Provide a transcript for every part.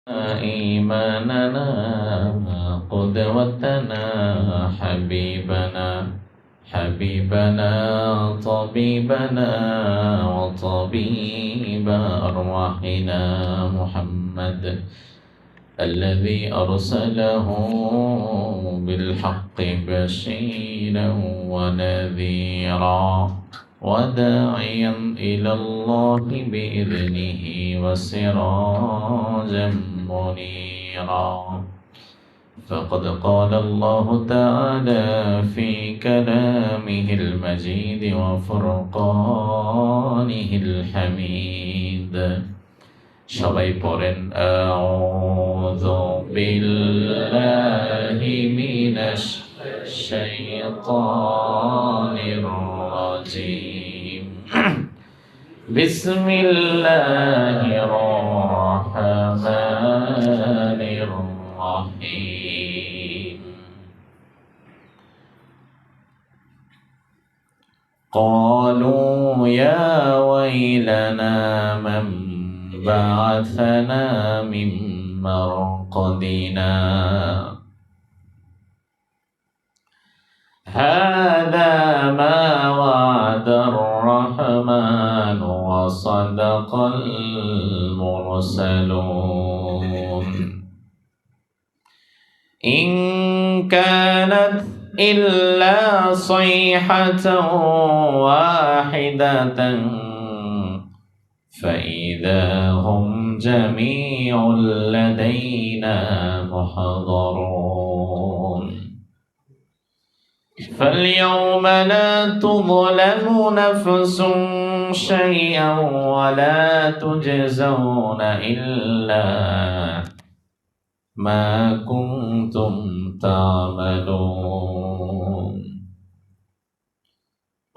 إيماننا قدوتنا حبيبنا طبيبنا وطبيب أرواحنا محمد الذي أرسله بالحق بشيرا ونذيرا وداعيا إلى الله بإذنه وسراجا منيرا. فقد قال الله تعالى في كلامه المجيد وفرقانه الحميد. সবাই পড়েন আউযু বিল্লাহি মিনাশ শাইতানির রাজিম। বিসমিল্লাহির রাহমানির রাহিম। قالوا يا ويلنا من بعثنا من مرقدنا هذا ما وعد الرحمن وصدق المرسلون إن كانت إلا صيحة واحدة فإذا هم جميع لدينا محضرون فاليوم لا تظلم نفس شيئا ولا تجزون إلا ما كنتم تعملون.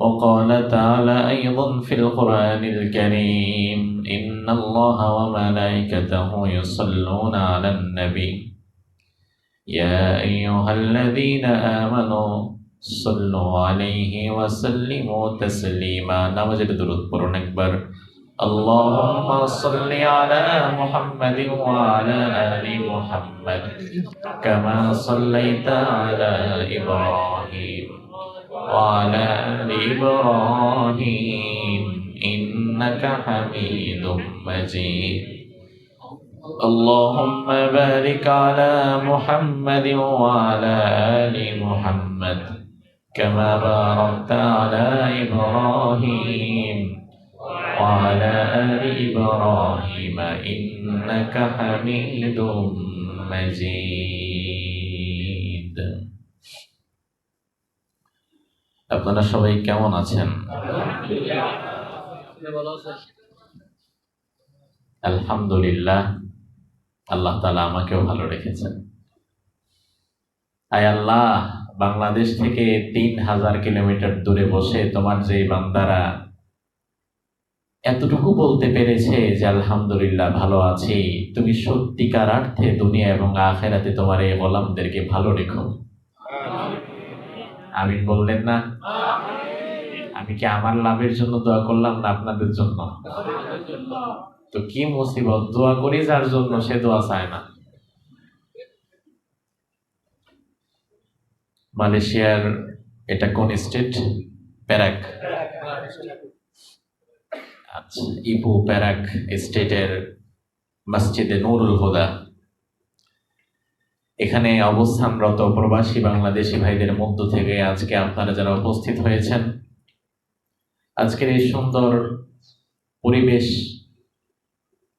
وقال تعالى أيضا في القرآن الكريم إن الله وملائكته يصلون على النبي يا أيها الذين آمنوا صلوا عليه وسلموا تسليما. نوجد درود قرآن أكبر. اللهم صل على محمد وعلى آل محمد كما صليت على إبراهيم وعلى آل إبراهيم إنك حميد مجيد. اللهم بارك على محمد وعلى آل محمد كما باركت على إبراهيم وعلى آل إبراهيم إنك حميد مجيد. আপনারা সবাই কেমন আছেন? আলহামদুলিল্লাহ, আল্লাহ তাআলা আমাকেও ভালো রেখেছেন। আয় আল্লাহ, বাংলাদেশ থেকে 3000 কিলোমিটার দূরে বসে তোমার যে বান্দারা এতটুকু বলতে পেরেছে যে আলহামদুলিল্লাহ ভালো আছি, তুমি সত্যিকার অর্থে দুনিয়া এবং আখিরাতে তোমার এই গোলামদেরকে ভালো রেখো। আমিন বললেন না? আমি কি আমার লাভের জন্য দোয়া করলাম না আপনাদের জন্য? তো কি মুসিবত, দোয়া করি যার জন্য সে দোয়া চায় না। মালয়েশিয়ার এটা কোন স্টেট? পেরাক। আচ্ছা, ইপু পেরাক স্টেটের মসজিদে নুরুল হুদা, এখানে অবস্থানরত প্রবাসী বাংলাদেশি ভাইদের মধ্য থেকে আজকে আপনারা যারা উপস্থিত হয়েছেন, আজকের এই সুন্দর পরিবেশ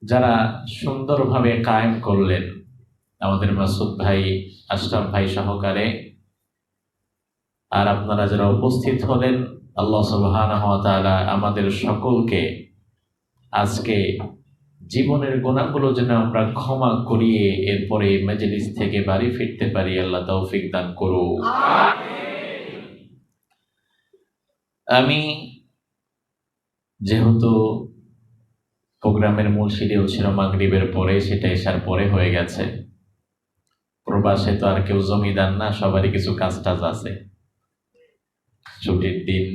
যারা সুন্দরভাবে কায়েম করলেন, আমাদের মাসুদ ভাই, আশরাফ ভাই সহকারে, আর আপনারা যারা উপস্থিত হলেন, আল্লাহ সুবহানাহু ওয়া তাআলা আমাদের সকলকে আজকে জীবনের গুনাহগুলো যেন আমরা ক্ষমা করিয়ে এরপরে মাজলিস থেকে বাড়ি ফিরতে পারি, আল্লাহ তৌফিক দান করুন। আমি যেহেতু প্রোগ্রামের মূল শিডিউল ছিল মাগরিবের পরে, সেটা এশার পরে হয়ে গেছে। প্রবাসে তো আর কেউ জমিদার না, সবারই কিছু কাজ টাজ আছে। ছুটির দিন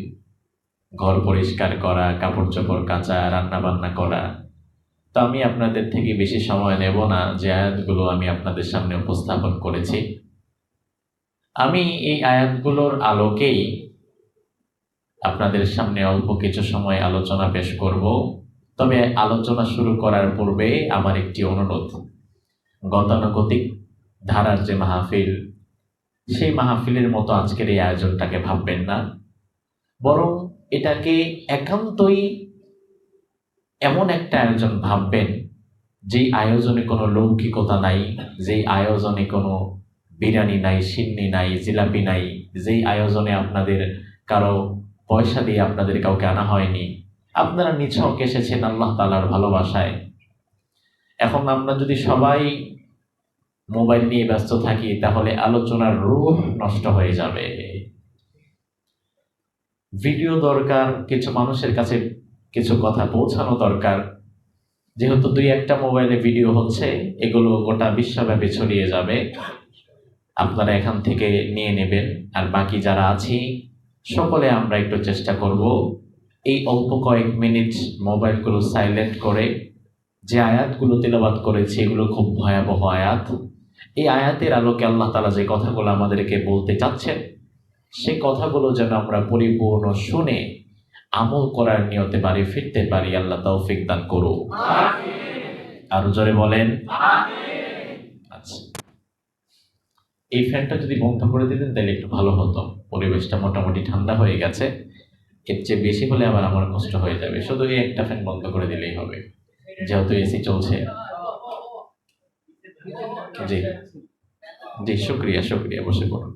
ঘর পরিষ্কার করা, কাপড় চোপড় কাচা, রান্না বান্না করা, তো আমি আপনাদের থেকে বেশি সময় নেব না, যে আয়াতগুলো আমি আপনাদের সামনে উপস্থাপন করেছি। আমি এই আয়াতগুলোর আলোকেই আপনাদের সামনে অল্প কিছু সময় আলোচনা পেশ করব। তবে আলোচনা শুরু করার পূর্বে আমার একটি অনুরোধ, গতানুগতিক ধারার যে মাহফিল, সেই মাহফিলের মতো আজকের এই আয়োজনটাকে ভাববেন না, বরং এটাকে একান্তই এমন একটা আয়োজন ভাববেন যেই আয়োজনে কোনো লৌকিকতা নাই, যেই আয়োজনে কোনো বিরিয়ানি নাই, সিন্নি নাই, জিলাপি নাই, যেই আয়োজনে আপনাদের কারো পয়সা দিয়ে আপনাদের কাউকে আনা হয়নি। আপনারা নিছক এসেছেন আল্লাহ তাআলার ভালোবাসায়। এখন আমরা যদি সবাই মোবাইল নিয়ে ব্যস্ত থাকি, তাহলে আলোচনার রূহ নষ্ট হয়ে যাবে। ভিডিও দরকার, কিছু মানুষের কাছে কিছু কথা পৌঁছানো দরকার। যেহেতু দুই একটা মোবাইলে ভিডিও হচ্ছে, এগুলো গোটা বিশ্বব্যাপী ছড়িয়ে যাবে। আপনারা এখান থেকে নিয়ে নেবেন, আর বাকি যারা আছি সকলে আমরা একটু চেষ্টা করব এই অল্প কয়েক মিনিট মোবাইলগুলো সাইলেন্ট করে যে আয়াতগুলো তেলাওয়াত করেছি, এগুলো খুব ভয়াবহ আয়াত। এই আয়াতের আলোকে আল্লাহ তাআলা যে কথাগুলো আমাদেরকে বলতে চাচ্ছেন, সেই কথাগুলো যেন আমরা পরিপূর্ণ শুনে আমল করার নিয়তে বাড়ি ফিরতে পারি। আল্লাহ তৌফিক দান করুন। আরো জোরে বলেন। আচ্ছা, এই ফ্যানটা যদি বন্ধ করে দিতেন তাহলে একটু ভালো হতো। পরিবেশটা মোটামুটি ঠান্ডা হয়ে গেছে, এর চেয়ে বেশি হলে আবার আমার কষ্ট হয়ে যাবে। শুধু এই একটা ফ্যান বন্ধ করে দিলেই হবে, যেহেতু এসি চলছে। জি জি, শুক্রিয়া শুক্রিয়া, বসে পড়ুন।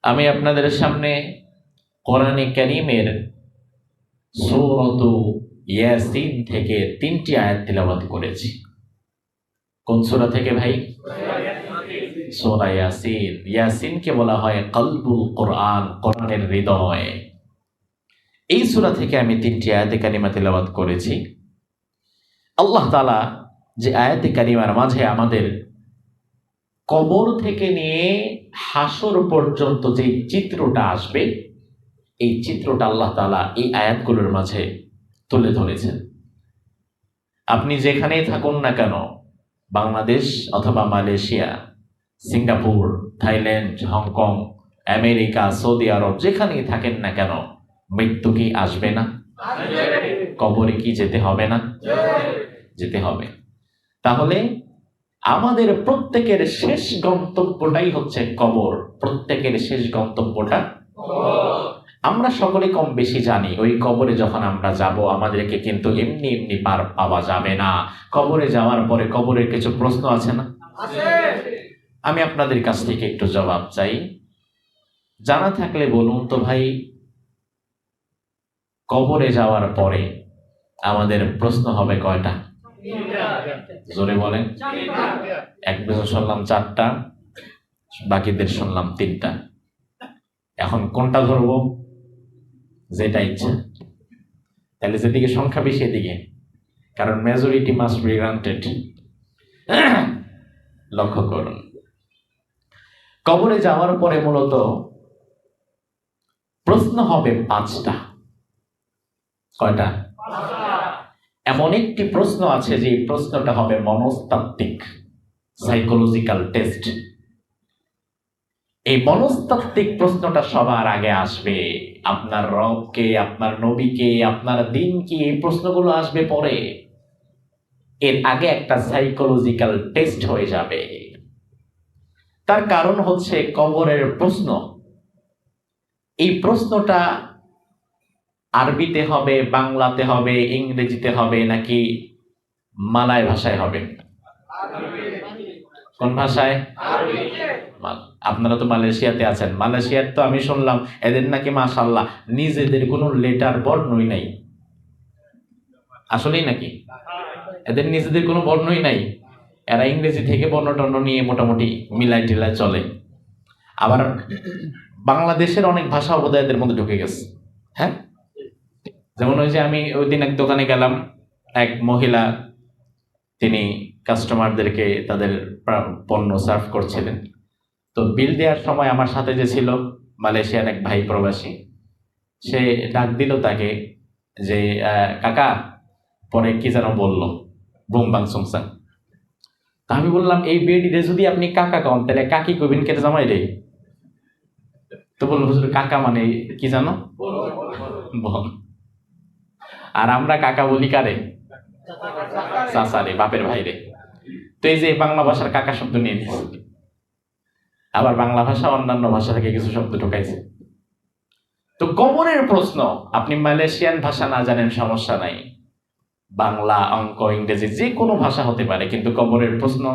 আমি আপনাদের সামনে কোরআনে কারীমের সূরাত ইয়াসিন থেকে 3টি আয়াত তিলাওয়াত করেছি। কোন সূরা থেকে ভাই? সূরা ইয়াসিন। ইয়াসিনকে বলা হয় কলবুল কোরআন, কোরআনের হৃদয়। এই সূরা থেকে আমি 3টি আয়াতে কারিমা তিলাওয়াত করেছি। আল্লাহ তাআলা যে আয়াতে কারিমার মাঝে আমাদের কবর থেকে নিয়ে হাসর পর্যন্ত যে চিত্রটা আসবে, এই চিত্রটা আল্লাহ তাআলা এই আয়াতগুলোর মাঝে তুলে ধরেছেন। আপনি যেখানেই থাকুন না কেন, বাংলাদেশ অথবা Malaysia, Singapore, Thailand, Hong Kong, America, Saudi Arab, যেখানেই থাকেন না কেন, মৃত্যু কি আসবে না? কবরে কি যেতে হবে না? যেতে হবে। তাহলে আমাদের প্রত্যেকের শেষ গন্তব্যটাই হচ্ছে কবর। প্রত্যেকের শেষ গন্তব্যটা আমরা সকলে কম বেশি জানি। ওই কবরে যখন আমরা যাব, আমাদেরকে কিন্তু এমনি এমনি পার পাওয়া যাবে না। কবরে যাওয়ার পরে কবরের কিছু প্রশ্ন আছে না? আমি আপনাদের কাছ থেকে একটু জবাব চাই। জানা থাকলে বলুন তো ভাই, কবরে যাওয়ার পরে আমাদের প্রশ্ন হবে কয়টা? জোরে বলেন। একজন শুনলাম 4টা, বাকিদের শুনলাম 3টা। এখন কোনটা ধরবো? যেটা ইচ্ছা। তাহলে যেদিকে সংখ্যা বেশি এদিকে, কারণ মেজরিটি মাস্ট বি গ্রান্টেড। লক্ষ্য করুন, কবরে যাওয়ার পরে মূলত প্রশ্ন হবে 5টা। কয়টা? এমন একটি প্রশ্ন আছে যে প্রশ্নটা হবে মনস্তাত্ত্বিক, সাইকোলজিক্যাল টেস্ট। এই মনস্তাত্ত্বিক প্রশ্নটা সবার আগে আসবে। আপনার রবকে, আপনার নবীকে, আপনার দ্বীনকে, এই প্রশ্নগুলো আসবে পরে। এর আগে একটা সাইকোলজিক্যাল টেস্ট হয়ে যাবে। তার কারণ হচ্ছে কবরের প্রশ্ন। এই প্রশ্নটা আরবিতে হবে, বাংলাতে হবে, ইংরেজিতে হবে, নাকি মালয় ভাষায় হবে? কোন ভাষায়? আপনারা তো মালয়েশিয়াতে আছেন। মালয়েশিয়ার তো আমি শুনলাম এদের নাকি মাশাআল্লাহ নিজেদের কোনো লেটার বর্ণই নাই। আসলেই নাকি? এদের নিজেদের কোনো বর্ণই নাই। এরা ইংরেজি থেকে বর্ণ টর্ণ নিয়ে মোটামুটি মিলাই টিলাই চলে। আবার বাংলাদেশের অনেক ভাষা বোধহয় এদের মধ্যে ঢুকে গেছে। হ্যাঁ, যেমন ওই যে আমি ওই দিন এক দোকানে গেলাম, এক মহিলা, তিনি কাস্টমারদেরকে তাদের পণ্য সার্ভ করছিলেন। তো বিল দেওয়ার সময় আমার সাথে যে ছিল মালয়েশিয়ার এক ভাই প্রবাসী, সে ডাক দিল তাকে যে, কাকা পরে কি যেন বললো, বুম বাং সুমসাং। তা আমি বললাম এই বেডিরে যদি আপনি কাকা কন তাহলে কাকি কইবেন কেটে জামাই রে? তো বললো হুজুর কাকা মানে কি জানো? বোন। আর আমরা কাকা বলি কারে? চাচারে, বাপের ভাইরে। তো এই যে বাংলা ভাষার কাকা শব্দ নিয়ে নিয়েছে, আবার বাংলা ভাষা অন্যান্য ভাষা থেকে কিছু শব্দ ঢোকাইছে। তো কবরের প্রশ্ন, আপনি মালয়েশিয়ান ভাষা না জানেন সমস্যা নাই, বাংলা, অঙ্ক, ইংরেজি যে কোনো ভাষা হতে পারে, কিন্তু কবরের প্রশ্ন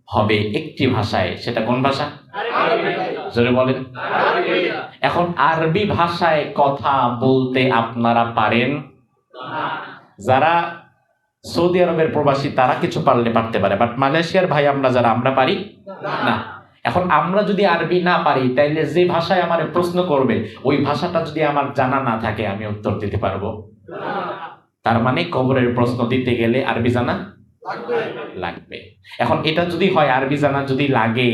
হবে একটি ভাষায়। সেটা কোন ভাষা? জোরে বলেন। এখন আরবি ভাষায় কথা বলতে আপনারা পারেন? যারা সৌদি আরবের প্রবাসী তারা কিছু পারতে পারে, বাট মালয়েশিয়ার ভাই আমরা যারা, আমরা পারি না। এখন আমরা যদি আরবি না পারি, তাইলে যে ভাষায় আমার প্রশ্ন করবে ওই ভাষাটা যদি আমার জানা না থাকে, আমি উত্তর দিতে পারবো? তার মানে কবরের প্রশ্ন দিতে গেলে আরবি জানা লাগবে। এখন এটা যদি হয় আরবি জানা যদি লাগে,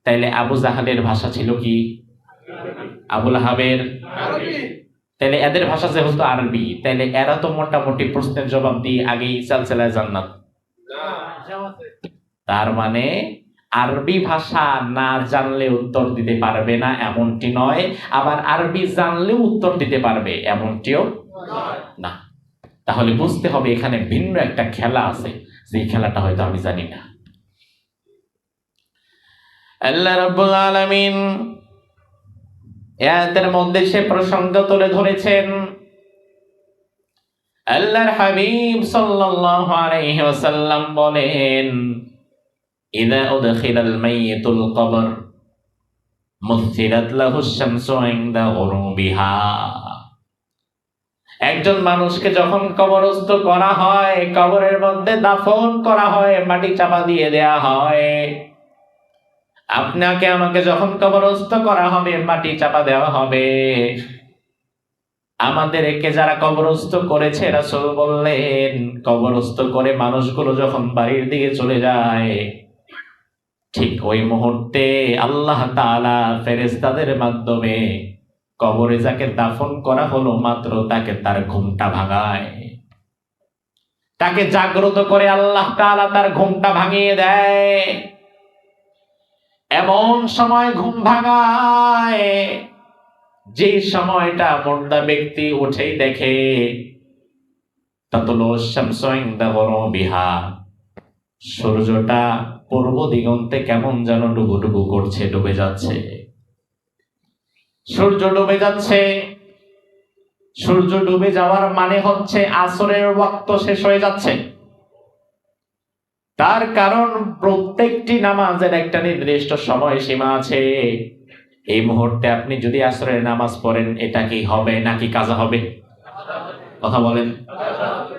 তাইলে আবু জাহালের ভাষা ছিল কি? আবুল আহাবের। তাহলে এদের ভাষা যেহেতু আরবি, তাহলে এরা তো মোটামুটি প্রশ্নের জবাব দিয়ে আগেই চালচেলায় জান্নাত। তার মানে আরবি ভাষা না জানলে উত্তর দিতে পারবে না এমনটি নয়, আবার আরবি জানলেও উত্তর দিতে পারবে এমনটিও না। তাহলে বুঝতে হবে এখানে ভিন্ন একটা খেলা আছে, যে খেলাটা হয়তো আমি জানি না। আল্লাহ রাব্বুল আলামিন আয়াতের মধ্যে সে প্রসঙ্গ তুলে ধরেছেন। আল্লাহর হাবিব সাল্লাল্লাহু আলাইহি ওয়াসাল্লাম বলেন, ইযা উদখিলাল মাইয়িতুল কবর মুসিরাত লাহুশ শামসু ইনদা গুরুবিহা। একজন মানুষকে যখন কবরস্থ করা হয়, কবরের মধ্যে দাফন করা হয়, মাটি চাপা দিয়ে দেয়া হয়। আপনাকে আমাকে যখন কবরস্থ করা হবে, মাটি চাপা দেওয়া হবে, আমাদেরকে যারা কবরস্থ করেছে রাসূল বললেন, কবরস্থ করে মানুষগুলো যখন বাড়ির দিকে চলে যায়, ঠিক ওই মুহূর্তে আল্লাহ তাআলা ফেরেশতাদের মাধ্যমে কবরে যাকে দাফন করা হলো মাত্র তাকে তার ঘুমটা ভাঙায়, তাকে জাগ্রত করে আল্লাহ তাআলা তার ঘুমটা ভাঙিয়ে দেয়। এমন সময় ঘুম ভাঙায় যে সময়টা মুর্দা ব্যক্তি উঠেই দেখে তাতলু শামসু ইনদা গুরুবিহা, সূর্যটা পূর্ব দিগন্তে কেমন যেন ডুবুডুবু করছে, ডুবে যাচ্ছে। সূর্য ডুবে যাচ্ছে। সূর্য ডুবে যাওয়ার মানে হচ্ছে আসরের ওয়াক্ত শেষ হয়ে যাচ্ছে। তার কারণ প্রত্যেকটি নামাজের একটা নির্দিষ্ট সময় সীমা আছে। এই মুহূর্তে আপনি যদি আসরের নামাজ পড়েন, এটা কি হবে নাকি কাজা হবে? কথা বলেন।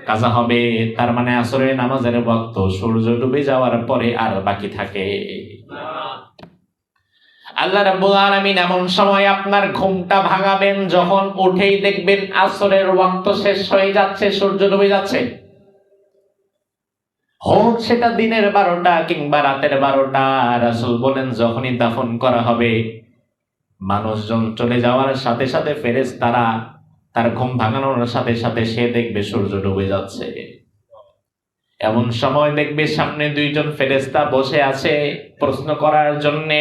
কাজা হবে। তার মানে আসরের নামাজের ওয়াক্ত সূর্য ডুবে যাওয়ার পরে আর বাকি থাকে। আল্লাহ রাব্বুল আলামিন এমন সময় আপনার ঘুমটা ভাঙাবেন যখন উঠেই দেখবেন আসরের ওয়াক্ত শেষ হয়ে যাচ্ছে, সূর্য ডুবে যাচ্ছে। হোক সেটা দিনের 12টা কিংবা রাতের 12টা, রাসূল বলেন যখনই দাফন করা হবে, মানুষজন চলে যাওয়ার সাথে সাথে ফেরেশতারা তার ঘুম ভাঙানোর সাথে সাথে সে দেখবে সূর্য ডুবে যাচ্ছে। এমন সময় দেখবে সামনে দুইজন ফেরেশতা বসে আছে প্রশ্ন করার জন্যে।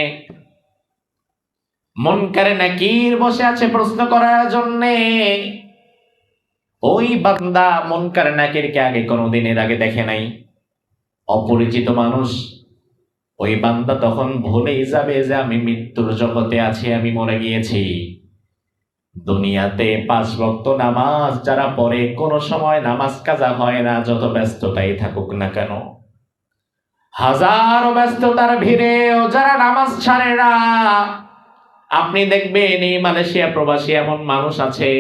মুনকারে নাকির বসে আছে প্রশ্ন করার জন্যে। ওই বান্দা মুনকারে নাকিরকে আগে কোনোদিন এর আগে দেখে নাই, অপরিচিত মানুষ। ওই বান্দা তখন ভুলেই যাবে যে আমি মৃত্যুর জগতে আছি, আমি মরে গিয়েছি। দুনিয়াতে 5 ওয়াক্ত নামাজ যারা পড়ে, কোনো সময় নামাজ কাজা হয় না, যত ব্যস্ততাই থাকুক না কেন। হাজারো ব্যস্ততার ভিড়েও যারা নামাজ ছাড়ে না, আপনি দেখবেন এই মালয়েশিয়া প্রবাসী এমন মানুষ আছে,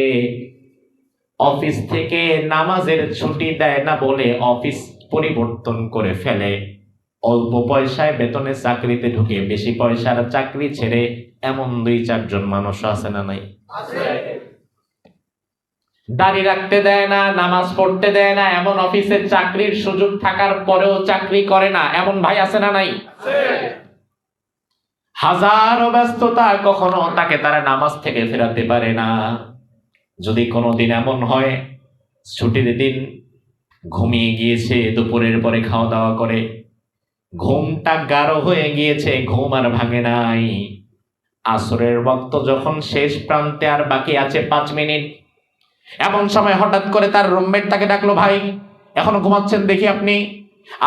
অফিস থেকে নামাজের ছুটি দেয় না বলে অফিস পরিবর্তন করে ফেলে, অল্প পয়সায় বেতনে চাকরিতে ঢুকে বেশি পয়সার চাকরি ছেড়ে এমন 2-4 জন মানুষ আছে না নাই? দাড়ি রাখতে দেয় না, নামাজ পড়তে দেয় না, এমন অফিসের চাকরির সুযোগ থাকার পরেও চাকরি করে না, এমন ভাই আছে না নাই? হাজারো ব্যস্ততা, কখনো তাকে তারা নামাজ থেকে ফেরাতে পারে না। যদি কোনোদিন এমন হয় ছুটির দিন ঘুমিয়ে গিয়েছে দুপুরের পরে খাওয়া দাওয়া করে, ঘুমটা গাঢ় হয়ে গিয়েছে, ঘুম আর ভাঙে নাই। আসরের ওয়াক্ত যখন শেষ প্রান্তে আর বাকি আছে 5 মিনিট, এমন সময় হঠাৎ করে তার রুমমেট তাকে ডাকলো, ভাই এখনো ঘুমাচ্ছেন দেখি আপনি।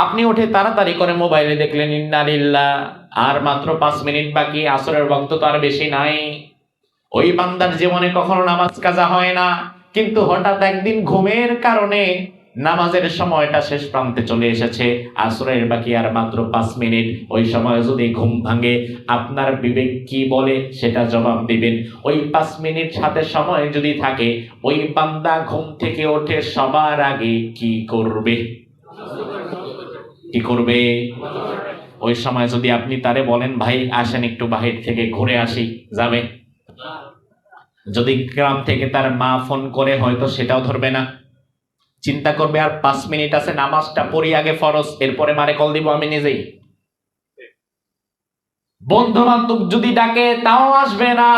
আপনি উঠে তাড়াতাড়ি করে মোবাইলে দেখলেন, ইন্নালিল্লাহ, আর মাত্র 5 মিনিট বাকি, আসরের ওয়াক্ত তো আর বেশি নাই। ওই বান্দার জীবনে কখনো নামাজ কাজা হয় না, কিন্তু হঠাৎ একদিন ঘুমের কারণে নামাজের সময়টা শেষ প্রান্তে চলে এসেছে, আসরের বাকি আর মাত্র 5 মিনিট। ওই সময় যদি ঘুম ভাঙে, আপনার বিবেক কি বলে সেটা জবাব দিবেন। ওই 5 মিনিট সাথে সময় যদি থাকে, ওই বান্দা ঘুম থেকে ওঠে সবার আগে কি করবে? কি করবে? ওই সময় যদি আপনি তারে বলেন, ভাই আসেন একটু বাহির থেকে ঘুরে আসি, যাবে? যদি গ্রাম থেকে তার মা ফোন করে, হয়তো সেটাও ধরবে না, চিন্তা করবে আর 5 মিনিট আছে, নামাজটা পড়ি আগে ফরজ, এরপরে মারে কল দিব আমি নিজেই। বন্ধু বান্ধব যদি ডাকে তাও আসবে না,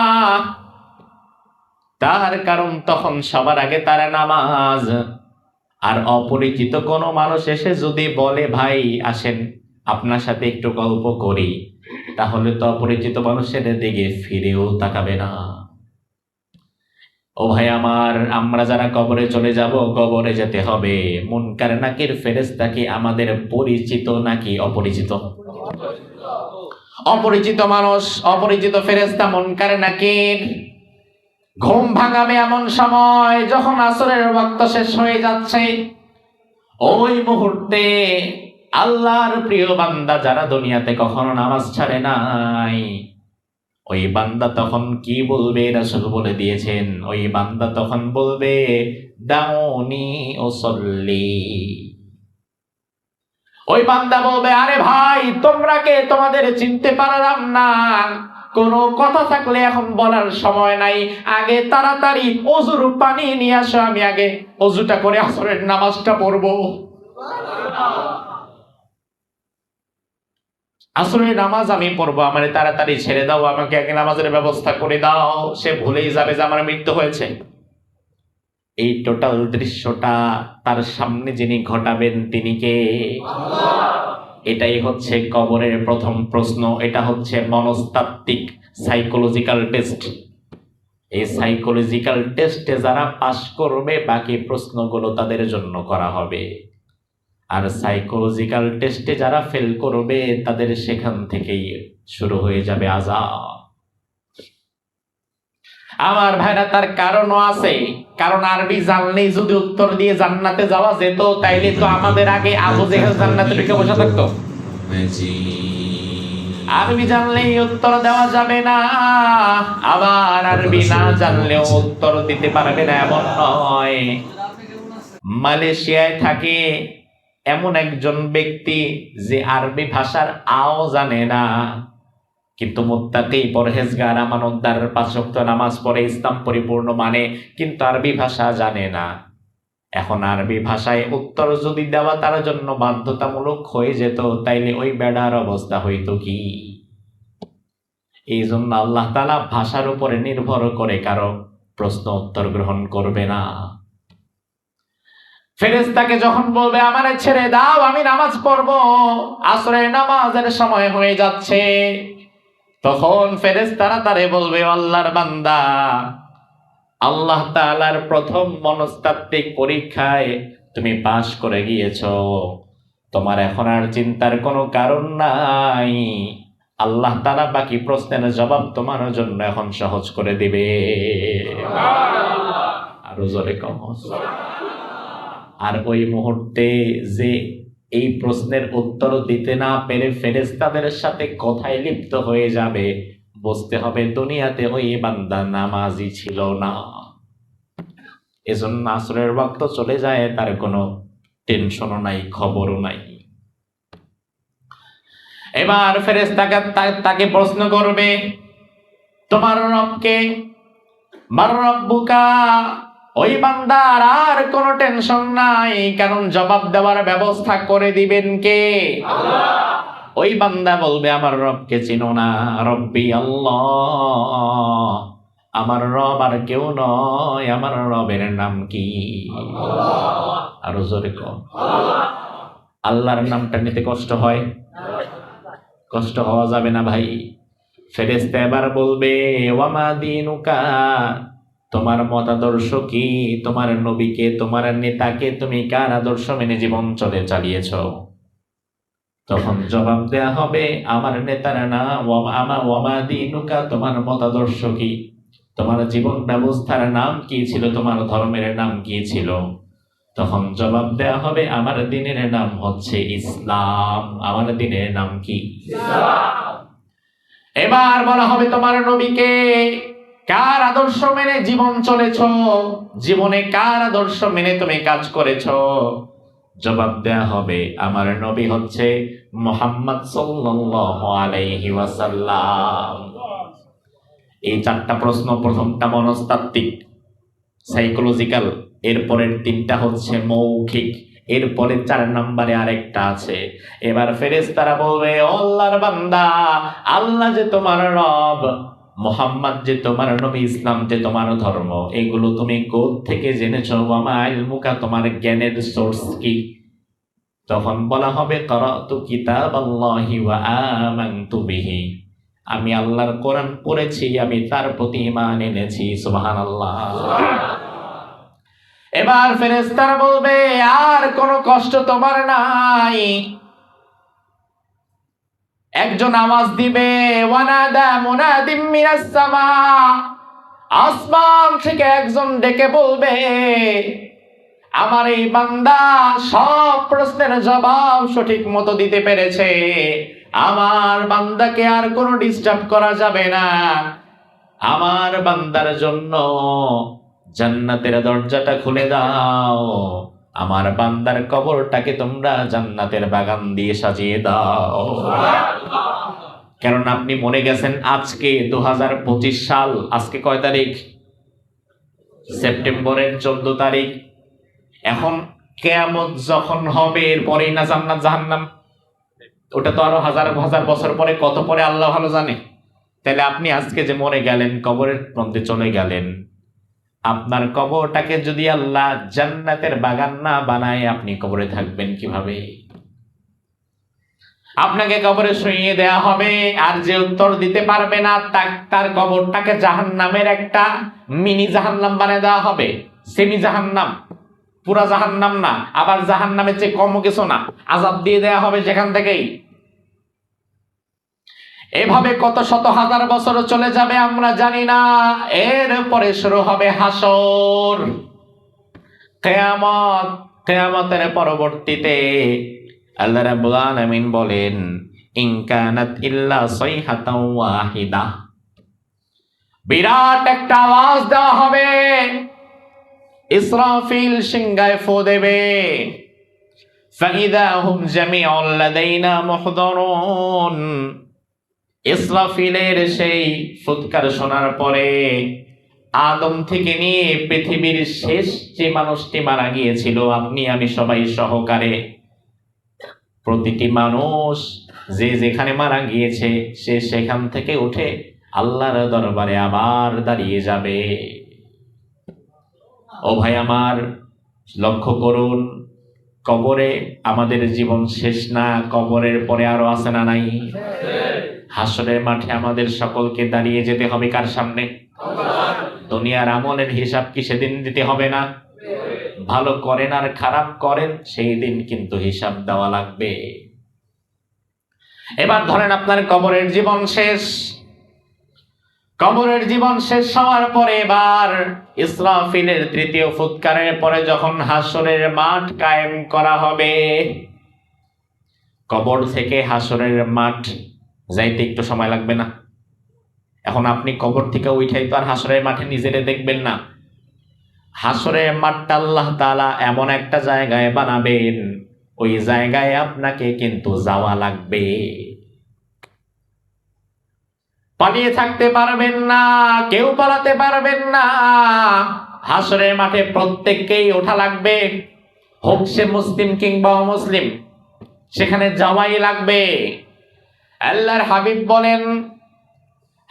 তার কারণ তখন সবার আগে তার নামাজ। আর অপরিচিত কোনো মানুষ এসে যদি বলে, ভাই আসেন আপনার সাথে একটু গল্প করি, তাহলে তো অপরিচিত মানুষের দিকে ফিরেও তাকাবে না। ও ভাই আমার, আমরা যারা কবরে চলে যাব, কবরে যেতে হবে, মুনকার নাকির ফেরেশতা কি আমাদের পরিচিত নাকি অপরিচিত? অপরিচিত মানুষ, অপরিচিত ফেরেশতা, মুনকার নাকির। ঘুম ভাঙাবে এমন সময় যখন আসরের ওয়াক্ত শেষ হয়ে যাচ্ছে। ওই মুহূর্তে আল্লাহর প্রিয় বান্দা যারা দুনিয়াতে কখনো নামাজ ছাড়ে নাই, ওই বান্দা তখন কি বলবে? রাসূল বলে দিয়েছেন, ওই বান্দা তখন বলবে, দাউনি উসাল্লি। ওই বান্দা বলবে, আরে ভাই তোমরা কে? তোমাদের চিনতে পারলাম না, কোনো কথা থাকলে এখন বলার সময় নাই, আগে তাড়াতাড়ি ওযুর পানি নিয়ে আসো, আমি আগে ওযুটা করে আসরের নামাজটা পড়বো। আসরের নামাজ আমি পড়বো, আমারে তাড়াতাড়ি ছেড়ে দাও, আমাকে আগে নামাজের ব্যবস্থা করে দাও। সে ভুলেই যাবে যে আমার মৃত্যু হয়েছে। এই টোটাল দৃশ্যটা তার সামনে যিনি ঘটাবেন তিনি কে? এটাই হচ্ছে কবরের প্রথম প্রশ্ন। এটা হচ্ছে মনস্তাত্ত্বিক সাইকোলজিক্যাল টেস্ট। এই সাইকোলজিক্যাল টেস্টে যারা পাশ করবে, বাকি প্রশ্নগুলো তাদের জন্য করা হবে। আর সাইকোলজিক্যাল টেস্টে যারা ফেল করবে, তাদের সেখান থেকেই শুরু হয়ে যাবে আযাব। আমার ভাইরা, তার কারণও আছে। কারণ আরবি জানলেই যদি উত্তর দিয়ে জান্নাতে যাওয়া যেত, তাইলে তো আমাদের আগে আবু জেহেল জান্নাতে ঢুকে বসে থাকতো। আরবি জানলেই উত্তর দেওয়া যাবে না, আবার আরবি না জানলেও উত্তর দিতে পারবে না এমন নয়। মালয়েশিয়ায় থাকে এমন একজন ব্যক্তি যে আরবি ভাষার আও জানে না, কিন্তু মুত্তাকি, পরহেজগার, আমানতদার, 5 ওয়াক্ত নামাজ পড়ে, ইসলাম পরিপূর্ণ মানে, কিন্তু আরবি ভাষা জানে না। এখন আরবি ভাষায় উত্তর যদি দেওয়া তার জন্য বাধ্যতামূলক হয়ে যেত, তাইলে ওই বেড়ার অবস্থা হইতো কি? এই জন্য আল্লাহ তাআলা ভাষার উপরে নির্ভর করে কারো প্রশ্ন উত্তর গ্রহণ করবে না। ফেরেশতাকে যখন বলবে, আমারে ছেড়ে দাও, আমি নামাজ পড়বো, আসরের নামাজের সময় হয়ে যাচ্ছে, তখন ফেরেশতারা তারে বলবে, আল্লাহর বান্দা, আল্লাহ তাআলার প্রথম মনস্তাত্ত্বিক পরীক্ষায় তুমি পাশ করে গিয়েছো, তোমার এখন আর চিন্তার কোনো কারণ নাই। আল্লাহ তাআলা বাকি প্রশ্নের জবাব তোমার জন্য এখন সহজ করে দিবে। আরো জোরে কম। আর ওই মুহূর্তে যে এই প্রশ্নের উত্তর দিতে না পেরে ফেরেশতাদের সাথে কথায় লিপ্ত হয়ে যাবে, বুঝতে হবে দুনিয়াতে ওই বান্দা নামাজি ছিল না। এজন্য আসরের ওয়াক্ত চলে যায়, তার কোনো টেনশনও নাই, খবরও নাই। এবার ফেরেশতাকে তাকে প্রশ্ন করবে, তোমার রবকে? মার রব্বুকা? ওই বান্দার আর কোনো টেনশন নাই, কারণ জবাব দেওয়ার ব্যবস্থা করে দিবেন কে? আল্লাহ। ওই বান্দা বলবে, আমার রবকে চিনো না? রব্বি আল্লাহ, আমার রব আর কেউ নয়, আমার রবের নাম কি? আরো জোরে কর। আল্লাহর নামটা নিতে কষ্ট হয়? কষ্ট হওয়া যাবে না ভাই। ফেরেশতা এবার বলবে, ওয়ামা দিনুকা, তোমার মতাদর্শ কি? তোমার নবীকে, তোমার নেতাকে তুমি কার আদর্শ মেনে জীবন চালিয়েছ? তখন জবাব দেয়া হবে, আমার নেতার নাম ওয়ামা দিনুকা, তোমার মতাদর্শ কি? তোমার জীবন ব্যবস্থার নাম কি ছিল? তোমার ধর্মের নাম কি ছিল? তখন জবাব দেয়া হবে, আমার দিনের নাম হচ্ছে ইসলাম। আমার দিনের নাম কি? এবার বলা হবে, তোমার নবীকে, কার আদর্শ মেনে জীবন চলেছ? জীবনে কার আদর্শ মেনে তুমি কাজ করেছ? জবাব দেয়া হবে, আমার নবী হচ্ছে মুহাম্মদ সাল্লাল্লাহু আলাইহি ওয়াসাল্লাম। এই চারটা প্রশ্ন, প্রথমটা মনস্তাত্ত্বিক, সাইকোলজিক্যাল, এরপরের তিনটা হচ্ছে মৌখিক, এরপরে 4 নম্বরে আরেকটা আছে। এবার ফেরেশতারা বলবে, আল্লাহর বান্দা, আল্লাহ যে তোমার রব, মুহাম্মদ যে তোমার নবী, ইসলাম যে তোমার ধর্ম, এগুলো তুমি কোথা থেকে জেনেছো? ওয়ামা ইলমুকা, তোমার জ্ঞানের সোর্স কি? তখন বলা হবে, ক্বারাতু কিতাবাল্লাহি ওয়া আমানতু বিহি, আমি আল্লাহর কোরআন পড়েছি, আমি তার প্রতি ঈমান এনেছি। সুবহানাল্লাহ। এবার ফেরেশতারা বলবে, আর কোনো কষ্ট তোমার নাই। একজন আওয়াজ দিবে, ওয়ানাদা মুনাদিম মিনাস সামা, আসমান থেকে একজন ডেকে বলবে, আমার এই বান্দা সব প্রশ্নের জবাব সঠিক মতো দিতে পেরেছে, আমার বান্দাকে আর কোনো ডিস্টার্ব করা যাবে না। আমার বান্দার জন্য জান্নাতের দরজাটা খুলে দাও, আমার বান্দার কবরটাকে তোমরা জান্নাতের বাগান দিয়ে সাজিয়ে দাও। কারণ আপনি মনে গেছেন আজকে 2025 সাল, আজকে কয় তারিখ? সেপ্টেম্বরের 14 তারিখ। এখন কিয়ামত যখন হবে, এরপরেই না জান্নাত জাহান্নাম? ওটা তো আরো হাজার হাজার বছর পরে, কত পরে আল্লাহ ভালো জানে। তাহলে আপনি আজকে যে মরে গেলেন, কবরের মধ্যে চলে গেলেন, আপনার কবরটাকে যদি আল্লাহ জান্নাতের বাগান না বানায়, আপনি কবরে থাকবেন কিভাবে? আপনাকে কবরে শুইয়ে দেয়া হবে, আর যে উত্তর দিতে পারবে না, তার কবরটাকে জাহান্নামের একটা মিনি জাহান্নাম বানিয়ে দেওয়া হবে। সেমি জাহান্নাম, পুরা জাহান্নাম না, আবার জাহান্নামের চেয়ে কম কিছু না, আযাব দিয়ে দেয়া হবে সেখান থেকেই। এভাবে কত শত হাজার বছর চলে যাবে আমরা জানি না। এরপরে শুরু হবে হাসর, কিয়ামত। কিয়ামতের পরবর্তীতে আল্লাহ রাব্বুল আলামিন বলেন, ইন কানাত ইল্লা সাইহাতাও ওয়াহিদা, বিরাট একটা আওয়াজ দেওয়া হবে, ইসরাফিল সিংহায় ফু দেবে, ফাইদা হুম জামিউল লাদাইনা মুহদারুন। ইসরাফিলের সেই ফুৎকার শোনার পরে আদম থেকে নিয়ে পৃথিবীর শেষ যে মানুষটি মারা গিয়েছিল, আপনি আমি সবাই সহকারে, প্রতিটি মানুষ যে যেখানে মারা গিয়েছে, সে সেখান থেকে উঠে আল্লাহর দরবারে আবার দাঁড়িয়ে যাবে। ও ভাই আমার, লক্ষ্য করুন, কবরে আমাদের জীবন শেষ না, কবরের পরে আরো আছে না নাই? হাসরের মাঠে আমাদের সকলকে দাঁড়িয়ে যেতে হবে কার সামনে? দুনিয়ার আমলের হিসাব কি সেদিন দিতে হবে না? ভালো করেন আর খারাপ করেন, সেই দিন কিন্তু হিসাব দেওয়া লাগবে। এবার ধরেন আপনার কবরের জীবন শেষ। কবরের জীবন শেষ হওয়ার পরে এবার ইসরাফিলের তৃতীয় ফুৎকারের পরে যখন হাসরের মাঠ কায়েম করা হবে, কবর থেকে হাসরের মাঠ যাইতে একটু সময় লাগবে না? এখন আপনি কবর থেকে উঠাই তো আর হাসরের মাঠে নিজেরে দেখবেন না। হাসরের মাঠটা আল্লাহ তাআলা এমন একটা জায়গায় বানাবেন, ওই জায়গায় আপনাকে কিন্তু যাওয়া লাগবে। পালিয়ে থাকতে পারবেন না, কেউ পালাতে পারবেন না। হাসরের মাঠে প্রত্যেককেই ওঠা লাগবে, হোক সে মুসলিম কিংবা অমুসলিম, সেখানে যাওয়াই লাগবে। আল্লাহর হাবিব বলেন,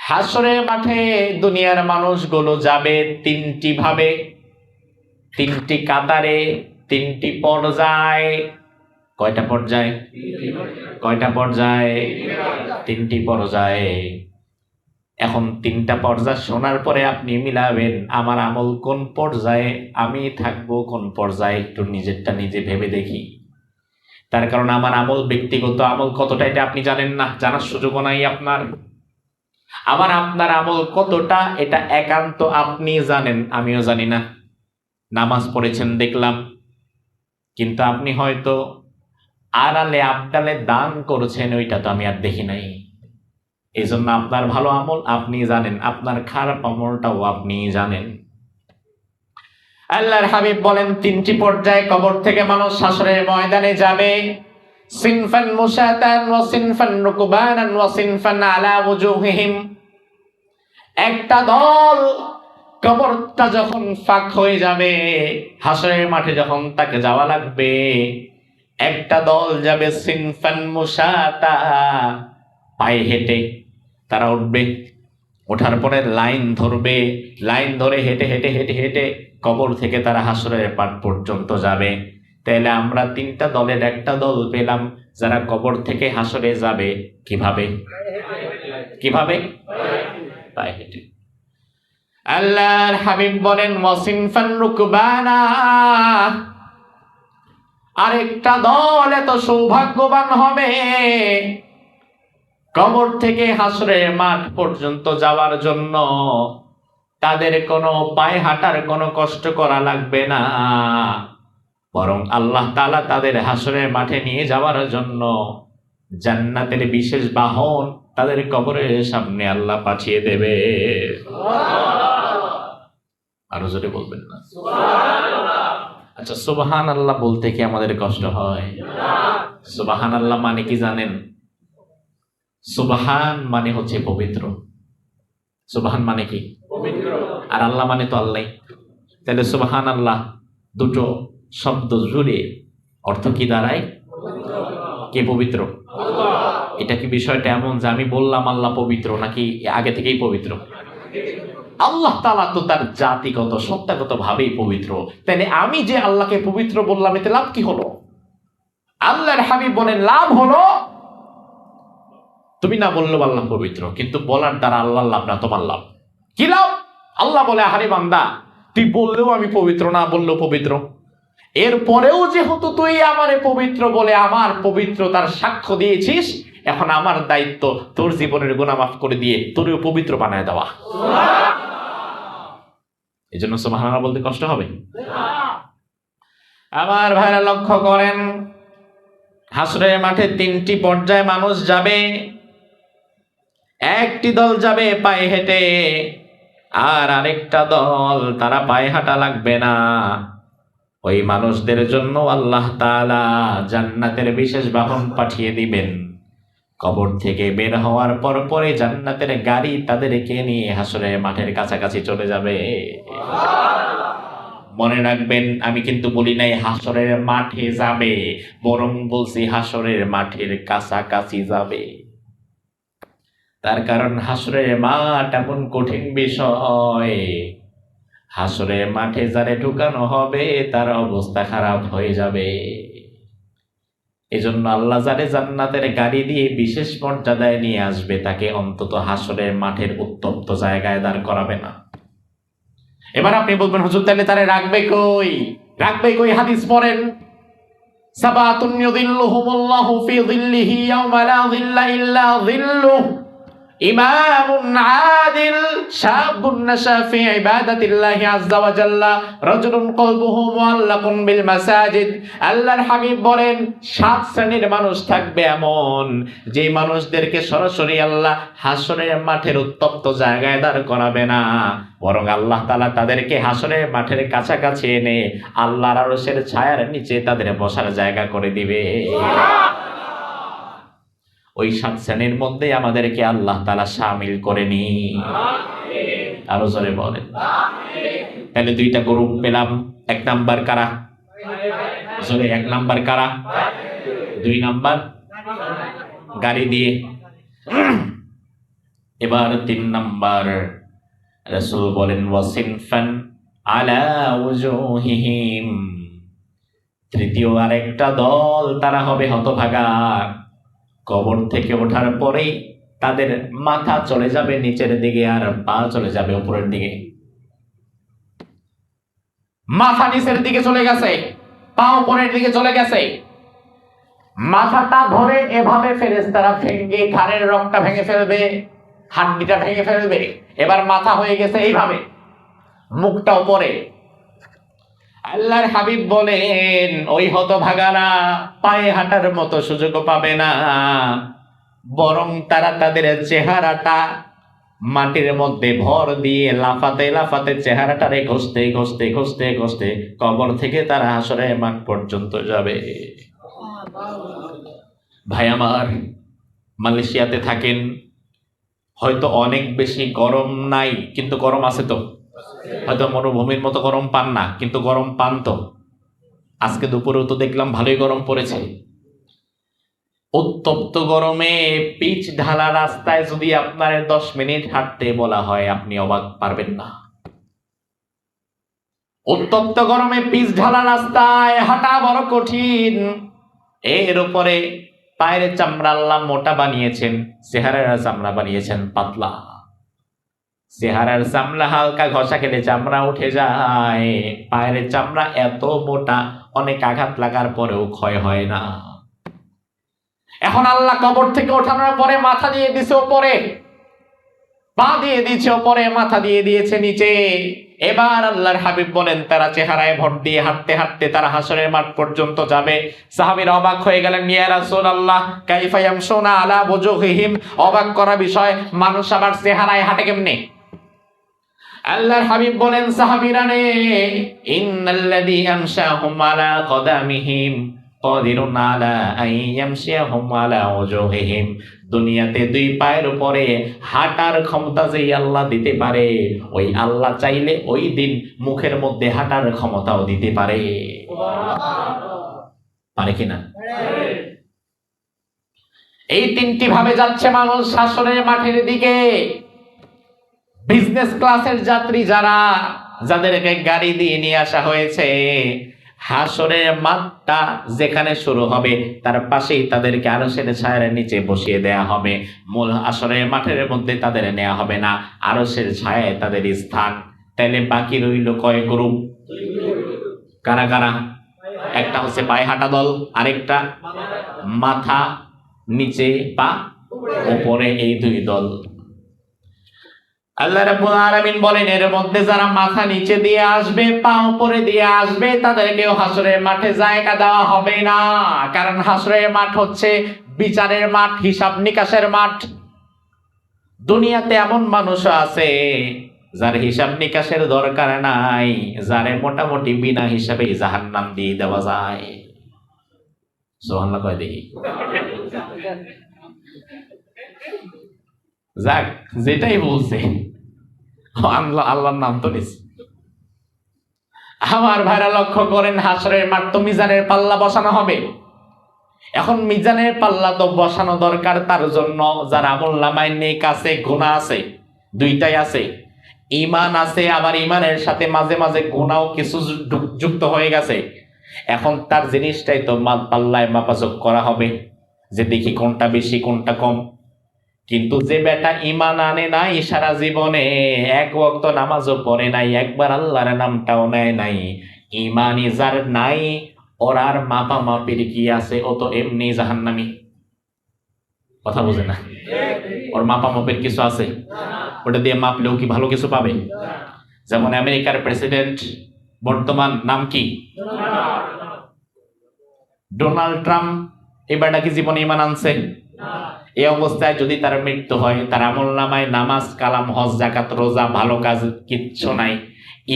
হাসরের মাঠে দুনিয়ার মানুষগুলো যাবে তিনটি ভাবে, তিনটি কাতারে, তিনটি পর্যায়ে। কয়টা পর্যায়ে? কয়টা পর্যায়ে? তিনটি পর্যায়ে। এখন তিনটা পর্যায় শোনার পরে আপনি মিলাবেন আমার আমল কোন পর্যায়ে, আমি থাকবো কোন পর্যায়ে। একটু নিজেরটা নিজে ভেবে দেখি। তার কারণ আমার আমল ব্যক্তিগত আমল কতটা এটা আপনি জানেন না, জানার সুযোগও নাই আপনার। আবার আপনার আমল কতটা এটা একান্ত আপনি জানেন, আমিও জানি না। নামাজ পড়েছেন দেখলাম, কিন্তু আপনি হয়তো আড়ালে আবডালে দান করেছেন, ওইটা তো আমি আর দেখি নাই। এই জন্য আপনার ভালো আমল আপনি জানেন, আপনার খারাপ আমলটাও আপনি জানেন। আল্লাহর হাবিব বলেন তিনটি পর্যায়ে কবর থেকে মানুষ হাসরের ময়দানে যাবে। সিনফান মুশাতান ওয়া সিনফান রুকবানান ওয়া সিনফান আলা ওয়াজুহিহিম। একটা দল কবরটা যখন ফাঁক হয়ে যাবে, হাসরের মাঠে যখন তাকে যাওয়া লাগবে, একটা দল যাবে সিনফান মুশাতা, পায়ে হেঁটে তারা উঠবে। ওঠার পরে লাইন ধরবে, লাইন ধরে হেঁটে হেঁটে হেঁটে হেঁটে কবর থেকে তারা হাসরের পাট পর্যন্ত যাবে। তাহলে আমরা তিনটা দলের একটা দল পেলাম যারা কবর থেকে হাসরে যাবে কিভাবে? কিভাবে? পায়ে হেঁটে। আল্লাহর হাবিব বলেন ওয়াসিনফান রুকবানা, আরেকটা দল এত সৌভাগ্যবান হবে কবর থেকে হাসরের মাঠ পর্যন্ত যাওয়ার জন্য তাদের কোনো পায়ে হাঁটার কোনো কষ্ট করা লাগবে না, বরং আল্লাহ তাআলা তাদের হাসরের মাঠে নিয়ে যাওয়ার জন্য জান্নাতের বিশেষ বাহন তাদের কবরের সামনে আল্লাহ পাঠিয়ে দেবে। আরো জোরে বলবেন না? আচ্ছা, সুবহানাল্লাহ বলতে কি আমাদের কষ্ট হয়? সুবহানাল্লাহ মানে কি জানেন? সুবহান মানে হচ্ছে পবিত্র। সুবহান মানে কি? পবিত্র। আর আল্লাহ মানে তো আল্লাহ। তাহলে সুবহানাল্লাহ দুটো শব্দ জুড়ে অর্থ কি দাঁড়ায়? কে পবিত্র? এটা কি বিষয়টা এমন যে আমি বললাম আল্লাহ পবিত্র, নাকি আগে থেকেই পবিত্র? আল্লাহ তাআলা তো তার জাতিগত সত্তাগত ভাবেই পবিত্র। তাহলে আমি যে আল্লাহকে পবিত্র বললাম, এতে লাভ কি হলো? আল্লাহর হাবিব বলেন লাভ হলো তুমি না বললেও আল্লাহ পবিত্র, কিন্তু বলার দ্বারা আল্লাহর লাভ না, তোমার লাভ। কি লাভ? আল্লাহ বলে আহারে বান্দা, তুই বললেও আমি পবিত্র, না বললেও পবিত্র, এরপরেও যেহেতু তুই আমারে পবিত্র বলে আমার পবিত্রতার সাক্ষ্য দিয়েছিস, এখন আমার দায়িত্ব তোর জীবনের গুনাহ মাফ করে দিয়ে তোরেও পবিত্র বানায় দেওয়া। এই জন্য সুবহানাল্লাহ বলতে কষ্ট হবে। আমার ভাইরা লক্ষ্য করেন, হাসরের মাঠে তিনটি পর্যায়ে মানুষ যাবে। একটি দল যাবে পায়ে হেঁটে, আর আরেকটা দল তারা পায়ে হাঁটা লাগবে না। ওই মানুষদের জন্য আল্লাহ তাআলা জান্নাতের বিশেষ বাহন পাঠিয়ে দিবেন। কবর থেকে বের হওয়ার পর পরে জান্নাতের গাড়ি তাদেরকে নিয়ে হাসরের মাঠের কাছাকাছি চলে যাবে। মনে রাখবেন, আমি কিন্তু বলি নাই হাসরের মাঠে যাবে, বরং বলছি হাসরের মাঠের কাছাকাছি যাবে। তার কারণ হাসরের মাঠ এমন কঠিন বিষয়, হাসরের মাঠে যারে ঢুকানো হবে তার অবস্থা খারাপ হয়ে যাবে। এজন্য আল্লাহ যারে জান্নাতের গাড়ি দিয়ে বিশেষ মর্যাদায় নিয়ে আসবে, তাকে অন্তত হাসরের মাঠের উত্তপ্ত জায়গায় দাঁড় করাবে না। এবার আপনি বলবেন হুজুর তাহলে তারে রাখবে কই? রাখবে কই? হাদিস পড়েন, সাবাতুন ইউযিল্লুহুমুল্লাহু ফি যিল্লিহি ইয়াওমা লা যিল্লা ইল্লা যিল্লুহু, ইমামুন আদিল, শাবুন নাশা ফি ইবাদাতিল্লাহি আযজা ওয়া জাল্লা, রাজুলুন কলবুহু মুআল্লাকুন বিল মাসাজিদ। আল্লাহর হাবিব বলেন 7 শ্রেণীর মানুষ থাকবে এমন, যে মানুষদেরকে সরাসরি আল্লাহ হাসরের মাঠের উত্তপ্ত জায়গায় দাঁড় করাবে না, বরং আল্লাহ তাআলা তাদেরকে হাসরের মাঠের কাছাকাছি এনে আল্লাহর আরশের ছায়ার নিচে তাদের বসার জায়গা করে দিবে। ওই 7 শ্রেণীর মধ্যে আমাদেরকে আল্লাহ তাআলা শামিল করে নি। আরো জোরে বলেন। তাহলে দুইটা গ্রুপ পেলাম। 1 নাম্বার কারা? জোরে, 1 নাম্বার কারা? 2 নাম্বার গাড়ি দিয়ে। এবার 3 নাম্বার, রাসূল বলেন ওয়াসিনফান আলা উজুহিহিম, তৃতীয় আরেকটা দল, তারা হবে হতভাগা। কবর থেকে ওঠার পরেই তাদের মাথা চলে যাবে নিচের দিকে আর পা চলে যাবে উপরের দিকে। মাথা নিচের দিকে চলে গেছে, পা উপরের দিকে চলে গেছে। মাথাটা ধরে এভাবে ফেরেশতারা ভেঙে ঘাড়ের রগটা ভেঙে ফেলবে, হাড্ডিটা ভেঙে ফেলবে। এবার মাথা হয়ে গেছে এইভাবে, মুখটা উপরে। আল্লাহর হাবিব বলেন ওই হতভাগারা পায়ে হাঁটার মতো সুযোগ পাবে না, বরং তারা তাদের চেহারাটা মাটির মধ্যে ভর দিয়ে লাফাতে লাফাতে চেহারাটারে ঘষতে ঘষতে ঘষতে ঘষতে কবর থেকে তারা হাসরের মাঠ পর্যন্ত যাবে। ভাই আমার, মালয়েশিয়াতে থাকেন, হয়তো অনেক বেশি গরম নাই, কিন্তু গরম আছে তো। হয়তো মরুভূমির মতো গরম পান না, কিন্তু গরম পান তো। আজকে দুপুরেও তো দেখলাম ভালোই গরম পড়েছে। উত্তপ্ত গরমে পিচ ঢালা রাস্তায় যদি আপনার 10 মিনিট হাঁটতে বলা হয়, আপনি অবাক পারবেন না। উত্তপ্ত গরমে পিচ ঢালা রাস্তায় হাঁটা বড় কঠিন। এর উপরে পায়ের চামড়া আল্লাহ মোটা বানিয়েছেন, চেহারার চামড়া বানিয়েছেন পাতলা। চেহারার চামড়া হালকা ঘষা খেলে চামড়া উঠে যায়, পায়ের চামড়া এত মোটা অনেক আঘাত লাগার পরেও ক্ষয় হয় না। এখন আল্লাহ কবর থেকে ওঠানোর পরে মাথা দিয়ে দিয়েছে উপরে, পা দিয়ে দিয়েছে উপরে, মাথা দিয়ে দিয়েছে নিচে। এবার আল্লাহর হাবিব বলেন তারা চেহারায় ভর দিয়ে হাঁটতে হাঁটতে তারা হাসরের মাঠ পর্যন্ত যাবে। সাহাবীরা অবাক হয়ে গেলেন, ইয়া রাসূলুল্লাহ কাইফা ইয়ামশুনা আলা বুজুহিহিম, অবাক করা বিষয়, মানুষ আবার চেহারায় হাঁটে কেমনে? আল্লাহর হাবিব বলেন সাহাবীরা রে, ইন্নাল্লাযী আমশাহুম আলা কদামিহিম কাদিরুন আলা আন ইয়ামশিয়াহুম আলা ওজুহিহিম, দুনিয়াতে দুই পায়ের উপরে হাঁটার ক্ষমতা যে আল্লাহ দিতে পারে, ওই আল্লাহ চাইলে ওই দিন মুখের মধ্যে হাঁটার ক্ষমতাও দিতে পারে। পারে কিনা? এই 3টি ভাবে যাচ্ছে মানুষ হাসরের মাঠের দিকে। বিজনেস ক্লাসের যাত্রী যারা, যাদেরকে গাড়ি দিয়ে নিয়ে আসা হয়েছে, হাসরের মাঠটা যেখানে শুরু হবে তার পাশেই তাদেরকে আরশের ছায়ার নিচে বসিয়ে দেয়া হবে। মূল হাসরের মাঠের মধ্যে তাদের নেওয়া হবে না, আরশের ছায়ায় তাদের স্থান। তাইলে বাকি রইল কয় গ্রুপ? কারা কারা? একটা হচ্ছে পায়ে হাঁটা দল, আরেকটা মাথা নিচে পা উপরে, এই 2 দল। আল্লাহ রাব্বুল আলামিন বলেন এর মধ্যে যারা মাথা নিচে দিয়ে আসবে, পা উপরে দিয়ে আসবে, তাদেরকেও হাসরের মাঠে জায়গা দেওয়া হবে না। কারণ হাসরের মাঠ হচ্ছে বিচারের মাঠ, হিসাব নিকাশের মাঠ। দুনিয়াতে এমন মানুষও আছে যার হিসাব নিকাশের দরকার নাই, যারে মোটামুটি বিনা হিসাবে জাহান্নাম দিয়ে দেওয়া যায়। সুবহানাল্লাহ কয় দেখি। যাক, যেটাই বলছে আল্লাহর নাম তো নিস। আমার ভাইরা লক্ষ্য করেন, হাসরের মাঠ তো মিজানের পাল্লা বসানো হবে। এখন মিজানের পাল্লা তো বসানো দরকার তার জন্য যার আমলনামায় নেক আছে, গুনাহ আছে, দুইটাই আছে। ঈমান আছে, আবার ঈমানের সাথে মাঝে মাঝে গুনাহও কিছু যুক্ত হয়ে গেছে। এখন তার জিনিসটাই তো পাল্লায় মাপাযোগ করা হবে, যে দেখি কোনটা বেশি কোনটা কম। কিন্তু যে বেটা ঈমান আনে নাই, সারা জীবনে এক ওয়াক্ত নামাজও পড়ে নাই, একবার আল্লাহর নামটাও নেয় নাই, ঈমানই যার নাই, ওর আর মাপা মাপির কি আছে? ও তো এমনি জাহান্নামী। কথা বুঝে না? ওর মাপা মাপির কিছু আছে? ওটা দিয়ে মাপলেও কি ভালো কিছু পাবে? যেমন আমেরিকার প্রেসিডেন্ট বর্তমান নাম কি? Donald Trump. এবারটা কি জীবনে ঈমান আনছে? এই অবস্থায় যদি তার মৃত্যু হয়, তার আমলনামায় নামাজ, কালাম, হজ, যাকাত, রোজা, ভালো কাজ কিচ্ছু নাই,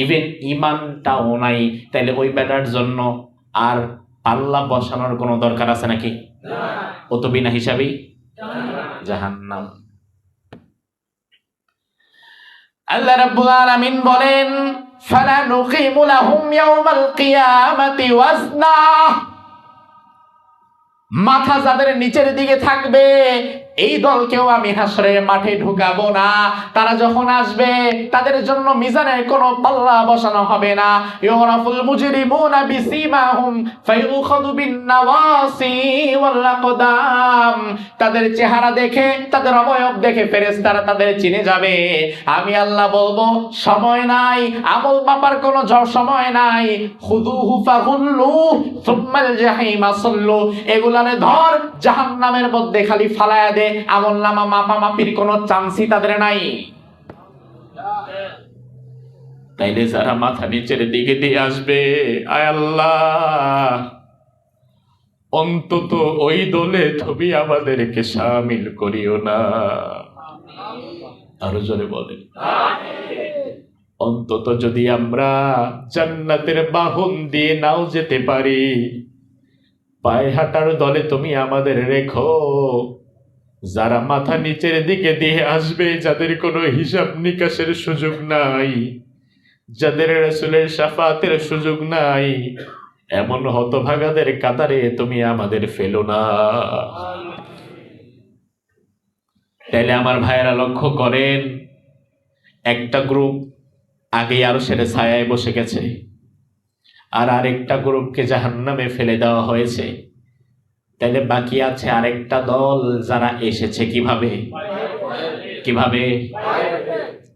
ইভেন ঈমানটাও নাই, তাহলে ওই বেটার জন্য আর পাল্লা বসানোর কোনো দরকার আছে নাকি? ও তো বিনা হিসাবেই জাহান্নাম। আল্লাহ রাব্বুল আলামিন বলেন ফালানুকিমু লাহুম ইয়াওমাল কিয়ামাতি ওয়াজনা, মাথা যাদের নিচের দিকে থাকবে এই দলকেও আমি হাসরের মাঠে ঢুকাবো না। তারা যখন আসবে তাদের জন্য মিজানের কোনো পাল্লা বসানো হবে না। ইউরাফুল মুজরিমুনা বিসিমাহুম ফায়ুখাযু বিন-নাওয়াসি ওয়াল আকদাম। তাদের চেহারা দেখে, তাদের অবয়ব দেখে ফেরেশতারা তাদের চিনে যাবে। আমি আল্লাহ বলবো, সময় নাই, আমল মাপার কোনো সময় নাই। খুযুহু ফাগুল্লু সুম্মাল জাহিমা সাল্লু। এগুলারে ধর, জাহান্নামের মধ্যে খালি ফালায়া দে। আমলনামা মাপামাপির কোনো চান্সই তাদের নাই। তাইলে যারা মাথা নিচের দিকে দিয়ে আসবে, আয় আল্লাহ, অন্তত ওই দলে তুমি আমাদেরকে শামিল করিও না। আরো জোরে বলেন, অন্তত যদি আমরা জান্নাতের বাহন দিয়ে নাও যেতে পারি, পায়ে হাঁটার দলে তুমি আমাদের রেখো। যারা মাথা নিচের দিকে দিয়ে আসবে, যাদের কোনো হিসাব নিকাশের সুযোগ নাই, যাদের রাসূলের শাফাতের সুযোগ নাই, এমন হতভাগাদের কাতারে তুমি আমাদের ফেলো না। তাইলে আমার ভাইয়েরা লক্ষ্য করেন, একটা গ্রুপ আগে আরো সেটা ছায়ায় বসে গেছে, আর আরেকটা গ্রুপকে জাহান্নামে ফেলে দেওয়া হয়েছে। তাহলে বাকি আছে আরেকটা দল, যারা এসেছে কিভাবে? কিভাবে?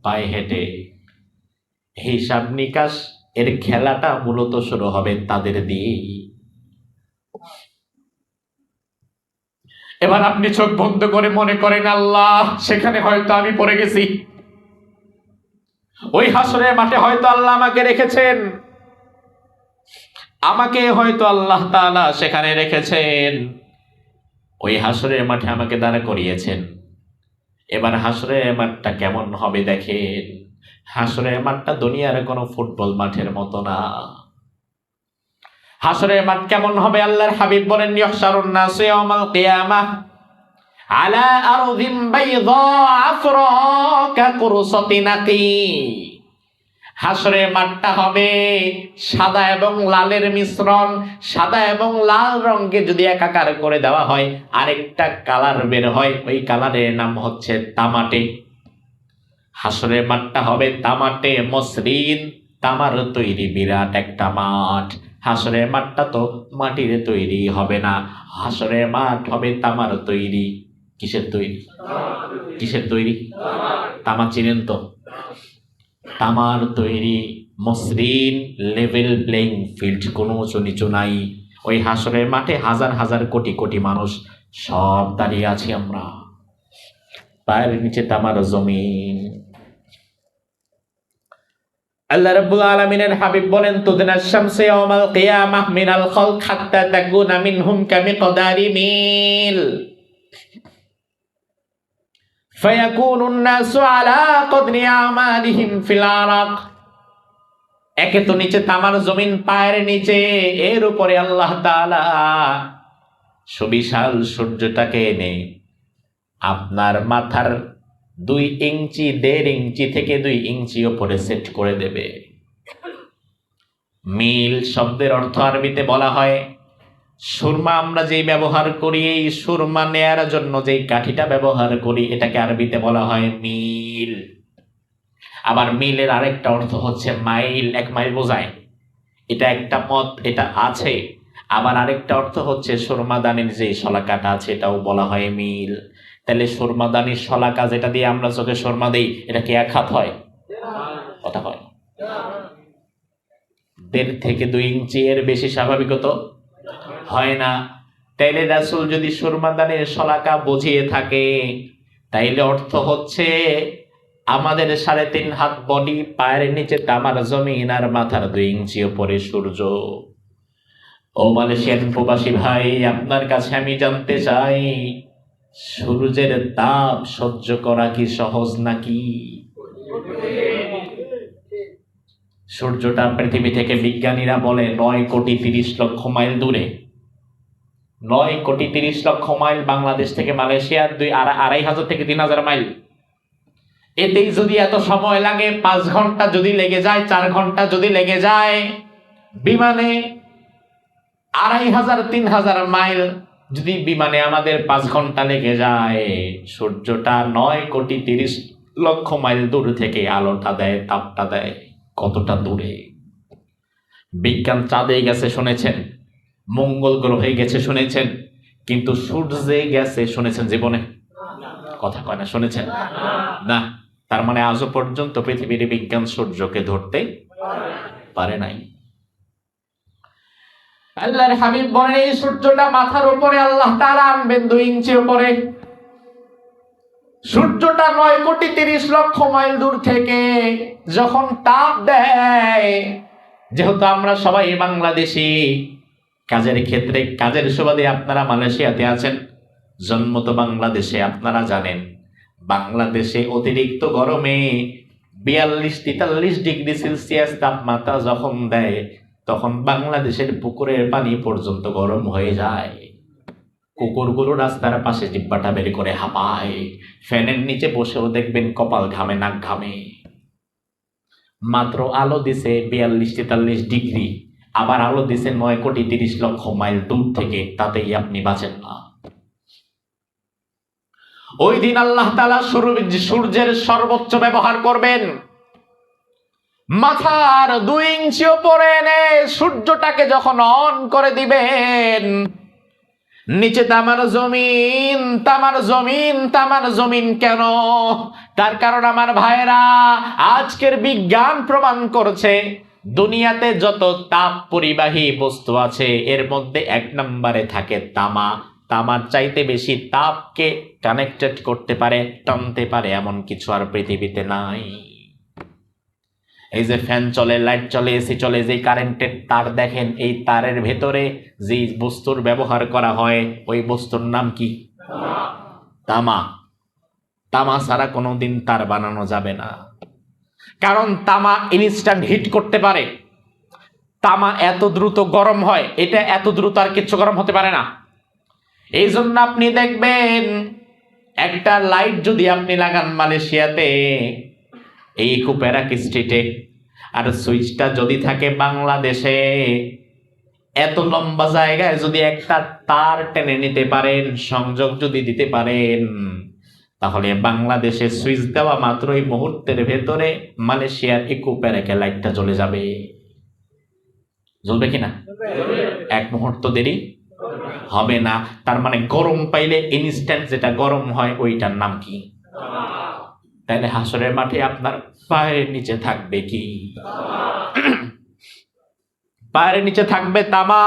পায়ে হেঁটে। হিসাব নিকাশ এর খেলাটা মূলত শুরু হবে তাদের দিয়েই। এবার আপনি চোখ বন্ধ করে মনে করেন, আল্লাহ, সেখানে হয়তো আমি পড়ে গেছি, ওই হাসরের মাঠে হয়তো আল্লাহ আমাকে রেখেছেন, আমাকে হয়তো আল্লাহ তাআলা সেখানে রেখেছেন, ওই হাসরের মাঠে আমাকে দাঁড়া করিয়েছেন। এবার হাসরের মাঠটা কেমন হবে দেখেন। হাসরের মাঠটা দুনিয়ার কোনো ফুটবল মাঠের মতো না। হাসরের মাঠ কেমন হবে আল্লাহর হাবিব বলেন, ইহশারুন নাস ইয়াউমাল কিয়ামাহ আলা আরদিন বাইযা আফরা কাকুরসাতি নাকি। হাসরের মাঠটা হবে সাদা এবং লালের মিশ্রণ। সাদা এবং লাল রঙকে যদি একাকার করে দেওয়া হয়, আরেকটা কালার বের হয়, ওই কালারের নাম হচ্ছে তামাটে। হাসরের মাঠটা হবে তামাটে মসৃণ, তামার তৈরি বিরাট একটা মাঠ। হাসরের মাঠটা তো মাটির তৈরি হবে না, হাসরের মাঠ হবে তামার তৈরি। কিসের তৈরি? কিসের তৈরি? তামা চিনেন তো? তামার তৈরি, মসৃণ, লেভেল প্লেইং ফিল্ড, কোনো উঁচু নিচু নাই। ওই হাসরের মাঠে হাজার হাজার কোটি কোটি মানুষ সব দাঁড়িয়ে আছি আমরা, পায়ের নিচে তামার জমিন। আল্লাহ রাব্বুল আলামিনের হাবিব বলেন, তুদনাশ শামসু ইয়াউমাল কিয়ামাহ মিনাল খালক হাত্তা তাকুনা মিনহুম কামিকদারি মিল ফায়াকুনুন নাসু আলা কদরি আমালিহিম ফিল আরাক। একে তো নিচে তামার জমিন, পায়ের নিচে, এর উপরে আল্লাহ তাআলা সুবিশাল সূর্যটাকে এনে আপনার মাথার 2 ইঞ্চি, 1.5 ইঞ্চি থেকে 2 ইঞ্চি উপরে সেট করে দেবে। মিল শব্দের অর্থ আরবিতে বলা হয় সুরমা। আমরা যেই ব্যবহার করি, এই সুরমা নেয়ার জন্য যেই কাঠিটা ব্যবহার করি, এটাকে আরবিতে বলা হয় মিল। আবার মিলের আরেকটা অর্থ হচ্ছে মাইল, 1 মাইল বোঝায়, এটা একটা মত, এটা আছে। আবার আরেকটা অর্থ হচ্ছে সুরমাদানির যে শলাকাটা আছে, এটাও বলা হয় মিল। তাহলে সুরমাদানির শলাকা, যেটা দিয়ে আমরা চোখে সুরমা দেই, এটা কি 1 হাত হয়? কথা হয় 1.5 থেকে 2 ইঞ্চি, এর বেশি স্বাভাবিকত হয় না। তাইলে রাসূল যদি সুরমাদানির শলাকা বুঝিয়ে থাকে, তাইলে অর্থ হচ্ছে আমাদের 3.5 হাত বডি, পায়ের নিচে তামার জমিন, আর মাথার 2 ইঞ্চি উপরে সূর্য। ও মালয়েশিয়ান প্রবাসী ভাই, আপনার কাছে আমি জানতে চাই, সূর্যের তাপ সহ্য করা কি সহজ নাকি? সূর্যটা পৃথিবী থেকে বিজ্ঞানীরা বলে 9 কোটি 30 লক্ষ মাইল দূরে। 9 কোটি 30 লক্ষ মাইল বাংলাদেশ থেকে মালয়েশিয়ার 2,500 থেকে 3,000 মাইল। এতেই যদি এত সময় লাগে, 5 ঘন্টা যদি লেগে যায়, 4 ঘন্টা যদি লেগে যায়, বিমানে 2,500 3,000 মাইল যদি বিমানে আমাদের 5 ঘন্টা লেগে যায়, সূর্যটা 9,30,00,000 মাইল দূর থেকে আলোটা দেয়, তাপটা দেয় কতটা দূরে। বিজ্ঞান চাঁদে গেছে শুনেছেন, মঙ্গল গ্রহে গেছে শুনেছেন, কিন্তু সূর্যে গেছে শুনেছেন জীবনে? কথা কয় না, শুনেছেন না? তার মানে আজও পর্যন্ত পৃথিবীর বিজ্ঞান সূর্যকে ধরতে পারে নাই। আল্লাহর হাবিব বলেন, এই সূর্যটা মাথার উপরে আল্লাহ তাআলা আনবেন 2 ইঞ্চি উপরে। সূর্যটা 9,30,00,000 মাইল দূর থেকে যখন তাপ দেয়, যেহেতু আমরা সবাই বাংলাদেশি, কাজের ক্ষেত্রে কাজের সুবাদে আপনারা মালয়েশিয়াতে আছেন, জন্ম তো বাংলাদেশে, আপনারা জানেন বাংলাদেশে অতিরিক্ত গরমে 42-43 ডিগ্রি সেলসিয়াস তাপমাত্রা যখন দেয়, তখন বাংলাদেশের পুকুরের পানি পর্যন্ত গরম হয়ে যায়। কুকুরগুলো রাস্তার পাশে জিব্বাটা বের করে হাঁপায়, ফ্যানের নিচে বসেও দেখবেন কপাল ঘামে, নাক ঘামে। মাত্র আলো দিছে 42-43 ডিগ্রি, আবার আলো দিছে 9,30,00,000 মাইল দূর থেকে, তাতেই আপনি বাঁচেন না। ওই দিন আল্লাহ তাআলা সূর্যের সর্বোচ্চ ব্যবহার করবেন। মাথার 2 ইঞ্চি উপরে এনে সূর্যটাকে যখন অন করে দিবেন, নিচে তামার জমিন, তামার জমিন, তামার জমিন। কেন? তার কারণ আমার ভাইরা, আজকের বিজ্ঞান প্রমাণ করছে দুনিয়াতে যত তাপ পরিবাহী বস্তু আছে এর মধ্যে 1 নম্বরে থাকে তামা। তামার চাইতে বেশি তাপকে কানেক্টেড করতে পারে, টানতে পারে এমন কিছু আর পৃথিবীতে নাই। এই যে ফ্যান চলে, লাইট চলে, এসি চলে, যে কারেন্টের তার দেখেন, এই তারের ভেতরে যে বস্তুর ব্যবহার করা হয় ওই বস্তুর নাম কি? তামা। তামা ছাড়া কোনোদিন তার বানানো যাবে না, কারণ তামা ইনস্ট্যান্ট হিট করতে পারে। তামা এত দ্রুত গরম হয়, এটা এত দ্রুত আর কিচ্ছু গরম হতে পারে না। এই জন্য আপনি দেখবেন একটা লাইট যদি আপনি লাগান মালয়েশিয়াতে, এই কুপেরাক স্ট্রিটে, আর সুইচটা যদি থাকে বাংলাদেশে, এত লম্বা জায়গায় যদি একটা তার টেনে নিতে পারেন, সংযোগ যদি দিতে পারেন, তাহলে বাংলাদেশে সুইচ দেওয়া মাত্রই মুহূর্তের ভেতরে মালয়েশিয়ার এই কুপেরাকে লাইটটা জ্বলে যাবে। জ্বলবে কিনা? 1 মুহূর্ত দেরি হবে না। তার মানে গরম পাইলে ইনস্ট্যান্ট যেটা গরম হয় ওইটার নাম কি? তাহলে হাসরের মাঠে আপনার পায়ের নিচে থাকবে কি? পায়ের নিচে থাকবে তামা,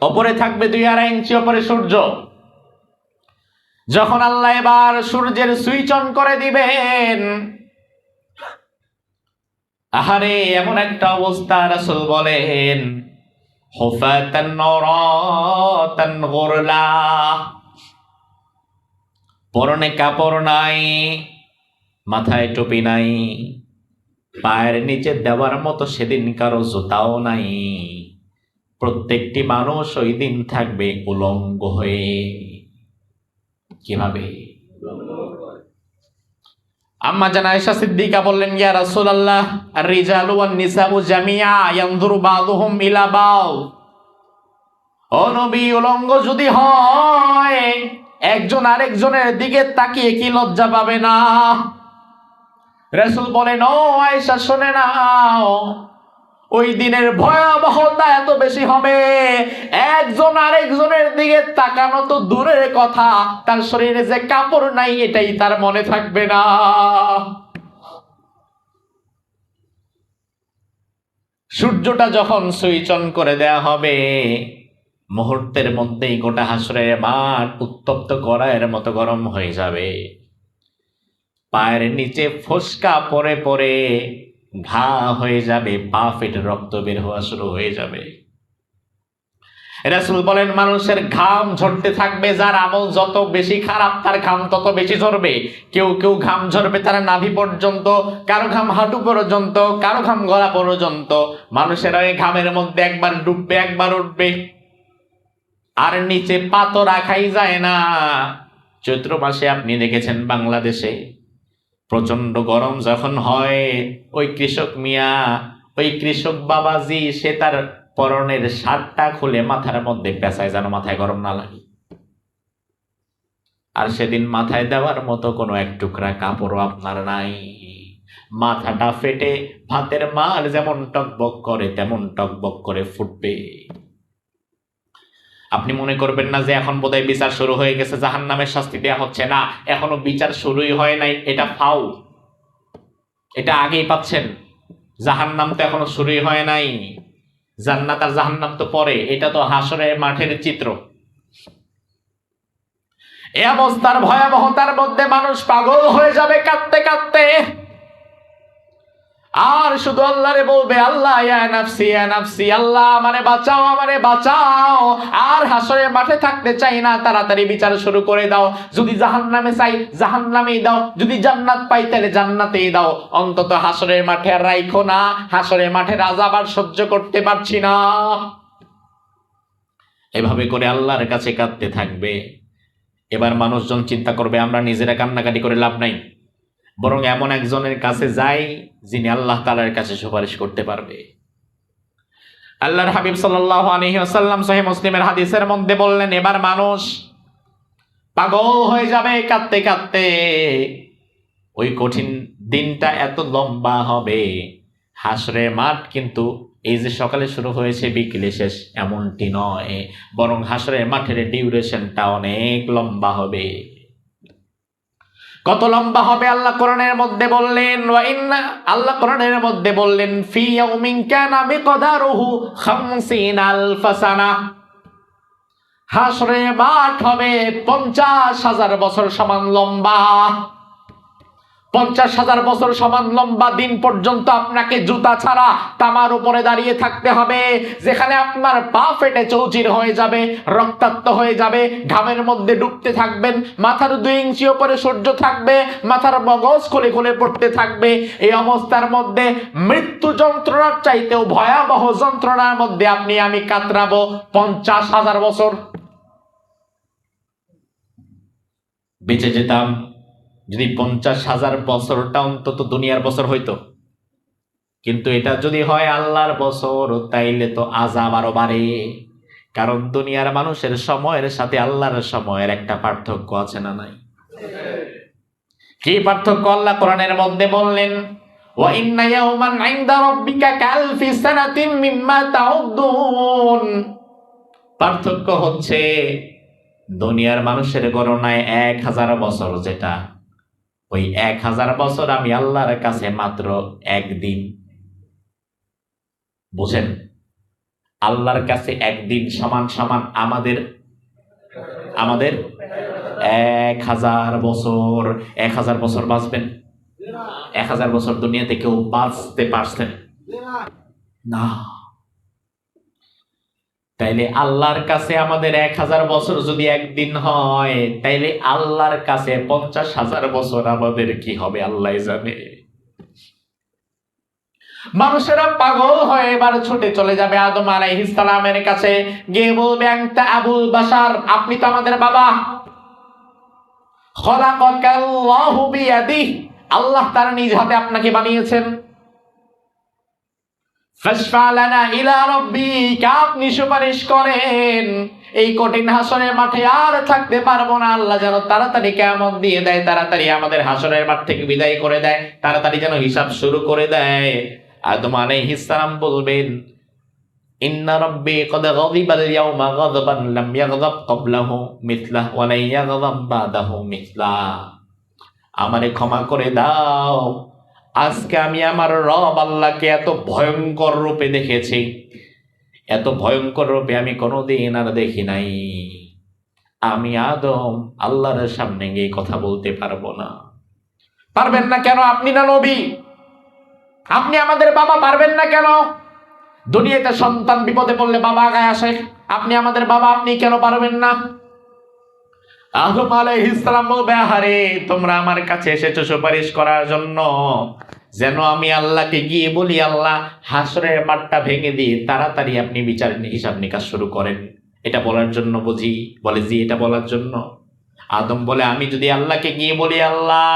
ওপরে থাকবে 2-2.5 ইঞ্চি ওপরে সূর্য। যখন আল্লাহ এবার সূর্যের সুইচ অন করে দিবেন, আহারে এমন একটা অবস্থা, রাসূল বলেন হুফাতান নুরাতান গুরলা, পরনে কাপড় নাই, মাথায় টুপি নাই, পায়ের নিচে দেওয়ার মতো সেদিন কারো জুতাও নাই। প্রত্যেকটি মানুষ ওই দিন থাকবে উলঙ্গ হয়ে। কিভাবে? আম্মা জান আয়েশা সিদ্দিকা বললেন, ইয়া রাসূলুল্লাহ, আর-রিজালু ওয়ান-নিসাউ জামিআ ইয়ানজুরু বাযুহুম ইলা বায। ও নবী, উলঙ্গ যদি হয় একজন আরেকজনের দিকে তাকিয়ে কি লজ্জা পাবে না? রাসূল বলেন, ও আয়েশা শুনে নাও, ওই দিনের ভয়াবহতা এত বেশি হবে, একজন আরেকজনের দিকে তাকানো তো দূরের কথা, তার শরীরে যে কাপড় নাই এটাই তার মনে থাকবে না। সূর্যটা যখন সুইচ অন করে দেয়া হবে, মুহূর্তের মধ্যেই গোটা হাসরের মাঠ উত্তপ্ত কড়াইয়ের মতো গরম হয়ে যাবে। পায়ের নিচে ফোসকা পরে পরে ঘা হয়ে যাবে, পা ফেটে রক্ত বের হওয়া শুরু হয়ে যাবে। রাসূল বলেন, মানুষের ঘাম ঝরতে থাকবে, যার আমল যত বেশি খারাপ তার ঘাম তত বেশি ঝরবে। কেউ কেউ ঘাম ঝরবে তার নাভি পর্যন্ত, কারো ঘাম হাঁটু পর্যন্ত, কারো ঘাম গলা পর্যন্ত। মানুষের ওই ঘামের মধ্যে একবার ডুববে, একবার উঠবে, আর নিচে পা তো রাখাই যায় না। চৈত্র মাসে আপনি দেখেছেন বাংলাদেশে প্রচন্ড গরম যখন হয়, ওই কৃষক মিয়া, ওই কৃষক বাবাজি, সে তার পরনের শার্টটা খুলে মাথার মধ্যে পেঁচায় যেন মাথায় গরম না লাগে। আর সেদিন মাথায় দেওয়ার মতো কোনো এক টুকরা কাপড়ও আপনার নাই। মাথাটা ফেটে ভাতের মার যেমন টকবক করে তেমন টকবক করে ফুটবে। আপনি মনে করবেন না যে এখন বোধহয় বিচার শুরু হয়ে গেছে, জাহান্নামের শাস্তি দেয়া হচ্ছে। না, এখনো বিচার শুরুই হয় নাই। এটা ফাউল, এটা আগেই পাচ্ছেন। জাহান্নাম তো এখনো শুরুই হয় নাই, জান্নাত আর জাহান্নাম তো পরে। এটা তো হাসরের মাঠের চিত্র। এই অবস্থার ভয়াবহতার মধ্যে মানুষ পাগল হয়ে যাবে কাঁদতে কাঁদতে, আর শুধু আল্লাহরে বলবে, আল্লাহ ইয়া নাফসি ইয়া নাফসি, আল্লাহ আমারে বাঁচাও আমারে বাঁচাও। আর হাসরের মাঠে থাকতে চাই না, তাড়াতাড়ি বিচার শুরু করে দাও। যদি জাহান্নামে চাই জাহান্নামেই দাও, যদি জান্নাত পাই তাহলে জান্নাতেই দাও। অন্তত হাসরের মাঠে আর রাইখো না, হাসরের মাঠে আযাব আর সহ্য করতে পারছি না। এভাবে করে আল্লাহর কাছে কাঁদতে থাকবে। এবার মানুষজন চিন্তা করবে আমরা নিজেরা কান্নাকাটি করে লাভ নাই, বরং এমন একজনের কাছে যাই যিনি আল্লাহ তাআলার কাছে সুপারিশ করতে পারবে। আল্লাহর হাবিব সাল্লাল্লাহু আলাইহি ওয়াসাল্লাম সহিহ মুসলিমের হাদিসের মধ্যে বললেন, এবার মানুষ পাগল হয়ে যাবে কাঁদতে কাঁদতে। ওই কঠিন দিনটা এত লম্বা হবে, হাসরের মাঠ কিন্তু এই যে সকালে শুরু হয়েছে বিকেলে শেষ এমনটি নয়, বরং হাসরের মাঠের ডিউরেশনটা অনেক লম্বা হবে। কত লম্বা হবে আল্লাহ কোরআনের মধ্যে বললেন, আল্লাহ কোরআনের মধ্যে বললেন ফি ইয়াউমিন কানা মিকদারুহু 50 আলফা সানাহ। হাসরের মাঠ হবে 50,000 বছর সমান লম্বা। 50,000 বছর সমান লম্বা দিন পর্যন্ত আপনাকে জুতা ছাড়া তামার উপরে দাঁড়িয়ে থাকতে হবে, যেখানে আপনার পা ফেটে চৌচির হয়ে যাবে, রক্তাক্ত হয়ে যাবে, ঘামের মধ্যে ডুবতে থাকবেন, মাথার 2 ইঞ্চি উপরে সূর্য থাকবে, মাথার মগজ খুলে খুলে পড়তে থাকবে। এই অবস্থার মধ্যে মৃত্যু যন্ত্রণার চাইতেও ভয়াবহ যন্ত্রণার মধ্যে আপনি আমি কাতরাবো 50,000 বছর। বেঁচে যেতাম যদি 50,000 বছরটা অন্তত দুনিয়ার বছর হইতো, কিন্তু এটা যদি হয় আল্লাহর বছর, তাইলে তো আযাব আরো বাড়ে। কারণ দুনিয়ার মানুষের সময়ের সাথে আল্লাহর সময়ের একটা পার্থক্য আছে না নাই? কি পার্থক্য? আল্লাহ কোরআনের মধ্যে বললেন, ওয়া ইন্না ইয়াওমান ইনদা রাব্বিকা কালফি সানাতিন মিম্মা তাউদ্দুন। পার্থক্য হচ্ছে দুনিয়ার মানুষের গণনায় 1000 বছর, যেটা ওই 1000 বছর আমি আল্লাহর কাছে মাত্র একদিন। বুঝেন, আল্লাহর কাছে একদিন সমান সমান আমাদের 1000 বছর। 1000 বছর বাঁচবেন? 1000 বছর দুনিয়াতে কেউ বাঁচতে পারছেন না। তাইলে আল্লাহর কাছে আমাদের 1000 বছর যদি একদিন হয়, তাইলে আল্লাহর কাছে 50,000 বছর আমাদের কি হবে আল্লাহ জানে। মানুষেরা পাগল হয়ে এবার ছুটে চলে যাবে আদম আলাইহিস সালামের কাছে, গিয়ে বলবে, আনতা আবুল বাশার, আপনি তো আমাদের বাবা। খলাকাল্লাহু বিয়াদিহি, আল্লাহ তার নিজ হাতে আপনাকে বানিয়েছেন। ফাশফা লানা ইলা রাব্বিকা, আপনি সুপারিশ করেন এই কঠিন হাসরের মাঠে আর থাকতে পারবো না। আল্লাহ যেন তাড়াতাড়ি কিয়ামত দিয়ে দেয়, তাড়াতাড়ি আমাদের হাসরের মাঠ থেকে বিদায় করে দেয়, তাড়াতাড়ি যেন হিসাব শুরু করে দেয়। আদম আলাইহিস সালাম বলবেন, ইন্না রাব্বি ক্বাদ গাযিবাল ইয়াওমা গাযবান লাম ইয়াগযাব ক্বাবলাহু মিথলাহু ওয়া লা ইয়াগযাব বাদাহু মিথলাহু। আমারে ক্ষমা করে দাও, আজকে আমি আমার রব আল্লাহকে এত ভয়ঙ্কর রূপে দেখেছি, এত ভয়ঙ্কর রূপে আমি কোনোদিন আর দেখি নাই। আমি আদম আল্লাহর সামনে গিয়ে কথা বলতে পারবো না। পারবেন না কেন? আপনি না নবী, আপনি আমাদের বাবা, পারবেন না কেন? দুনিয়াতে সন্তান বিপদে পড়লে বাবা আগায় আসে, আপনি আমাদের বাবা, আপনি কেন পারবেন না? আদম আলাইহিস সালাম বলবে, আহারে তোমরা আমার কাছে এসেছো সুপারিশ করার জন্য, যেন আমি আল্লাহকে গিয়ে বলি, আল্লাহ হাসরের মাঠটা ভেঙে দিয়ে তাড়াতাড়ি আপনি বিচার হিসাব নিকাশ শুরু করেন। এটা বলার জন্য বুঝি? বলে জি, এটা বলার জন্য। আদম বলে, আমি যদি আল্লাহকে গিয়ে বলি, আল্লাহ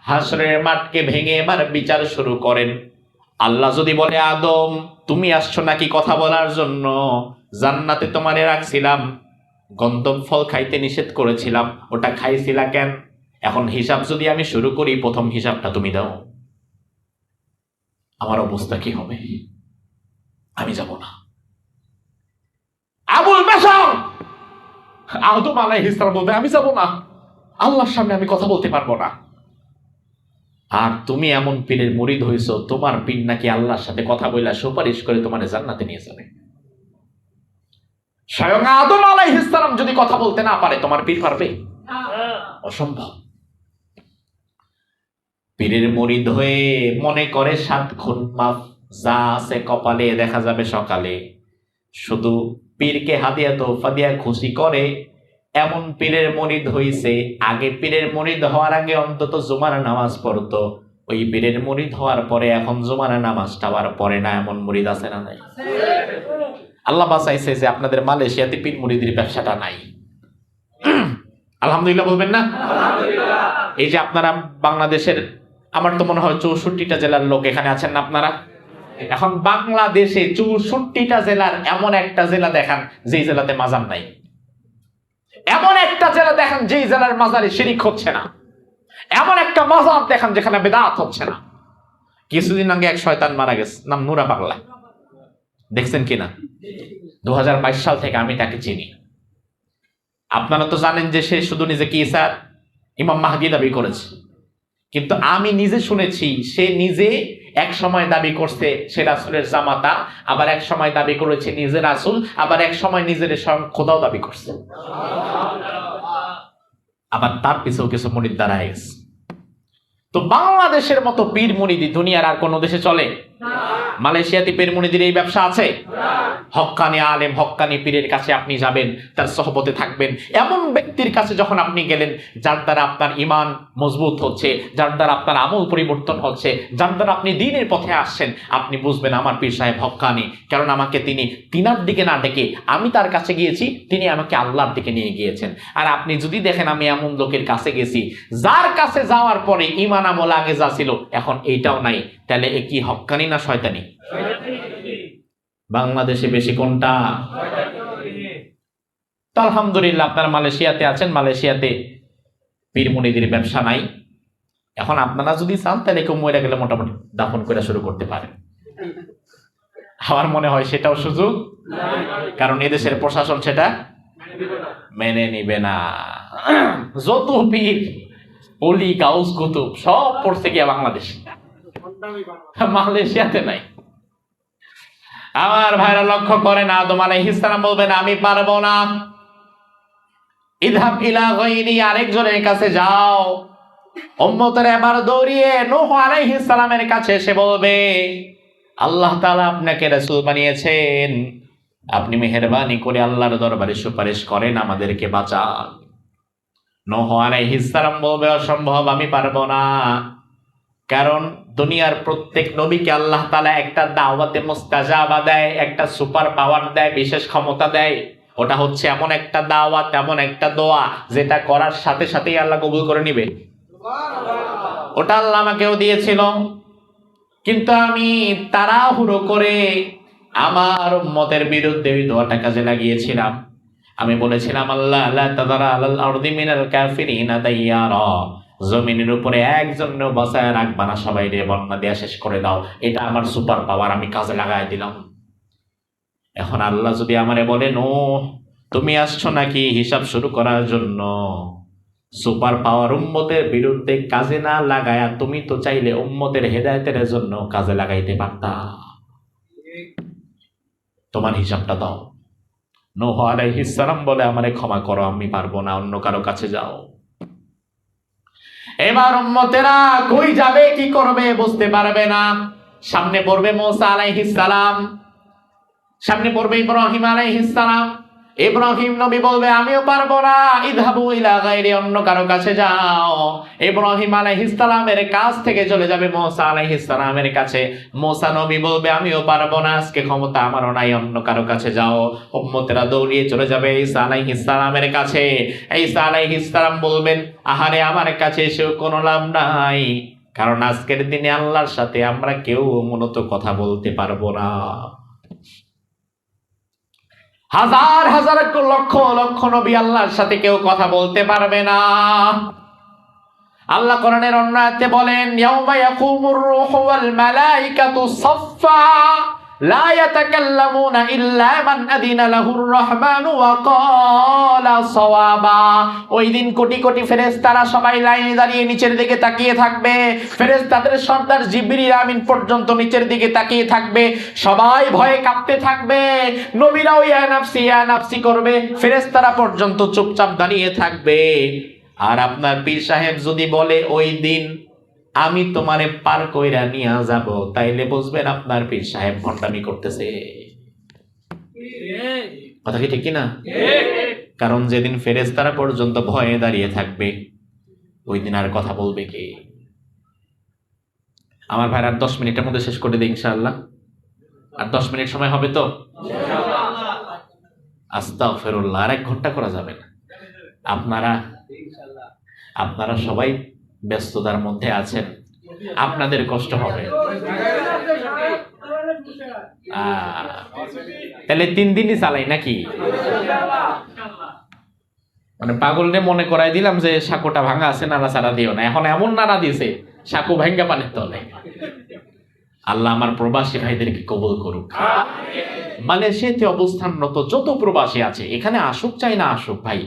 হাসরের মাঠকে ভেঙে এবার বিচার শুরু করেন, আল্লাহ যদি বলে, আদম তুমি আসছো নাকি কথা বলার জন্য? জান্নাতে তোমারে রাখছিলাম, গন্ধম ফল খাইতে নিষেধ করেছিলাম, ওটা খাইছিলা কেন? এখন হিসাব যদি আমি শুরু করি, প্রথম হিসাবটা তুমি দাও। আমার অবস্থা কি হবে? আমি যাব না। আবুল বাশার আদম আলাইহিস সালাম বলবে, আমি যাব না, আল্লাহর সামনে আমি কথা বলতে পারবো না। আর তুমি এমন পীরের মুরিদ হইছো, তোমার পীর নাকি আল্লাহর সাথে কথা বইলা সুপারিশ করে তোমার জান্নাতে নিয়ে যাবে। স্বয়ং আদম আলাইহিস সালাম যদি কথা বলতে না পারে, তোমার পীর পারবে? অসম্ভব। পীরের মুরিদ হয়ে মনে করে 7 খুন মাফ, যা আছে কপালে দেখা যাবে সকালে। শুধু পীরকে হাদিয়া তোফা দিয়া খুশি করে এমন পীরের মুরিদ হইছে, আগে পীরের মুরিদ হওয়ার আগে অন্তত জুমার নামাজ পড়তো, ওই পীরের মুরিদ হওয়ার পরে এখন জুমার নামাজটা আর পড়ে না, এমন মুরিদ আছে না নাই? আল্লাহ বাঁচাইছে যে আপনাদের মালয়েশিয়াতে পীর মুরিদের ব্যবসাটা নাই। আলহামদুলিল্লাহ বলবেন না? এই যে আপনারা বাংলাদেশের, আমার তো মনে হয় 64টা জেলার লোক এখানে আছেন না আপনারা? এখন বাংলাদেশে 64টা জেলার এমন একটা জেলা দেখান যেই জেলাতে মাজার নাই। এমন একটা জেলা দেখান যেই জেলার মাজারে শিরিক হচ্ছে না। এমন একটা মাজার দেখান যেখানে বেদাত হচ্ছে না। কিছুদিন আগে এক শয়তান মারা গেছে, নাম নুরা পাগলা, দেখছেন কিনা? 2022 সাল থেকে আমি তাকে চিনি। আপনারা তো জানেন যে সে শুধু নিজেকে ঈসা ইমাম মাহদী দাবি করেছে, কিন্তু আমি নিজে শুনেছি সে নিজে এক সময় দাবি করছে সে রাসূলের জামাতা, আবার এক সময় দাবি করেছে নিজে রাসূল, আবার এক সময় নিজের স্বয়ং খোদাও দাবি করছে। আবার তার পিছেও কিছু মুরিদ দাঁড়ায় গেছে। তো বাংলাদেশের মতো পীর মুরিদি দুনিয়ার আর কোন দেশে চলে? মালয়েশিয়াতে পীর মুরিদির এই ব্যবসা আছে? হক্কানি আলেম, হক্কানি পীরের কাছে আপনি যাবেন, তার সহবতে থাকবেন। এমন ব্যক্তির কাছে যখন আপনি গেলেন যার দ্বারা আপনার ঈমান মজবুত হচ্ছে, যার দ্বারা আপনার আমল পরিবর্তন হচ্ছে, যার দ্বারা আপনি দ্বীনের পথে আসছেন, আপনি বুঝবেন আমার পীর সাহেব হক্কানি। কারণ আমাকে তিনি তিনার দিকে না ডেকে আমি তার কাছে গিয়েছি, তিনি আমাকে আল্লাহর দিকে নিয়ে গিয়েছেন। আর আপনি যদি দেখেন আমি এমন লোকের কাছে গেছি যার কাছে যাওয়ার পরে ঈমান আমল আগে যা ছিল এখন এইটাও নাই, তাহলে এ কি হক্কানি না শয়তানি? বাংলাদেশে বেশি কোনটা? তো আলহামদুলিল্লাহ আপনারা মালয়েশিয়াতে আছেন, মালয়েশিয়াতে পীর মুরিদের ব্যবসা নাই। এখন আপনারা যদি চান তাহলে কেউ মরে গেলে মোটামুটি দাফন করে শুরু করতে পারেন। আমার মনে হয় সেটাও সুযোগ, কারণ এদেশের প্রশাসন সেটা মেনে নিবে না। যত পীর অলি গাউস কুতুব সব পড়ছে গিয়া বাংলাদেশ, মালয়েশিয়াতে নাই। আমার ভাইরা লক্ষ্য করেন, আদম আলাইহিস সালাম বলবেন আমি পারবো না, ইযহাব ইলা গায়রি, আরেকজনের কাছে যাও। উম্মতের এবার দৌড়িয়ে নূহ আলাইহিস সালামের কাছে এসে বলবে আল্লাহ তাআলা আপনাকে রাসূল বানিয়েছেন, আপনি মেহেরবানি করে আল্লাহর দরবারে সুপারিশ করেন, আমাদেরকে বাঁচান। নূহ আলাইহিস সালাম বলবে অসম্ভব, আমি পারবো না। কারণ দুনিয়ার প্রত্যেক নবীকে আল্লাহ তাআলা একটা দাওয়াতে মুস্তাজাবা দেয়, একটা সুপার পাওয়ার দেয়, বিশেষ ক্ষমতা দেয়। ওটা হচ্ছে এমন একটা দাওয়াত, এমন একটা দোয়া যেটা করার সাথে সাথেই আল্লাহ কবুল করে নিবে। ওটা আল্লাহ আমাকেও দিয়েছিল, কিন্তু আমি তাড়াহুড়ো করে আমার উম্মতের বিরুদ্ধে ওই দোয়াটা কাজে লাগিয়েছিলাম। আমি বলেছিলাম আল্লাহ লা তাযারা আলাল আরদি মিনাল কাফিরিনা দাইয়ারা, জমিনের উপরে একজনও বাঁচায় রাখবা না, সবাই রে বন্যা দেয়া শেষ করে দাও। এটা আমার সুপার পাওয়ার, আমি কাজে লাগাই দিলাম। এখন আল্লাহ যদি আমারে বলে নূহ তুমি আসছো নাকি হিসাব শুরু করার জন্য, সুপার পাওয়ার উম্মতের বিরুদ্ধে কাজে না লাগায়া তুমি তো চাইলে উম্মতের হেদায়েতের জন্য কাজে লাগাইতে পারতা, তোমার হিসাবটা দাও। নূহ আলাইহিস সালাম বলে আমারে ক্ষমা করো, আমি পারবো না, অন্য কারো কাছে যাও। এবার উম্মতেরা কই যাবে, কি করবে বুঝতে পারবে না। সামনে পড়বে মূসা আলাইহিস সালাম, সামনে পড়বে ইব্রাহিম আলাইহিস সালাম। ইব্রাহিম নবী বলবে আমিও পারবো না, ইযহাবু ইলা গায়রি, অন্য কারো কাছে যাও। ইব্রাহিম আলাইহিস সালামের কাছ থেকে চলে যাবে মূসা আলাইহিস সালামের কাছে। মূসা নবী বলবে আমিও পারবো না, আজকে ক্ষমতা আমারও নাই, অন্য কারো কাছে যাও। উম্মতেরা দৌড়িয়ে চলে যাবে ঈসা আলাইহিস সালামের কাছে। ঈসা আলাইহিস সালাম বলবেন আহারে আমার কাছে এসেও কোনো লাভ নাই, কারণ আজকের দিনে আল্লাহর সাথে আমরা কেউ মূলত কথা বলতে পারবো না। হাজার হাজার লক্ষ লক্ষ নবী আল্লাহর সাথে কেউ কথা বলতে পারবে না। আল্লাহ কোরআনের অন্য আয়াতে বলেন, ইয়াউমা ইয়াকুমুর রূহু ওয়াল মালাইকাতু সাফফা লা ইয়াতাকাল্লামুনা ইল্লা মান আযিনা লাহুর রাহমানু ওয়া ক্বালা সাওয়াবা। ওই দিন কোটি কোটি ফেরেশতারা সবাই লাইনে দাঁড়িয়ে নিচের দিকে তাকিয়ে থাকবে। ফেরেশতাদের সর্দার জিবরিল আমিন পর্যন্ত নিচের দিকে তাকিয়ে থাকবে, সবাই ভয়ে কাঁপতে থাকবে। নবীরাও ইয়া নাফসি করবে, ফেরেশতারা পর্যন্ত চুপচাপ দাঁড়িয়ে থাকবে। আর আপনার পীর সাহেব যদি বলে ওই দিন আমি তোমারে পার কইরা নিয়ে যাব, তাইলে বুঝবেন আপনার পীর সাহেব ভণ্ডামি করতেছে। কথা কি ঠিক কিনা? কারণ যেদিন ফেরেশতারা পর্যন্ত ভয়ে দাঁড়িয়ে থাকবে, ওই দিন আর কথা বলবে কে? আমার ভাই, আর 10 মিনিটের মধ্যে শেষ করে দিই ইনশাআল্লাহ। আর 10 মিনিট সময় হবে তো? আস্তাগফিরুল্লাহ, আর 1 ঘন্টা করা যাবে না। আপনারা সবাই ব্যস্ততার মধ্যে আছেন, আপনাদের কষ্ট হবে। তাহলে 3 দিনই চালাই নাকি? মানে পাগলরে মনে করাই দিলাম যে সাঁকোটা ভাঙা আছে, নাড়া ছাড়া দিও না। এখন এমন নাড়া দিছে সাঁকো ভাঙ্গা পানির তলে। আল্লাহ আমার প্রবাসী ভাইদেরকে কবুল করুক। মালয়েশিয়াতে অবস্থানরত যত প্রবাসী আছে, এখানে আসুক চাই না আসুক ভাই,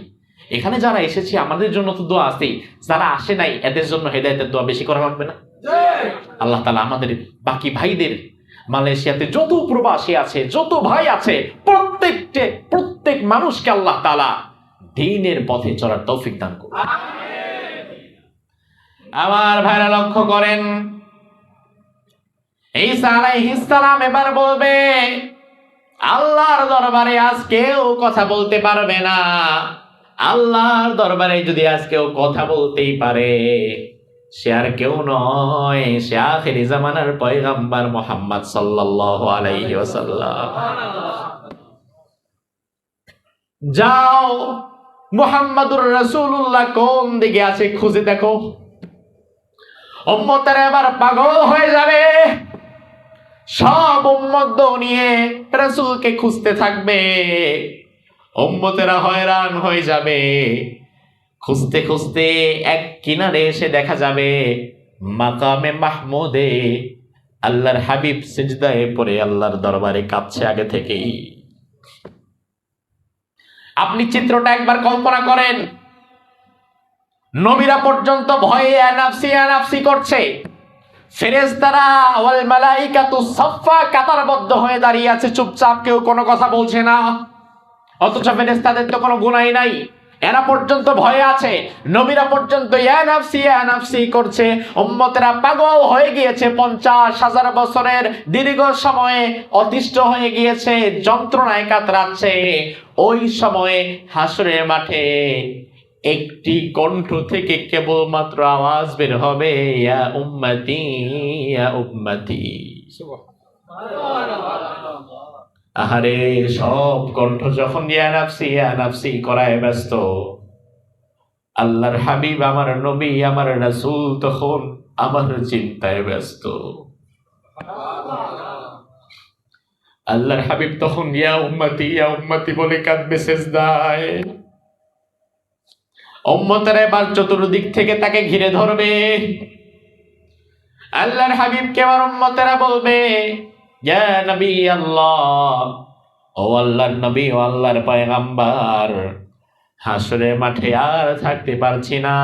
এখানে যারা এসেছি আমাদের জন্য তো দোয়া আছেই, যারা আসে নাই এদের জন্য হেদায়েতের দোয়া বেশি করা লাগবে না? আল্লাহ তাআলা আমাদের বাকি ভাইদের, মালয়েশিয়াতে যত প্রবাসী আছে, যত ভাই আছে, প্রত্যেক মানুষকে আল্লাহ তাআলা দ্বীনের পথে চলার তৌফিক দান করুন। আমার ভাইরা লক্ষ্য করেন, ঈসা আলাইহিস সালাম এবার বলবে আল্লাহর দরবারে আজ কেউ কথা বলতে পারবে না। আল্লাহর দরবারে যদি আজ কেউ কথা বলতেই পারে, সে আর কেউ নয়, সে আখিরি জামানার পয়গম্বর মুহাম্মদ সাল্লাল্লাহু আলাইহি ওয়াসাল্লাম। যাও, মুহাম্মাদুর রাসূলুল্লাহ কোন দিকে আছে খুঁজে দেখো। উম্মতেরা এবার পাগল হয়ে যাবে, সব উম্মত নিয়ে রাসূলকে খুঁজতে থাকবে। উম্মতেরা হয়রান হয়ে যাবে, খুঁজতে খুঁজতে এক কিনারে এসে দেখা যাবে মাকামে মাহমুদে আল্লাহর হাবিব সিজদায় পড়ে আল্লাহর দরবারে কাঁদছে আগে থেকেই। আপনি চিত্রটা একবার কল্পনা করেন, নবীরা পর্যন্ত ভয়ে আনাফসি করছে, ফেরেশতারা ওয়াল মালাইকাতু সাফফা কাতারবদ্ধ হয়ে দাঁড়িয়ে আছে চুপচাপ, কেউ কোনো কথা বলছে না। অথচ ফেরেশতাদের তো কোনো গুনাহই নাই, এরা পর্যন্ত ভয়ে আছে। নবীরা পর্যন্ত ইয়া নাফসি করছে। উম্মতেরা পাগল হয়ে গিয়েছে, 50,000 বছরের দীর্ঘ সময়ে অতিষ্ঠ হয়ে গিয়েছে, যন্ত্রণায় কাতরাচ্ছে। ওই সময়ে হাসরের মাঠে একটি কণ্ঠ থেকে কেবলমাত্র আওয়াজ বের হবে, ইয়া উম্মতি ইয়া উম্মতি। আহারে, সব কণ্ঠ যখন ইয়া নাফসি করায় ব্যস্ত, আল্লাহর হাবিব আমার নবী আমার রাসূল তখন আমার চিন্তায় ব্যস্ত। আল্লাহর হাবিব তখন ইয়া উম্মতি বলে কাঁদবে সিজদায়। উম্মতেরা এবার চতুর্দিক থেকে তাকে ঘিরে ধরবে। আল্লাহর হাবিবকে আমার উম্মতেরা বলবে, ইয়া নবী আল্লাহ, ও আল্লাহর নবী, ও আল্লাহর পয়গম্বর, হাসরের মাঠে আর থাকতে পারছি না,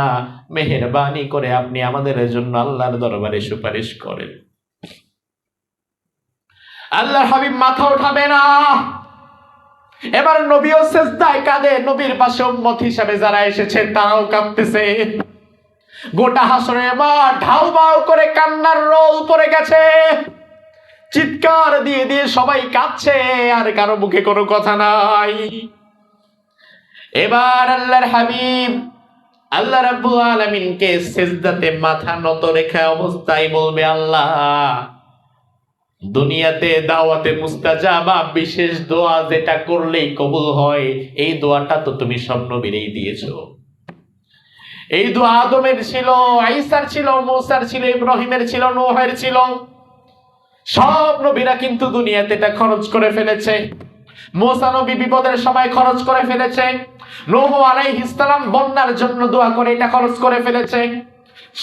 মেহেরবানি করে আপনি আমাদের জন্য আল্লাহর দরবারে সুপারিশ করেন। আল্লাহর হাবিব মাথা উঠাবে না। এবার নবীও সিজদায় কাঁদে, নবীর পাশে উম্মত হিসেবে যারা এসেছে তারাও কাঁদতেছে। গোটা হাসরের মাঠ ঢাউবাউ করে কান্নার রোল পড়ে গেছে, চিৎকার দিয়ে দিয়ে সবাই কাঁদছে, আর কারো মুখে কোনো কথা নাই। এবার আল্লাহর হাবিব আল্লাহ রাব্বুল আলামিনকে সিজদাতে মাথা নত রেখে অবস্থায় বলবে, আল্লাহ, দুনিয়াতে দাওয়াতে মুস্তাজাবা বিশেষ দোয়া যেটা করলেই কবুল হয়, এই দোয়াটা তো তুমি সব নবীরেই দিয়েছো। এই দোয়া আদমের ছিল, ঈসার ছিল, মুসার ছিল, ইব্রাহিমের ছিল, নূহের ছিল। সব নবীরা কিন্তু দুনিয়াতে এটা খরচ করে ফেলেছে। মুসা নবী বিপদের সময় খরচ করে ফেলেছে। নূহ আলাইহিস সালাম বন্যার জন্য দোয়া করে এটা খরচ করে ফেলেছে।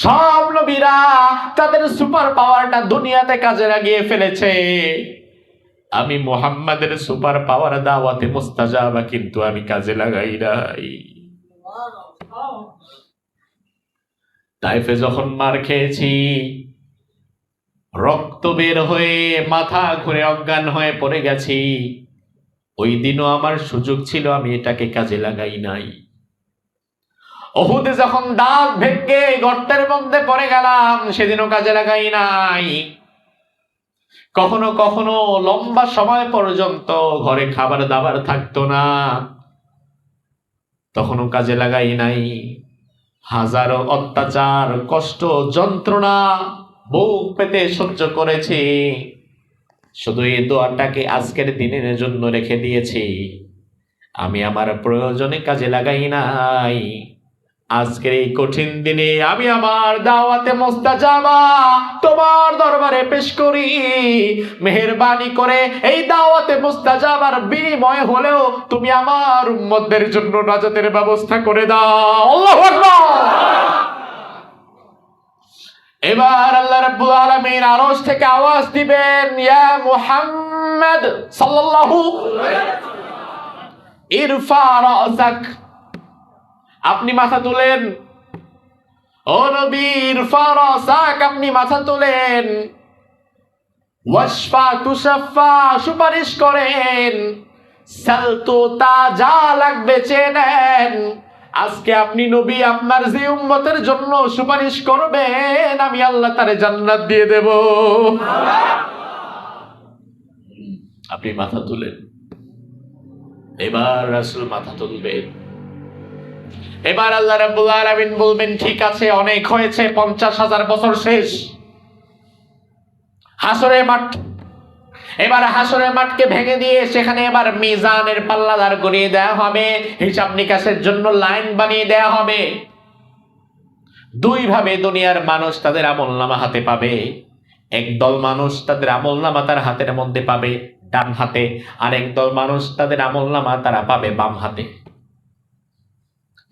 সব নবীরা তাদের সুপার পাওয়ারটা দুনিয়াতে কাজে লাগিয়ে ফেলেছে। আমি মুহাম্মাদের সুপার পাওয়ার দাওয়াতে মুস্তাজাবা কিন্তু আমি কাজে লাগাই নাই। তাইফে যখন মার খেয়েছি, রক্ত বের হয়ে মাথা ঘুরে অজ্ঞান হয়ে পড়ে গেছি, ওই দিনও আমার সুযোগ ছিল, আমি এটাকে কাজে লাগাই নাই। উহুদে যখন দাঁত ভেঙে গর্তের মধ্যে পড়ে গেলাম, সেদিনও কাজে লাগাই নাই। কখনো কখনো লম্বা সময় পর্যন্ত ঘরে খাবার দাবার থাকতো না, তখনও কাজে লাগাই নাই। হাজারো অত্যাচার, কষ্ট, যন্ত্রণা বুক পেতে সহ্য করেছি, শুধু এই দোয়াটাকে আজকের দিনের জন্য রেখে দিয়েছি। আমি আমার প্রয়োজনে কাজে লাগাই নাই। আজকের এই কঠিন দিনে আমি আমার দাওয়াতে মুস্তাজাবা তোমার দরবারে পেশ করি। মেহেরবানি করে এই দাওয়াতে মুস্তাজাবার বিনিময় হলেও তুমি আমার উম্মতদের জন্য নাজাতের ব্যবস্থা করে দাও। আল্লাহু আকবার। এবার আল্লাহ রাব্বুল আলামিন আরশ থেকে আওয়াজ দিবেন, ইয়া মুহাম্মদ সাল্লাল্লাহু ইরফা রাসাক, আপনি মাথা তুলেন। ও নবী, ইরফা রাসাক, আপনি মাথা তুলেন। ওয়াশফা তুশাফা, সুপারিশ করেন। সালতু তা, যা লাগবে চেয়ে নেন। আজকে আপনি নবী, আপনার যে উম্মতের জন্য সুপারিশ করবেন, আমি আল্লাহ তারে জান্নাত দিয়ে দেব। আপনি মাথা তুলেন। এবার রাসূল মাথা তুলবেন। এবার আল্লাহ রাব্বুল আলামিন বলবেন, ঠিক আছে, অনেক হয়েছে, 50,000 বছর শেষ। হাসরের মাঠ, এবার হাসরের মাঠকে ভেঙে দিয়ে সেখানে এবার মিজানের পাল্লা দাঁড় করিয়ে দেওয়া হবে, হিসাব নিকাশের জন্য লাইন বানিয়ে দেওয়া হবে। দুই ভাবে দুনিয়ার মানুষ তাদের আমলনামা হাতে পাবে। একদল মানুষ তাদের আমলনামা তার হাতের মধ্যে পাবে ডান হাতে, আর একদল মানুষ তাদের আমলনামা তারা পাবে বাম হাতে।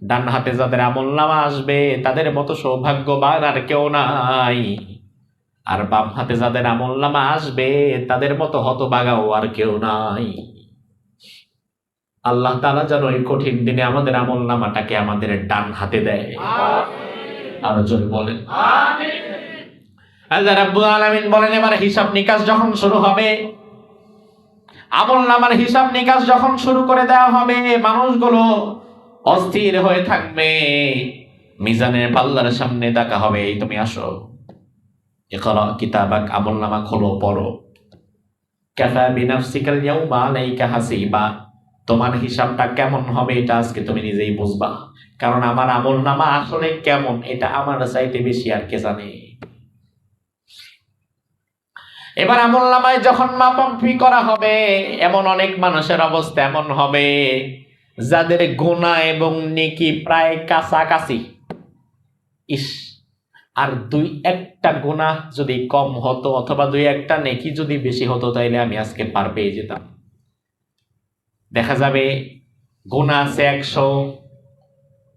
ডান হাতে যাদের আমলনামা আসবে তাদের মতো সৌভাগ্যবান আর কেউ নাই, আর বাম হাতে যাদের আমলনামা আসবে তাদের মতো হতভাগাও আর কেউ নাই। আল্লাহ তাআলা যেন এই কঠিন দিনে আমাদের আমলনামাটাকে আমাদের ডান হাতে দেয়। আরো জোরে বলেন আমিন। আল্লাহ রাব্বুল আলামিন বলেন, এবার হিসাব নিকাশ যখন শুরু হবে, আমলনামার হিসাব নিকাশ যখন শুরু করে দেওয়া হবে, মানুষগুলো অস্থির হয়ে থাকবে। মিজানের পাল্লার সামনে ডাকা হবে, এই তুমি আসো, ইকরা কিতাবাক, আমলনামা খোলো, পড়ো। কাফা বিনাফসিকাল ইয়াউমা আলাইকা হাসিবা, তোমার হিসাবটা কেমন হবে এটা আজকে তুমি নিজেই বুঝবা, কারণ আমার আমলনামা আসলে কেমন এটা আমার চাইতে বেশি আর কে জানে। এবার আমলনামায় যখন মাপামাপি করা হবে, এমন অনেক মানুষের অবস্থা এমন হবে যাদের গুনাহ এবং নেকি প্রায় কাছাকাছি। ইস, আর দুই একটা গুনাহ যদি কম হতো অথবা দুই একটা নেকি যদি বেশি হতো, তাইলে আমি আজকে পার পেয়ে যেতাম। দেখা যাবে গুনাহ আছে 100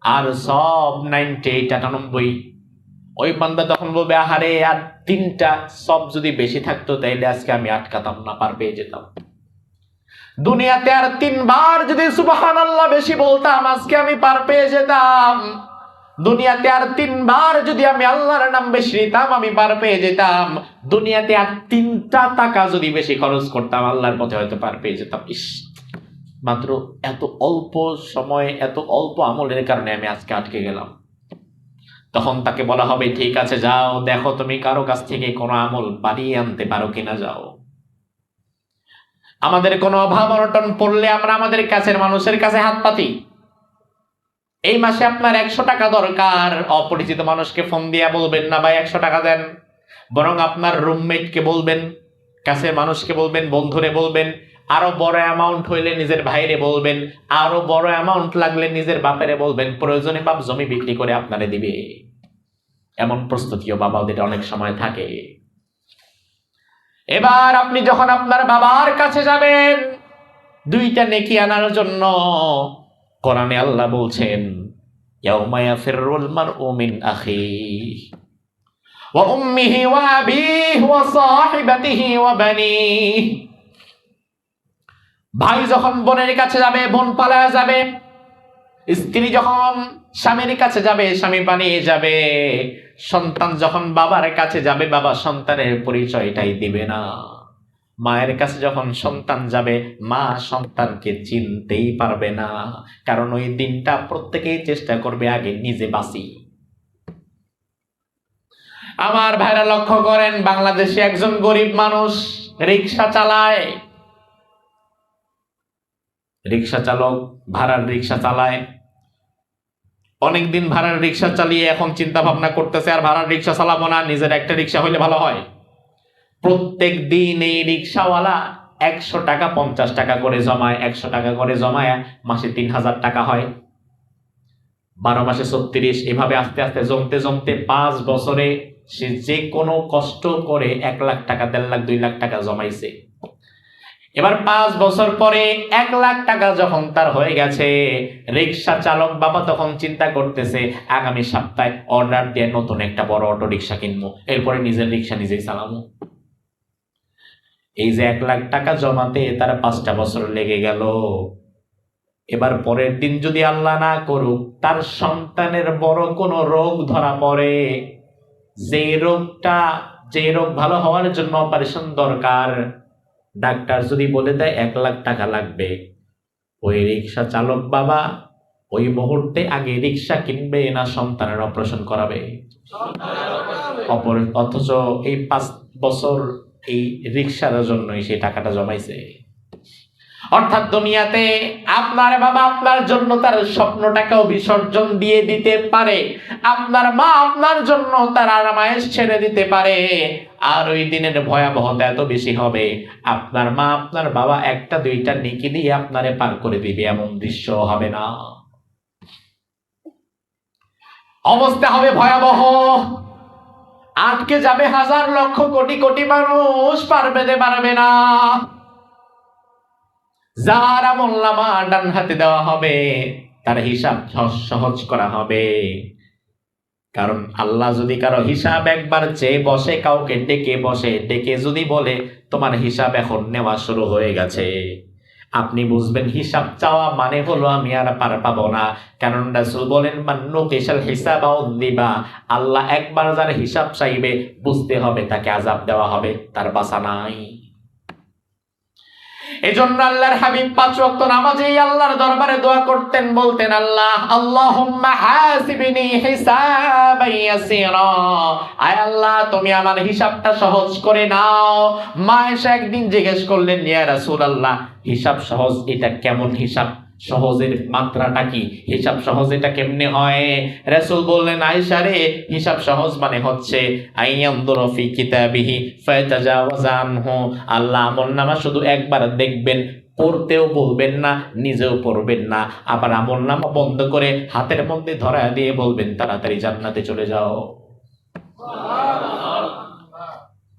আর সব 98 ওই বান্দা তখন বলবে, আহারে আর 3টা সব যদি বেশি থাকতো তাইলে আজকে আমি আটকাতাম না, পার পেয়ে যেতাম। দুনিয়াতে আর 3 বার যদি সুবহানাল্লাহ বেশি বলতাম, আজকে আমি পার পেয়ে যেতাম। দুনিয়াতে আর 3 বার যদি আমি আল্লাহর নাম বেশি নিতাম, আমি পার পেয়ে যেতাম। দুনিয়াতে আর 3টা টাকা যদি বেশি খরচ করতাম আল্লাহর পথে, হয়তো পার পেয়ে যেতাম। ইস, মাত্র এত অল্প সময়ে এত অল্প আমলের কারণে আমি আজকে আটকে গেলাম। তখন তাকে বলা হবে, ঠিক আছে, যাও দেখো তুমি কারো কাছ থেকে কোনো আমল বাড়িয়ে আনতে পারো কিনা, যাও। আমাদের কোনো অভাব অনটন পড়লে আমরা আমাদের কাছের মানুষের কাছে হাত পাতি। এই মাসে আপনার 100 টাকা দরকার, অপরিচিত মানুষকে ফোন দিয়ে বলবেন না ভাই 100 টাকা দেন, বরং আপনার রুমমেটকে বলবেন, কাছের মানুষকে বলবেন, বন্ধুরে বলবেন, আরো বড় অ্যামাউন্ট হইলে নিজের ভাইরে বলবেন, আরো বড় অ্যামাউন্ট লাগলে নিজের বাপেরে বলবেন, প্রয়োজনে বাপ জমি বিক্রি করে আপনারে দিবে। এমন প্রস্তুতিও বাবাদের অনেক সময় থাকে। এবার আপনি যখন আপনার বাবার কাছে যাবেন দুইটা নেকি আনার জন্য, কোরআনে আল্লাহ বলছেন ইয়াউমা ইয়াফিরুল মারউ মিন আখিহি ওয়া উম্মিহি ওয়া আবিহি ওয়া সাহিবাতিহি ওয়া বানিহি। ভাই যখন বোনের কাছে যাবে বোন পালায়া যাবে, স্ত্রী যখন স্বামীর কাছে যাবে স্বামী পালিয়ে যাবে, সন্তান যখন বাবার কাছে যাবে বাবা সন্তানের পরিচয়টাই দিবে না, মায়ের কাছে যখন সন্তান যাবে মা সন্তানকে চিনতেই পারবে না। কারণ ওই দিনটা প্রত্যেকেই চেষ্টা করবে আগে নিজে বাঁচি। আমার ভাইরা লক্ষ্য করেন, বাংলাদেশে একজন গরিব মানুষ রিক্সা চালায়, রিক্সা চালক ভাড়ার রিক্সা চালায়। অনেকদিন ভাড়ার রিক্সা চালিয়ে এখন চিন্তা ভাবনা করতেছে আর ভাড়ার রিক্সা চালাবো না, নিজের একটা রিক্সা হইলে ভালো হয়। প্রত্যেক দিন এই রিক্সাওয়ালা 100 টাকা 50 টাকা করে জমায়, 100 টাকা করে জমায় মাসে 3000 টাকা হয়, 12 মাসে 36, এভাবে আস্তে আস্তে জমতে জমতে 5 বছরে সে যে কোনো কষ্ট করে 1 লাখ টাকা 1.5 লাখ 2 লাখ টাকা জমাইছে। এবার 5 বছর পরে 1 লাখ টাকা যখন তার হয়ে গেছে, রিক্সা চালক বাবা তখন চিন্তা করতেছে আগামী সপ্তাহে অর্ডার দিয়ে নতুন একটা বড় অটো রিক্সা কিনবো, এরপরে নিজের রিক্সা নিজেই চালাবো। এই যে 1 লাখ টাকা জমাতে তার 5টা বছর লেগে গেল। এবার পরের দিন যদি আল্লাহ না করুক তার সন্তানের বড় কোনো রোগ ধরা পড়ে, যে রোগ ভালো হওয়ার জন্য অপারেশন দরকার, ডাক্তার যদি বলে দেয় 1 লাখ টাকা লাগবে, ওই রিক্সা চালক বাবা ওই মুহূর্তে আগে রিক্সা কিনবে না সন্তানের অপারেশন করাবে? অথচ এই 5 বছর এই রিক্সার জন্যই সেই টাকাটা জমাইছে। অর্থাৎ দুনিয়াতে আপনার বাবা আপনার জন্য তার স্বপ্নটাকেও বিসর্জন দিয়ে দিতে পারে, আপনার মা আপনার জন্য তার আরামায়েশ ছেড়ে দিতে পারে। আর ওই দিনের ভয়াবহতা এত বেশি হবে, আপনার মা আপনার বাবা 1টা 2টা নেকি দিয়ে আপনারে পার করে দিবে, এমন দৃশ্য হবে না? অবস্থা হবে ভয়াবহ। আটকে যাবে হাজার লক্ষ কোটি কোটি মানুষ, পারবে না। যার আমলনামা ডান হাতে দেওয়া হবে তার হিসাব সহজ করা হবে। কারণ আল্লাহ যদি কারো হিসাব একবার চেয়ে বসে, কাউকে ডেকে বসে, ডেকে যদি বলে তোমার হিসাব এখন নেওয়া শুরু হয়ে গেছে, আপনি বুঝবেন হিসাব চাওয়া মানে হলো আমি আর পার পাবো না। কারণ রাসূল বলেন মান্নু কিসাল হিসাব দিবা, আল্লাহ একবার যার হিসাব চাইবে বুঝতে হবে তাকে আযাব দেওয়া হবে, তার বাঁচা নাই। এজন্য আল্লাহর হাবিব 5 ওয়াক্ত নামাজেই আল্লাহর দরবারে দোয়া করতেন, বলতেন আল্লাহুম্মা হাসিবনি হিসাবান ইয়াসীরা, আয় আল্লাহ তুমি আমার হিসাবটা সহজ করে নাও। মা এসে একদিন জিজ্ঞেস করলেন ইয়া রাসূলুল্লাহ হিসাব সহজ এটা কেমন হিসাব, সহজের মাত্রাটা কি, হিসাব সহজ এটা কেমনে হয়? রাসূল বললেন আয়েশা রে, হিসাব সহজ মানে হচ্ছে আইয়ানদুরু ফি কিতাবিহি ফায়াতাজাওয়াজ আনহু, আল্লাহ আমলনামা শুধু একবার দেখবেন, পড়তেও বলবেন না, নিজেও পড়বেন না, আবার আমলনামা বন্ধ করে হাতের মধ্যে ধরায় দিয়ে বলবেন তাড়াতাড়ি জান্নাতে চলে যাও।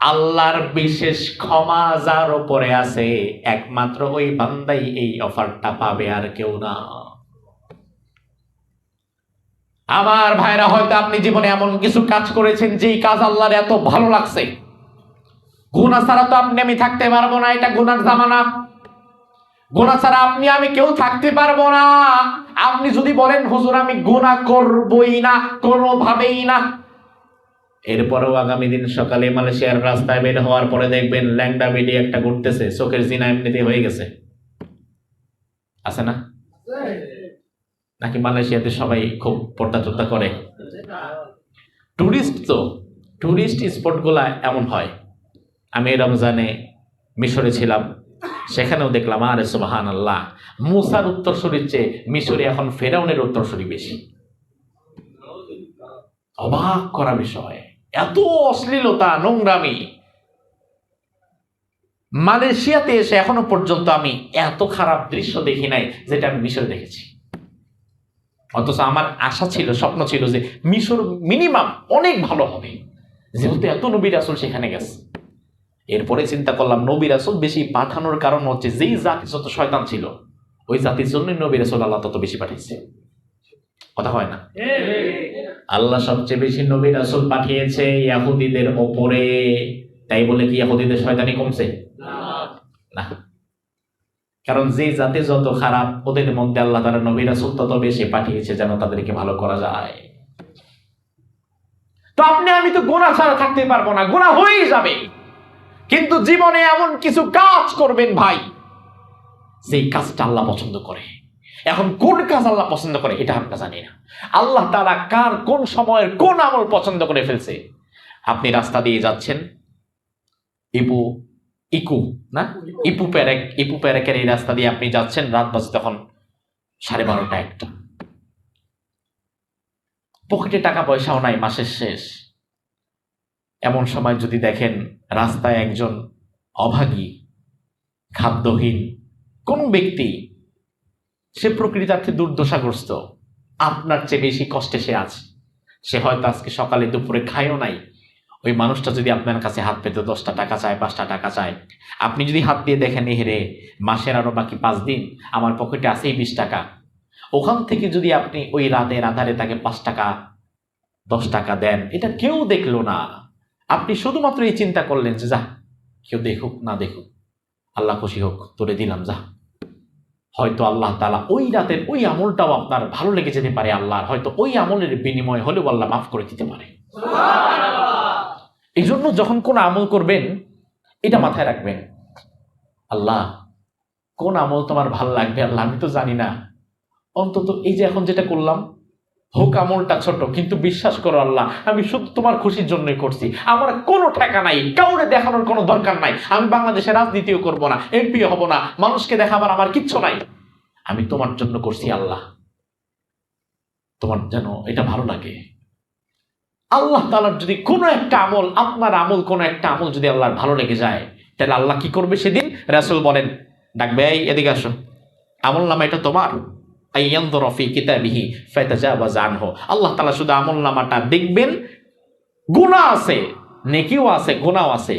আল্লাহর বিশেষ ক্ষমা যার উপরে আছে একমাত্র ওই বান্দাই এই অফারটা পাবে, আর কেউ না। আমার ভাইরা, হয়তো আপনি জীবনে এমন কিছু কাজ করেছেন যেই কাজ আল্লাহর এত ভালো লাগছে, গুনাহ ছাড়া তো আপনি আমি থাকতে পারবো না, এটা গুনার জামানা, গুনাহ ছাড়া আপনি আমি কেউ থাকতে পারবো না। আপনি যদি বলেন হুজুর আমি গুনাহ করবই না, কোনোভাবেই না, এরপরেও আগামী দিন সকালে মালয়েশিয়ার রাস্তায় বের হওয়ার পরে দেখবেন ল্যাংডা বেডি একটা ঘুরতেছে, চোখের জিনা এমনিতে হয়ে গেছে, আছে না? নাকি মালয়েশিয়াতে সবাই খুব পর্দা টর্দা করে? টুরিস্ট স্পট গুলা এমন হয়। আমি রমজানে মিশরে ছিলাম, সেখানেও দেখলাম আরে সুবহানাল্লাহ, মুসার উত্তরসূরির চেয়ে মিশরে এখন ফেরাউনের উত্তরসূরি বেশি। অবাক করা বিষয়, এত অশ্লীলতা নোংরামি। মালয়েশিয়াতে এসে এখনো পর্যন্ত আমি এত খারাপ দৃশ্য দেখি নাই যেটা আমি মিশরে দেখেছি। অথচ আমার আশা ছিল, স্বপ্ন ছিল যে মিশর মিনিমাম অনেক ভালো হবে, যেহেতু এত নবী রাসূল সেখানে গেছে। এরপরে চিন্তা করলাম নবী রাসূল বেশি পাঠানোর কারণ হচ্ছে যেই জাতি যত শয়তান ছিল ওই জাতির জন্যই নবী রাসূল আল্লাহ তত বেশি পাঠিয়েছে। কথা হয় না? আল্লাহ সবচেয়ে বেশি নবী রাসূল পাঠিয়েছে ইহুদিদের ওপরে, তাই বলে কি ইহুদিদের শয়তানি কমছে? না, কারণ যে জাতি যত খারাপ ওদের মধ্যে আল্লাহ তাআলা নবী রাসূল তত বেশি পাঠিয়েছে যেন তাদেরকে ভালো করা যায়। তো আপনি আমি তো গুনাহ ছাড়া থাকতে পারবো না, গুনাহ হয়েই যাবে, কিন্তু জীবনে এমন কিছু কাজ করবেন ভাই যেই কাজটা আল্লাহ পছন্দ করে। এখন কোন কাজ আল্লাহ পছন্দ করে এটা আমরা জানি না। আল্লাহ তাআলা কার কোন সময়ের কোন আমল পছন্দ করে ফেলছে। আপনি রাস্তা দিয়ে যাচ্ছেন, ইপু প্যারেকের এই রাস্তা দিয়ে আপনি যাচ্ছেন, রাত বাজে তখন 12:30 একটা, পকেটে টাকা পয়সাও নাই, মাসের শেষ। এমন সময় যদি দেখেন রাস্তায় একজন অভাগী খাদ্যহীন কোন ব্যক্তি, সে প্রকৃতার্থে দুর্দশাগ্রস্ত, আপনার চেয়ে বেশি কষ্টে সে আছে, সে হয়তো আজকে সকালে দুপুরে খায়ও নাই, ওই মানুষটা যদি আপনার কাছে হাত পেতে 10টা টাকা চায়, 5টা টাকা চায়, আপনি যদি হাত দিয়ে দেখেন হেরে মাসের আরো বাকি 5 দিন আমার পকেটে আছেই 20 টাকা, ওখান থেকে যদি আপনি ওই রাতের আধারে তাকে 5 টাকা 10 টাকা দেন, এটা কেউ দেখলো না, আপনি শুধুমাত্র এই চিন্তা করলেন যে যা কেউ দেখুক না দেখুক, আল্লাহ খুশি হোক, তোরে দিলাম যা। হয়তো আল্লাহ তাআলা ওই রাতের ওই আমলটাও আপনার ভালো লেগে যেতে পারে, আল্লাহর হয়তো ওই আমলের বিনিময় হলেও আল্লাহ মাফ করে দিতে পারে। এই জন্য যখন কোন আমল করবেন এটা মাথায় রাখবেন, আল্লাহ কোন আমল তোমার ভালো লাগবে আল্লাহ আমি তো জানি না, অন্তত এই যে এখন যেটা করলাম হোক আমলটা ছোট, কিন্তু বিশ্বাস করো আল্লাহ আমি শুধু তোমার খুশির জন্যই করছি, আমার কোনো টাকা নাই, কাউরে দেখানোর কোনো দরকার নাই, আমি বাংলাদেশে রাজনীতিও করব না, এমপি হব না, মানুষকে দেখাবার আমার কিচ্ছু নাই, আমি তোমার জন্য করছি আল্লাহ, তোমার যেন এটা ভালো লাগে। আল্লাহ তাআলার যদি কোনো একটা আমল, আপনার আমল কোনো একটা আমল যদি আল্লাহর ভালো লেগে যায়, তাহলে আল্লাহ কি করবে সেদিন? রাসূল বলেন, ডাকবে, এই এদিকে আসো, আমল নামা এটা তোমার, আইয়ানযুরা ফি কিতাবিহি ফাতাজাওয়াজ আনহু। আল্লাহ তাআলা শুধু আমল নামাটা দেখবেন, গুনাহ আছে, নেকিও আছে, গুনাহও আছে,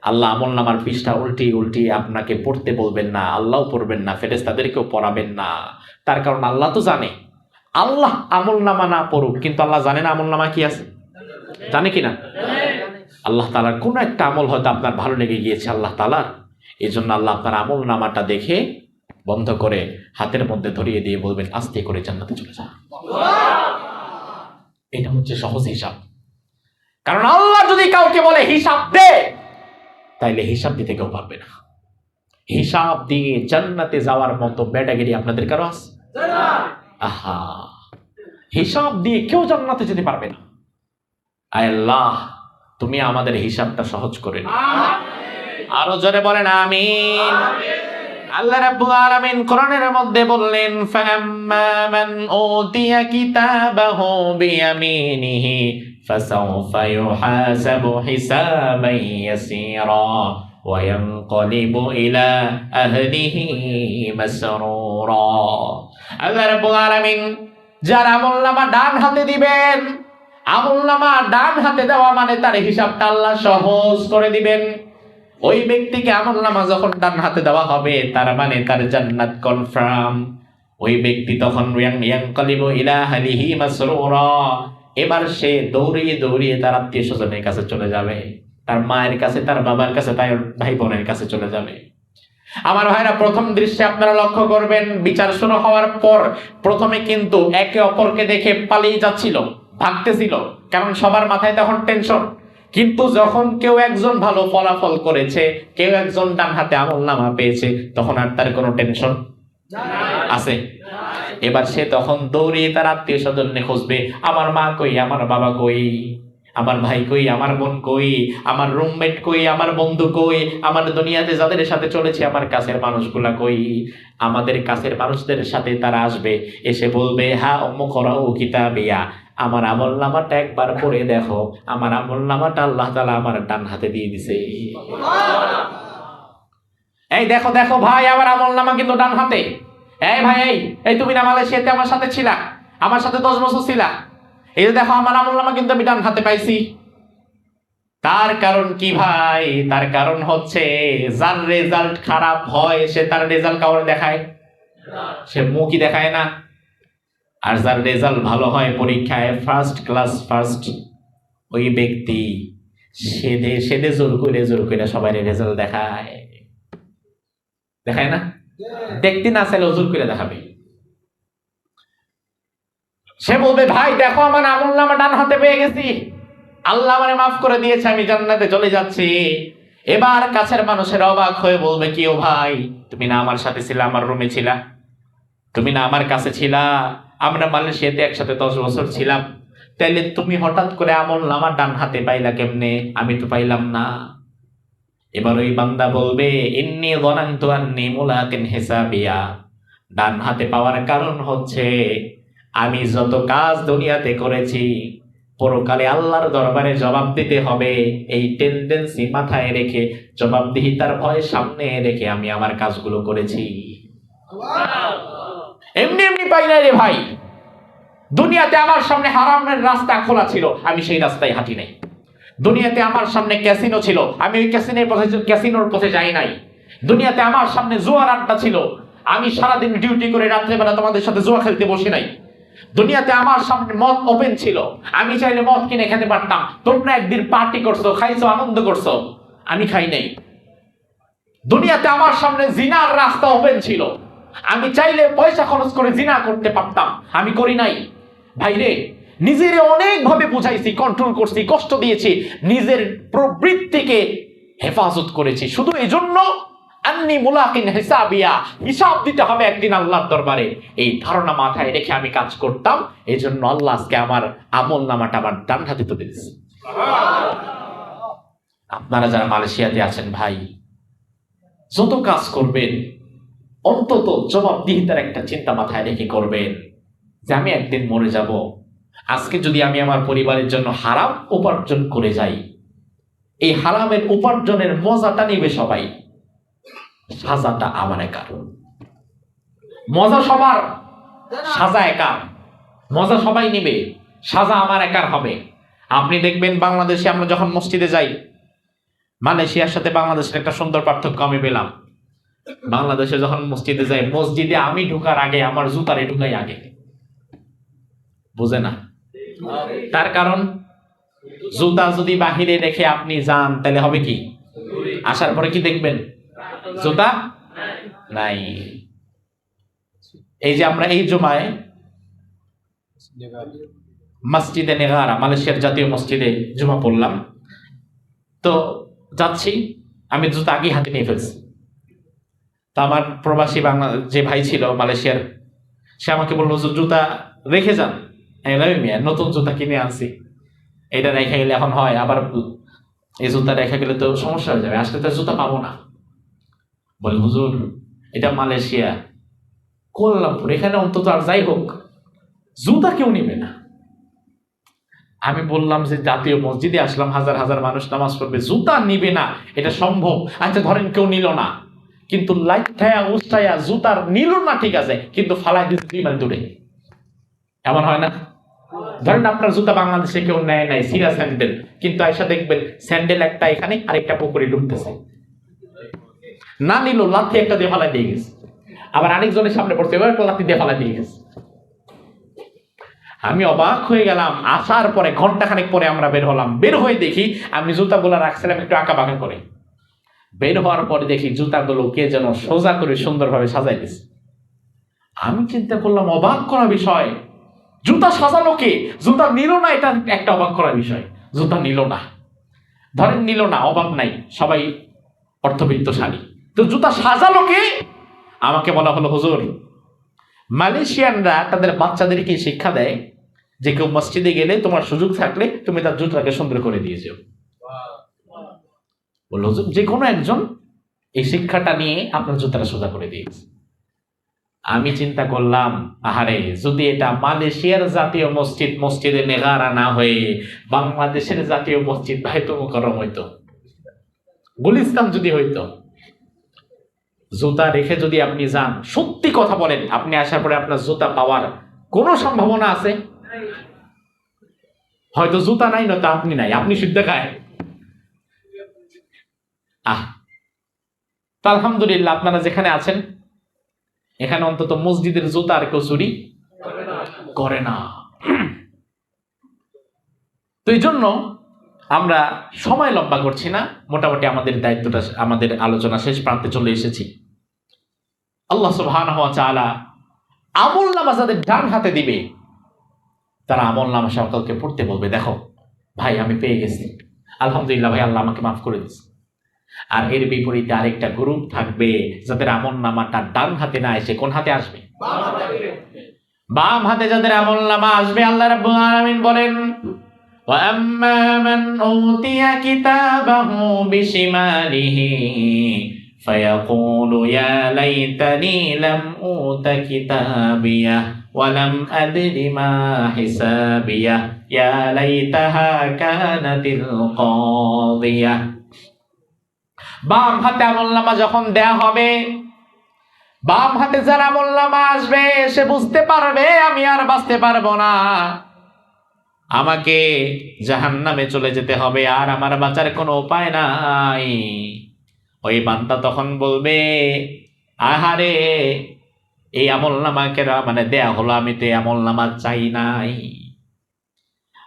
আল্লাহ আমল নামার পৃষ্ঠা উল্টিয়ে আপনাকে পড়তে বলবেন না, আল্লাহও পড়বেন না, ফেরেশতাদেরকেও পড়াবেন না। তার কারণ আল্লাহ তো জানে, আল্লাহ আমল নামা না পড়ুক, কিন্তু আল্লাহ জানে না আমল নামা কি আছে, জানে কিনা? আল্লাহ তাআলার কোন একটা আমল হয়তো আপনার ভালো লেগে গিয়েছে আল্লাহ তাআলার, এই জন্য আল্লাহ আপনার আমল নামাটা দেখে বন্ধ করে হাতের মধ্যে ধরিয়ে দিয়ে বলবেন আস্তে করে জান্নাতে চলে যা। এটা হচ্ছে সহজ হিসাব। কারণ আল্লাহ যদি কাউকে বলে হিসাব দে, তাইলে হিসাব দিতে কেউ পারবে না। হিসাব দিয়ে জান্নাতে যাওয়ার মতো বেটাগিরি আপনাদের কারো আছে? আহা, হিসাব দিয়ে কেউ জান্নাতে যেতে পারবে না। আল্লাহ তুমি আমাদের হিসাবটা সহজ করে নিও। আরো জোরে বলেন আমিন। আল্লাহ রাব্বুল আলামিন কোরআনের মধ্যে বললেন, ফাম্মা মান উতিয়া কিতাবাহু বিয়ামিনিহি ফাসাউফা ইউহাসাবু হিসাবান ইয়াসীরা ওয়া ইয়ানকালিবু ইলা আহলিহি মাসরুরা। আল্লাহ রাব্বুল আলামিন যার আমলনামা ডান হাতে দিবেন, আমলনামা ডান হাতে দেওয়া মানে তার হিসাবটা আল্লাহ সহজ করে দিবেন। ওই ব্যক্তিকে আমলনামা যখন ডান হাতে দেওয়া হবে তার মানে তার জান্নাত কনফার্ম। ওই ব্যক্তি তখন ইয়ানকালিবু ইলা আহলিহি মাসরুরা, এবার সে দৌড়িয়ে তার আত্মীয়-স্বজনের কাছে চলে যাবে, তার মায়ের কাছে, তার বাবার কাছে, তার ভাই বোনের কাছে চলে যাবে। আমার ভাইরা, প্রথম দৃশ্যে আপনারা লক্ষ্য করবেন, বিচার শুরু হওয়ার পর প্রথমে কিন্তু একে অপরকে দেখে পালিয়ে যাচ্ছিল, ভাগতেছিল, কারণ সবার মাথায় তখন টেনশন। কিন্তু যখন কেউ একজন ভালো ফলাফল করেছে, কেউ একজন ডান হাতে আমলনামা পেয়েছে, তখন আর তার কোনো টেনশন আছে? এবার সে তখন দৌড়িয়ে তার আত্মীয় স্বজন খুঁজবে, আমার মা কই, আমার বাবা কই, আমার ভাই কই, আমার বোন কই, আমার রুমমেট কই, আমার বন্ধু কই, আমার দুনিয়াতে যাদের সাথে চলেছে আমার কাছের মানুষগুলা কই। আমাদের কাছের মানুষদের সাথে তারা আসবে, এসে বলবে, হা উম্মু করাউ কিতাবিয়া, আমার আমলনামাটা একবার পড়ে দেখো, আমার আমলনামাটা আল্লাহ তাআলা আমার ডান হাতে দিয়ে দিছে। এই দেখো দেখো ভাই, আমার আমলনামা কিন্তু ডান হাতে। এই ভাই, এই এই তুমি না মালয়েশিয়াতে আমার সাথে ছিলা, আমার সাথে 10 বছর ছিলা, এই যে দেখো আমার আমলনামা কিন্তু আমি ডান হাতে পাইছি। তার কারণ কি ভাই? তার কারণ হচ্ছে যার রেজাল্ট খারাপ হয় সে তার রেজাল্ট কাউরে দেখায়? সে মুখই দেখায় না। আর যার রেজাল্ট ভালো হয় পরীক্ষায় ফার্স্ট ক্লাস ফার্স্ট, ওই ব্যক্তি সেদে সেদে জোর করে সবাই রেজাল্ট দেখায়, দেখায় না? দেখতে না চাইলে জোর করে দেখাবে। সে বলবে ভাই দেখো আমার আমলনামা ডান হাতে পেয়ে গেছি, আল্লাহ আমারে মাফ করে দিয়েছে, আমি জান্নাতে চলে যাচ্ছি। এবার কাছের মানুষের অবাক হয়ে বলবে কি, ও ভাই তুমি না আমার সাথে ছিলা, আমার রুমে ছিলা, তুমি না আমার কাছে ছিলা, আমরা মালয়েশিয়াতে একসাথে 10 বছর ছিলাম, তাইলে তুমি হঠাৎ করে আমলনামা ডান হাতে পাইলা কেমনে? আমি তো পাইলাম না। এবার ওই বান্দা বলবে ইন্নী যানানতু আন্নী মুলাকিন হিসাবিয়া, ডান হাতে পাওয়ার কারণ হচ্ছে আমি যত কাজ দুনিয়াতে করেছি পরকালে আল্লাহর দরবারে জবাব দিতে হবে, এই টেন্ডেন্সি মাথায় রেখে, জবাবদিহিতার ভয় সামনে রেখে আমি আমার কাজগুলো করেছি। এমনি এমনি পাই নাই রে ভাই, দুনিয়াতে আমার সামনে হারামের রাস্তা খোলা ছিল, আমি সেই রাস্তায় হাঁটি নাই। দুনিয়াতে আমার সামনে ক্যাসিনো ছিল, আমি ওই ক্যাসিনোর পথে যাই নাই। দুনিয়াতে আমার সামনে জুয়ার আড্ডা ছিল, আমি সারাদিন ডিউটি করে রাত্রেবেলা তোমাদের সাথে জুয়া খেলতে বসি নাই। দুনিয়াতে আমার সামনে মদ ওপেন ছিল, আমি চাইলে মদ কিনে খেতে পারতাম। তোমরা একদিন পার্টি করছো, খাইছো, আনন্দ করছো, আমি খাই নাই। দুনিয়াতে আমার সামনে জিনার রাস্তা ওপেন ছিল, আমি চাইলে পয়সা খরচ করে জিনা করতে পারতাম, আমি করি নাই। ভাইরে, নিজের অনেক ভাবে বুঝাইছি, কন্ট্রোল করছি, কষ্ট দিয়েছি, নিজের প্রবৃত্তিকে হেফাজত করেছি, শুধু এই জন্য আন্নী মুলাকিন হিসাবিয়া, হিসাব দিতে হবে একদিন আল্লাহর দরবারে, এই ধারণা মাথায় রেখে আমি কাজ করতাম। এই জন্য আল্লাহ আজকে আমার আমল নামাটা আমার ডান হাতে তুলে দিয়েছে। আপনারা যারা মালয়েশিয়াতে আছেন ভাই, যত কাজ করবেন অন্তত জবাবদিহিতার একটা চিন্তা মাথায় রেখে করবেন যে আমি একদিন মরে যাব। আজকে যদি আমি আমার পরিবারের জন্য হারাম উপার্জন করে যাই, এই হারামের উপার্জনের মজাটা নিবে সবাই, সাজাটা আমার একার। মজা সবার, সাজা একার। মজা সবাই নিবে, সাজা আমার একার হবে। আপনি দেখবেন বাংলাদেশে আমরা যখন মসজিদে যাই, মালয়েশিয়ার সাথে বাংলাদেশের একটা সুন্দর পার্থক্য আমি পেলাম। বাংলাদেশে যখন মসজিদে যাই, মসজিদে আমি ঢুকার আগে আমার জুতারে ঢুকাই আগে, বুঝে না? তার কারণ জুতা যদি বাহিরে রেখে আপনি যান তাহলে হবে কি? আসার পরে কি দেখবেন? জুতা নাই। এই যে আমরা এই জুমায় মসজিদে নেগারা, মালয়েশিয়ার জাতীয় মসজিদে জুমা পড়লাম, তো যাচ্ছি, আমি জুতা আগে হাতে নিয়ে ফেলছি। তা আমার প্রবাসী বাংলা যে ভাই ছিল মালয়েশিয়ার, সে আমাকে বললো জুতা রেখে যান। নতুন জুতা কিনে আনছি, এটা রেখে গেলে এখন হয় আবার, এই জুতা রেখে গেলে তো সমস্যা হয়ে যাবে, আসলে তো জুতা পাবো না। বলে হুজুর এটা মালয়েশিয়া, কোয়ালালামপুর, এখানে অন্তত আর যাই হোক জুতা কেউ নিবে না। আমি বললাম যে জাতীয় মসজিদে আসলাম, হাজার হাজার মানুষ নামাজ পড়বে, জুতা নিবে না এটা সম্ভব। আচ্ছা ধরেন কেউ নিল না, কিন্তু লাইটায়া উস্তায়া জুতার নিল না, ঠিক আছে, কিন্তু ফালাই দিতে 2 মাইল দূরে, এমন হয় না? ধরেন আপনার জুতা বাংলাদেশে কেউ নেয় নাই, সিরা স্যান্ডেল, কিন্তু আয়সা দেখবেন স্যান্ডেল একটা এখানে আরেকটা পুকুরে ঢুকতেছে, না নিল, লাথি একটা দিয়ে ফালাই দিয়ে গেছে, আবার আরেকজনের সামনে পড়ছে, এবার একটা লাথি দিয়ে ফালাই দিয়ে গেছে। আমি অবাক হয়ে গেলাম। আসার পরে ঘন্টাখানেক পরে আমরা বের হলাম, বের হয়ে দেখি আমি জুতাগুলো রাখছিলাম একটু আঁকা বাঁকা করে, বের হওয়ার পরে দেখি জুতাগুলো কে যেন সোজা করে সুন্দরভাবে সাজাই দিছে। আমি চিন্তা করলাম অবাক করা বিষয়, জুতা সাজানো কে? জুতা নিল না, এটা একটা অবাক করার বিষয়। জুতা নিল না, ধরেন নিল না, অভাব নাই, সবাই অর্থবিত্তশালী, তো জুতা সাজালো কে? আমাকে বলা হলো হুজুর মালয়েশিয়ানরা তাদের বাচ্চাদেরকে শিক্ষা দেয় যে কেউ মসজিদে গেলে তোমার সুযোগ থাকলে তুমি তার জুতাকে সুন্দর করে দিয়েছো। বললো যে কোনো একজন এই শিক্ষাটা নিয়ে আপনার জুতাটা সোজা করে দিয়েছে। আমি চিন্তা করলাম আহারে, যদি এটা মালয়েশিয়ার জাতীয় মসজিদ, মসজিদে নেগারা না হয়ে বাংলাদেশের জাতীয় মসজিদ বায়তুল মুকাররম হইতো, গুলিস্তান যদি হইতো, জুতা রেখে যদি আপনি যান, সত্যি কথা বলেন, আপনি আসার পরে আপনার জুতা পাওয়ার কোনো সম্ভাবনা আছে? হয়তো জুতা নাই, নয়তো আপনি নাই, আপনি শুদ্ধ খায়। তো আলহামদুলিল্লাহ, আপনারা যেখানে আছেন এখানে অন্তত মসজিদের জুতা আর কেউ চুরি করে না। তো এই জন্য আমরা সময় লম্বা করছি না, মোটামুটি আমাদের দায়িত্বটা, আমাদের আলোচনা শেষ প্রান্তে চলে এসেছি। আল্লাহ সুবহানাহু ওয়া তাআলা আমল নামা যাদের ডান হাতে দিবে, তারা আমল নামা সকলকে পড়তে বলবে, দেখো ভাই আমি পেয়ে গেছি, আলহামদুলিল্লাহ ভাই, আল্লাহ আমাকে মাফ করে দিচ্ছে। আর এর বিপরীতে আরেকটা গ্রুপ থাকবে যাদের আমল নামাটা ডান হাতে না এসে কোন হাতে আসবে? বাম হাতে যাদের আমল নামা আসবে, আল্লাহ রাব্বুল আলামিন বলেন, ওয়া আম্মা মান উতিয়া কিতাবাহু বিশিমালিহি ফায়াকুলু ইয়া লাইতানি লাম উতা কিতাবিয়া ওয়া লাম আদরি মা হিসাবিয়া ইয়া লাইতাহা কানাতিল কাদিয়া। বাম হাতে আমলনামা যখন দেয়া হবে, বাম হাতে যার আমলনামা আসবে সে বুঝতে পারবে আমি আর বাঁচতে পারবো না, আমাকে জাহান্নামে চলে যেতে হবে, আর আমার বাঁচার কোনো উপায় নাই। ওই বান্দা তখন বলবে, আহারে এই আমলনামাকে মানে দেয়া হলো, আমি তো এই আমলনামা চাই নাই।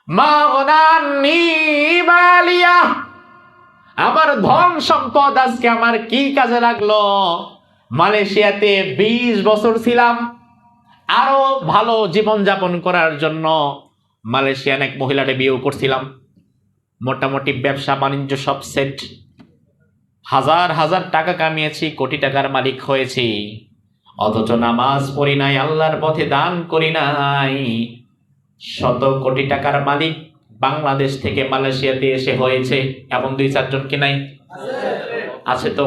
মা গনানি মালিয়া, আমার ধন সম্পদ আজকে আমার কি কাজে লাগলো? মালয়েশিয়াতে 20 বছর ছিলাম, আরো ভালো জীবন যাপন করার জন্য মালয়েশিয়ান এক মহিলাকে বিয়ে করছিলাম, মোটামুটি ব্যবসা বাণিজ্য সব সেট, হাজার হাজার টাকা কামিয়েছি, কোটি টাকার মালিক হয়েছি, অথচ নামাজ পড়ি নাই, আল্লাহর পথে দান করি নাই। শত কোটি টাকার মালিক বাংলাদেশ থেকে মালয়েশিয়াতে এসে হয়েছে এমন 2-4 জন কি নাই? আছে তো।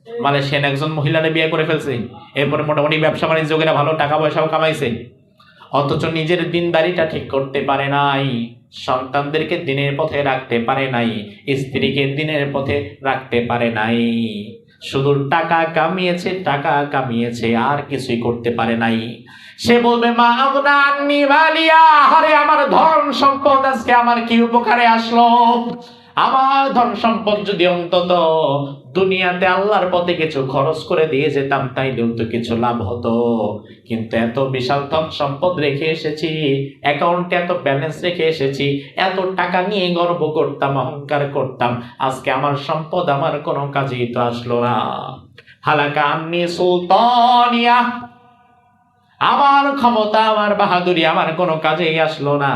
মালয়েশিয়ান একজন মহিলারে বিয়ে করে ফেলছে, এরপরে মোটামুটি ব্যবসা বাণিজ্য করে ভালো টাকা পয়সাও কামাইছে, অথচ নিজের দিনদারিটা ঠিক করতে পারে নাই, সন্তানদেরকে দিনের পথে রাখতে পারে নাই, স্ত্রীকে দিনের পথে রাখতে পারে নাই, শুধু টাকা কামিয়েছে, টাকা কামিয়েছে, আর কিছুই করতে পারে নাই। সে বলবে, মা আগনানি মালিয়া, আরে আমার ধন সম্পদ আজকে আমার কি উপকারে আসলো? আমার ধন সম্পদ যদি অন্তত দুনিয়াতে আল্লাহর পথে কিছু খরচ করে দিয়ে যেতাম, তাইলেও তো কিছু লাভ হতো। কিন্তু এত বিশাল ধন সম্পদ রেখে এসেছি, অ্যাকাউন্টে এত ব্যালেন্স রেখে এসেছি, এত টাকা নিয়ে গর্ব করতাম, অহংকার করতাম, আজকে আমার সম্পদ আমার কোনো কাজেই তো আসলো না। হালাকা আন্নি সুলতানিয়া, আমার ক্ষমতা, আমার বাহাদুরি আমার কোনো কাজেই আসলো না,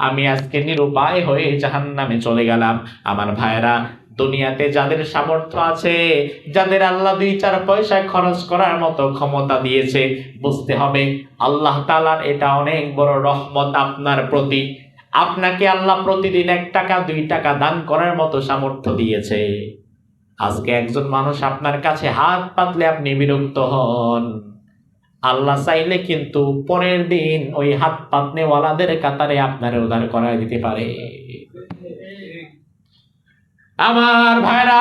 আমি আজকে নিরুপায় হয়ে জাহান্নামে চলে গেলাম। আমার ভাইরা, দুনিয়াতে যাদের সামর্থ্য আছে, যাদের আল্লাহ 2-4 পয়সা খরচ করার মতো ক্ষমতা দিয়েছে, বুঝতে হবে আল্লাহ তাআলার এটা অনেক বড় রহমত আপনার প্রতি। আপনাকে আল্লাহ প্রতিদিন 1 টাকা 2 টাকা দান করার মতো সামর্থ্য দিয়েছে। আজকে একজন মানুষ আপনার কাছে হাত পাতলে আপনি বিরক্ত হন, আল্লাহ চাইলে কিন্তু পরের দিন ওই হাত পাতনেওয়ালাদের কাতারে আপনার উদ্ধার করায় দিতে পারে। আমার ভাইরা,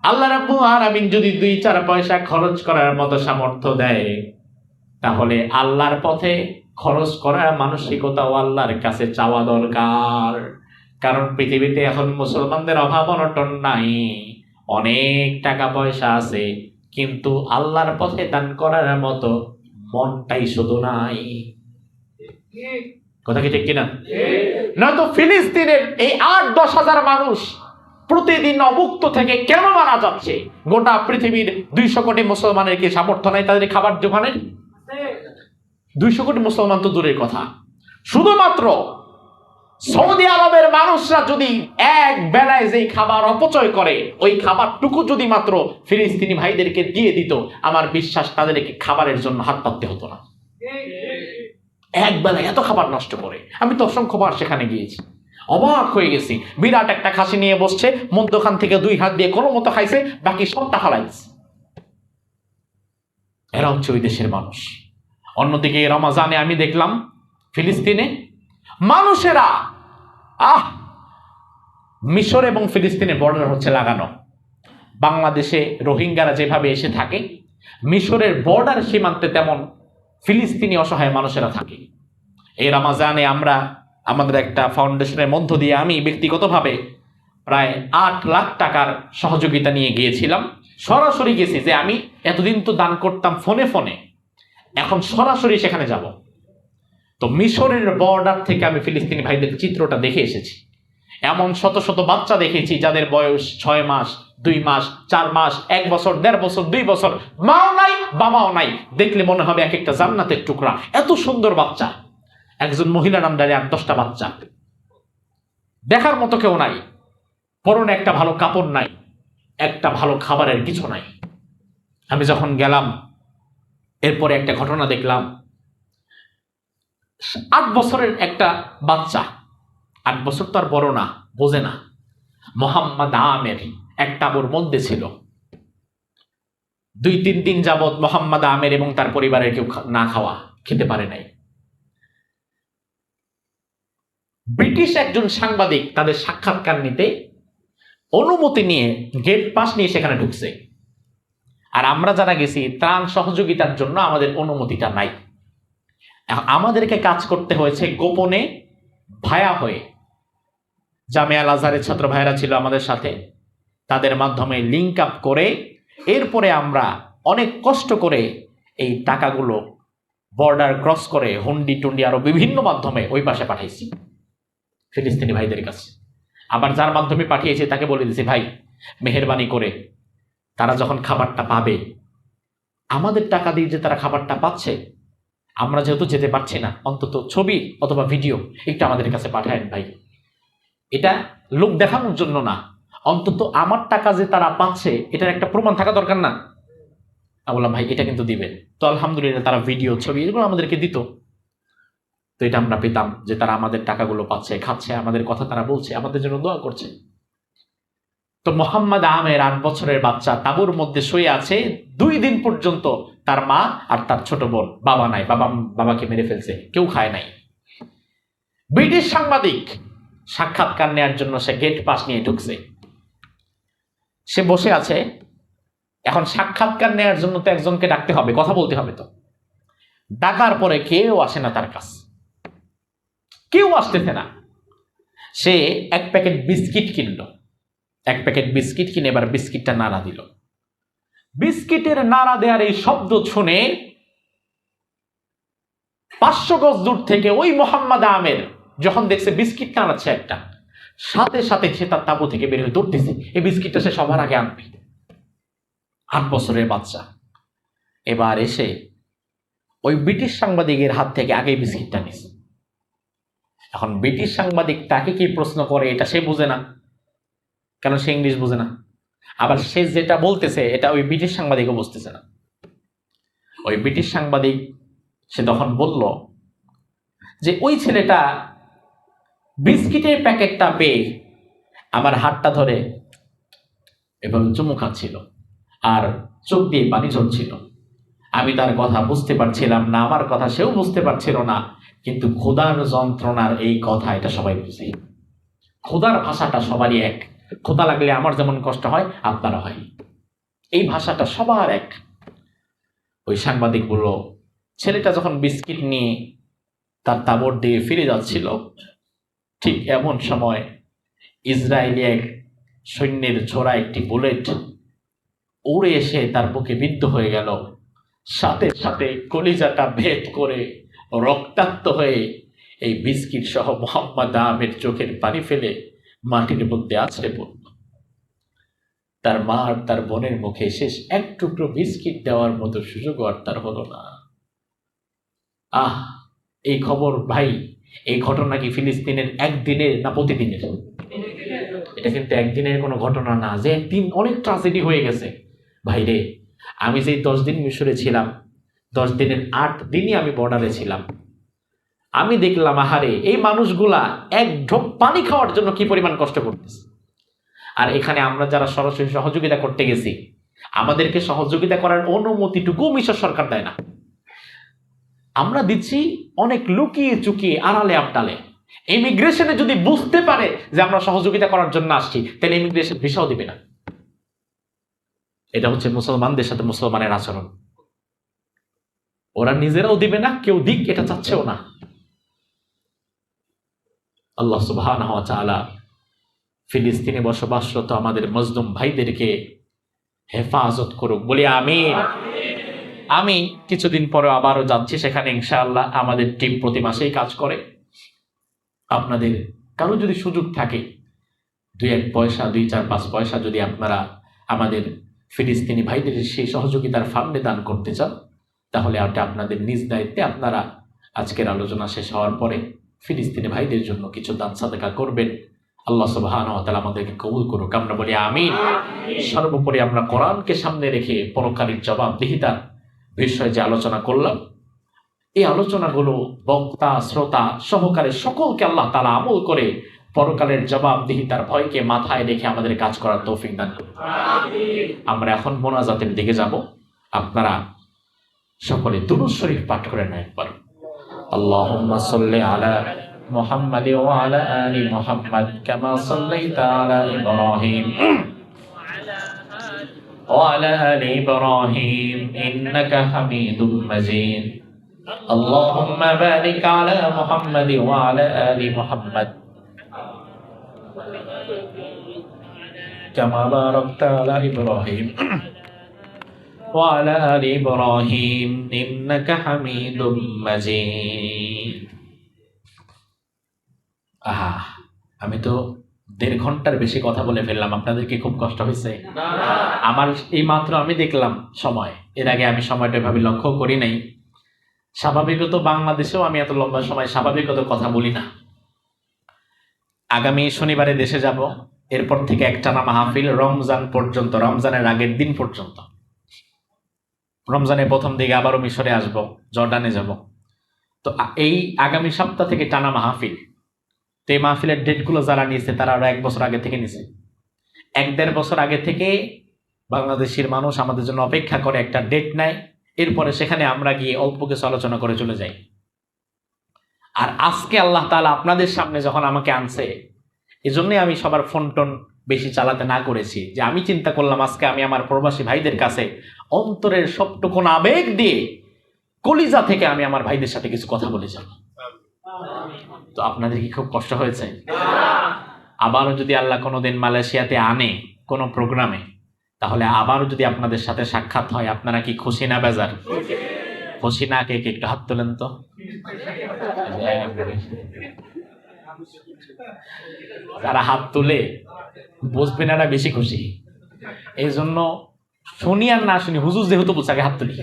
আল্লাহ রাব্বুল আলামিন যদি 2-4 পয়সা খরচ করার মতো সামর্থ্য দেয়, তাহলে আল্লাহর পথে খরচ করার মানসিকতাও আল্লাহর কাছে চাওয়া দরকার। কারণ পৃথিবীতে এখন মুসলমানদের অভাব অনটন নাই, অনেক টাকা পয়সা আছে, কিন্তু আল্লাহর পথে দান করার মতো মনটাই শুধু নাই। কথা কি ঠিক কিনা? নয়তো ফিলিস্তিনের এই 8-10 হাজার মানুষ প্রতিদিন অভুক্ত থেকে কেন মারা যাচ্ছে? গোটা পৃথিবীর 200 কোটি মুসলমানের কি সামর্থ্য নাই তাদের খাবার জোগানের? 200 কোটি মুসলমান তো দূরের কথা, শুধুমাত্র সৌদি আরবের মানুষরা যদি এক বেলায় যেই খাবার অপচয় করে, ওই খাবারটুকু যদি মাত্র ফিলিস্তিনি ভাইদেরকে দিয়ে দিত, আমার বিশ্বাস তাদেরকে খাবারের জন্য হাত পাততে হতো না। এক বেলায় এত খাবার নষ্ট করে, আমি তো অসংখ্যবার সেখানে গিয়েছি, অবাক হয়ে গেছি। বিরাট একটা খাসি নিয়ে বসছে, মধ্যখান থেকে 2 হাত দিয়ে কোনো মতো খাইছে, বাকি সবটা ফালাইছে। এরা হচ্ছে ওই দেশের মানুষ। অন্যদিকে রমাজানে আমি দেখলাম ফিলিস্তিনে মানুষেরা, মিশর এবং ফিলিস্তিনের বর্ডার হচ্ছে লাগানো, বাংলাদেশে রোহিঙ্গারা যেভাবে এসে থাকে, মিশরের বর্ডার সীমান্তে তেমন ফিলিস্তিনি অসহায় মানুষেরা থাকে। এই রমাজানে আমরা আমাদের একটা ফাউন্ডেশনের মধ্য দিয়ে আমি ব্যক্তিগতভাবে প্রায় 8 লাখ টাকার সহযোগিতা নিয়ে গিয়েছিলাম। সরাসরি গেছি, যে আমি এতদিন তো দান করতাম ফোনে ফোনে, এখন সরাসরি সেখানে যাব। তো মিশরের বর্ডার থেকে আমি ফিলিস্তিনি ভাইদের চিত্রটা দেখে এসেছি। এমন শত শত বাচ্চা দেখেছি যাদের বয়স 6 মাস, 2 মাস, 4 মাস, 1 বছর, 1.5 বছর, 2 বছর, মাও নাই বাবাও নাই। দেখলে মনে হবে এক একটা জান্নাতের টুকরা, এত সুন্দর বাচ্চা। একজন মহিলার আন্ডারে 8-10টা বাচ্চা, দেখার মতো কেউ নাই, পরনে একটা ভালো কাপড় নাই, একটা ভালো খাবারের কিছু নাই। আমি যখন গেলাম, এরপরে একটা ঘটনা দেখলাম। 8 বছরের একটা বাচ্চা, 8 বছর তো আর বড় না, বোঝে না, মোহাম্মদ আমের এক তাঁবুর মধ্যে ছিল। 2-3 দিন যাবৎ মোহাম্মদ আমের এবং তার পরিবারের কেউ না খাওয়া, খেতে পারে নাই। ব্রিটিশ একজন সাংবাদিক তাদের সাক্ষাৎকার নিতে অনুমতি নিয়ে গেট পাস নিয়ে সেখানে ঢুকছে, আর আমরা যারা গেছি ত্রাণ সহযোগিতার জন্য আমাদের অনুমতিটা নাই। আমাদেরকে কাজ করতে হয়েছে গোপনে, ভায়া হয়ে। জামিয়া আল আজহারের ছাত্র ভাইয়েরা ছিল আমাদের সাথে, তাদের মাধ্যমে লিঙ্ক আপ করে এরপরে আমরা অনেক কষ্ট করে এই টাকাগুলো বর্ডার ক্রস করে হুন্ডি টুন্ডি আরো বিভিন্ন মাধ্যমে ওই পাশে পাঠাইছি ফিলিস্তিনি ভাইদের কাছে। আবার যার মাধ্যমে পাঠিয়েছি তাকে বলে দিয়েছি, ভাই মেহেরবানি করে তারা যখন খাবারটা পাবে, আমাদের টাকা দিয়ে যে তারা খাবারটা পাচ্ছে, আমরা যেহেতু যেতে পারছি না, অন্তত ছবি অথবা ভিডিও একটু আমাদের কাছে পাঠায়েন ভাই। এটা লোক দেখানোর জন্য না, অন্তত আমার টাকা যে তারা পাচ্ছে এটার একটা প্রমাণ থাকা দরকার না। আমি বললাম ভাই এটা কিন্তু দিবেন। তো আলহামদুলিল্লাহ তারা ভিডিও ছবি এগুলো আমাদেরকে দিত। তো এটা আমরা পেতাম যে তারা আমাদের টাকাগুলো পাচ্ছে, খাচ্ছে, আমাদের কথা তারা বলছে, আমাদের জন্য দোয়া করছে। তো মোহাম্মদ আমের 8 বছরের বাচ্চা তাঁবুর মধ্যে শুয়ে আছে 2 দিন পর্যন্ত। তার মা আর তার ছোট বোন, বাবা নাই, বাবাকে মেরে ফেলছে, কেউ খায় নাই। ব্রিটিশ সাংবাদিক সাক্ষাৎকার নেওয়ার জন্য সে গেট পাস নিয়ে ঢুকছে, সে বসে আছে। এখন সাক্ষাৎকার নেওয়ার জন্য তো একজনকে ডাকতে হবে, কথা বলতে হবে। তো ডাকার পরে কেউ আসে না তার কাছে, কেউ আসতেছে না। সে 1 প্যাকেট বিস্কিট কিনলো, 1 প্যাকেট বিস্কিট কিনে এবার বিস্কিটটা নাড়া দিল। বিস্কিটের নাড়া দেওয়ার এই শব্দ শুনে 500 গজ দূর থেকে ওই মোহাম্মদ আমের যখন দেখছে বিস্কিট নাড়াচ্ছে একটা, সাথে সাথে সে তার তাঁবু থেকে বের হয়ে দৌড়তেছে, এই বিস্কিটটা সে সবার আগে আনবে। 8 বছরের বাচ্চা এবার এসে ওই ব্রিটিশ সাংবাদিকের হাত থেকে আগে বিস্কিটটা নিছে। এখন ব্রিটিশ সাংবাদিক তাকে কি প্রশ্ন করে এটা সে বুঝে না, কেন সে ইংলিশ বুঝে না। আবার সে যেটা বলতেছে এটা ওই ব্রিটিশ সাংবাদিকও বুঝতেছে না। ওই ব্রিটিশ সাংবাদিক সে তখন বলল যে ওই ছেলেটা বিস্কিটের প্যাকেটটা পেয়ে আমার হাতটা ধরে এবং চুমু খাচ্ছিল আর চোখ দিয়ে পানি ঝরছিল। আমি তার কথা বুঝতে পারছিলাম না, আমার কথা সেও বুঝতে পারছিল না, কিন্তু খোদার যন্ত্রণার এই কথা এটা সবাই বুঝে। খোদার ভাষাটা সবারই এক, খোদা লাগলে আমার যেমন কষ্ট হয় আপনারা হয়, এই ভাষাটা সবার এক। ওই সাংবাদিক বলল, ছেলেটা যখন বিস্কিট নিয়ে তার তাঁবুর দিয়ে ফিরে যাচ্ছিল, ঠিক এমন সময় ইসরায়েলি এক সৈন্যের ছোড়া একটি বুলেট উড়ে এসে তার বুকে বিদ্ধ হয়ে গেল। সাথে সাথে কলিজাটা ভেদ করে রক্তাক্ত হয়ে এই বিস্কিট সহ মোহাম্মদ আমের চোখের পানি ফেলে মাটির মধ্যে আছড়ে পড়ল। তার মা আর তার বোনের মুখে শেষ 1 টুকরো বিস্কিট দেওয়ার মতো সুযোগ আর তার হলো না। এই খবর ভাই, এই ঘটনা কি ফিলিস্তিনের একদিনের না প্রতিদিনের? এটা কিন্তু একদিনের কোনো ঘটনা না যে একদিন অনেক ট্রাজেডি হয়ে গেছে। ভাই রে, আমি যেই 10 দিন মিশরে ছিলাম, 10 দিনের 8 দিনই আমি বর্ডারে ছিলাম। আমি দেখলাম আহারে এই মানুষগুলা 1 ঢোক পানি খাওয়ার জন্য কি পরিমাণ কষ্ট করতেছে। আর এখানে আমরা যারা সরাসরি সহযোগিতা করতে গেছি, আমাদেরকে সহযোগিতা করার অনুমতিটুকু মিশর সরকার দেয় না। আমরা দিচ্ছি অনেক লুকিয়ে চুকিয়ে, আড়ালে আবডালে। ইমিগ্রেশনে যদি বুঝতে পারে যে আমরা সহযোগিতা করার জন্য আসছি, তাহলে ইমিগ্রেশন ভিসাও দিবে না। এটা হচ্ছে মুসলমানদের সাথে মুসলমানের আচরণ। ওরা নিজেরাও দিবে না, কেউ দিক এটা চাচ্ছেও না। আল্লাহ সুবহানাহু ওয়া তাআলা ফিলিস্তিনে বসবাসরত আমাদের মজলুম ভাইদেরকে হেফাজত করুক, বলি আমিন। আমি কিছুদিন পরে আবারও যাচ্ছি সেখানে, ইনশাআল্লাহ। আমাদের টিম প্রতি মাসেই কাজ করে। আপনাদের কারো যদি সুযোগ থাকে, 2-1 পয়সা, 2-4-5 পয়সা যদি আপনারা আমাদের ফিলিস্তিনি ভাইদের সেই সহযোগিতার ফান্ডে দান করতে চান, তাহলে ওটা আপনাদের নিজ দায়িত্বে আপনারা আজকের আলোচনা শেষ হওয়ার পরে ফিলিস্তিনি ভাইদের জন্য কিছু দান সাদাকা করবেন। আল্লাহ সুবহানাহু ওয়া তাআলা আমাদেরকে কবুল করুক, আমরা বলি আমিন। সর্বোপরি আমরা কোরআনকে সামনে রেখে পরকালীর জবাবদিহিতার বিষয়ে যে আলোচনা করলাম, এই আলোচনাগুলো বক্তা শ্রোতা সহকারে সকলকে আল্লাহ তাআলা আমল করে পরকালের জবাবদিহিতার ভয়কে মাথায় রেখে আমাদের কাজ করার তৌফিক দান করুন। আমরা এখন মোনাজাতের দিকে যাব। আপনারা সকলে দুরূদ শরীফ পাঠ করেন একবার। আল্লাহুম্মা সাল্লি আলা মুহাম্মাদ ওয়া আলা আলি মুহাম্মাদ কামা সাল্লাইতা আলা ইব্রাহিম ওয়া আলা আলি ইব্রাহিম ইন্নাকা হামিদুম মাজিদ। আল্লাহুম্মা বারিক আলা মুহাম্মাদ ওয়া আলা আলি মুহাম্মাদ কামা বারাকতা আলা ইব্রাহিম ওয়া আলা আলি ইব্রাহিম ইন্নাকা হামিদুম মাজিদ। আহা, আমি তো 1.5 ঘন্টার বেশি কথা বলে ফেললাম। আপনাদের কি খুব কষ্ট হয়েছে? আমার এই মাত্র আমি দেখলাম সময়, এর আগে আমি সময়টা এভাবে লক্ষ্য করি নাই। স্বাভাবিকত বাংলাদেশেও আমি এত লম্বা সময় স্বাভাবিকত কথা বলি না। আগামী শনিবারে দেশে যাব, এরপর থেকে একটানা মাহফিল রমজান পর্যন্ত, রমজানের আগের দিন পর্যন্ত। রমজানের প্রথম দিকে আবারও মিশরে আসব, জর্ডানে যাব। তো এই আগামী সপ্তাহ থেকে টানা মাহফিল। তো এই মাহফিলের ডেটগুলো যারা নিয়েছে তারা আরো 1 বছর আগে থেকে নিছে। 1-1.5 বছর আগে থেকে বাংলাদেশের মানুষ আমাদের জন্য অপেক্ষা করে, একটা ডেট নেয়, এরপরে সেখানে আমরা গিয়ে অল্প কিছু আলোচনা করে চলে যাই। আর আজকে আল্লাহ তাআলা আপনাদের সামনে যখন আমাকে আনছে, এজন্যই আমি সবার ফোন টোন বেশি চালাতে না করেছি, যে আমি চিন্তা করলাম আজকে আমি আমার প্রবাসী ভাইদের কাছে অন্তরের সবটুকু আবেগ দিয়ে কলিজা থেকে আমি আমার ভাইদের সাথে কিছু কথা বলে যাব। তো আপনাদের কি খুব কষ্ট হয়েছে? আবারও যদি আল্লাহ কোনোদিন মালয়েশিয়াতে আনে কোনো প্রোগ্রামে, তাহলে আবারও যদি আপনাদের সাথে সাক্ষাৎ হয়, আপনারা কি খুশি না বেজার? খুশি না? কে কে একটু হাত তোলেন তো। যারা হাত তুলে বুঝবেন এরা বেশি খুশি। এই জন্য শুনি আর না শুনি, হুজুর যেহেতু বলছে আগে হাত তুলি।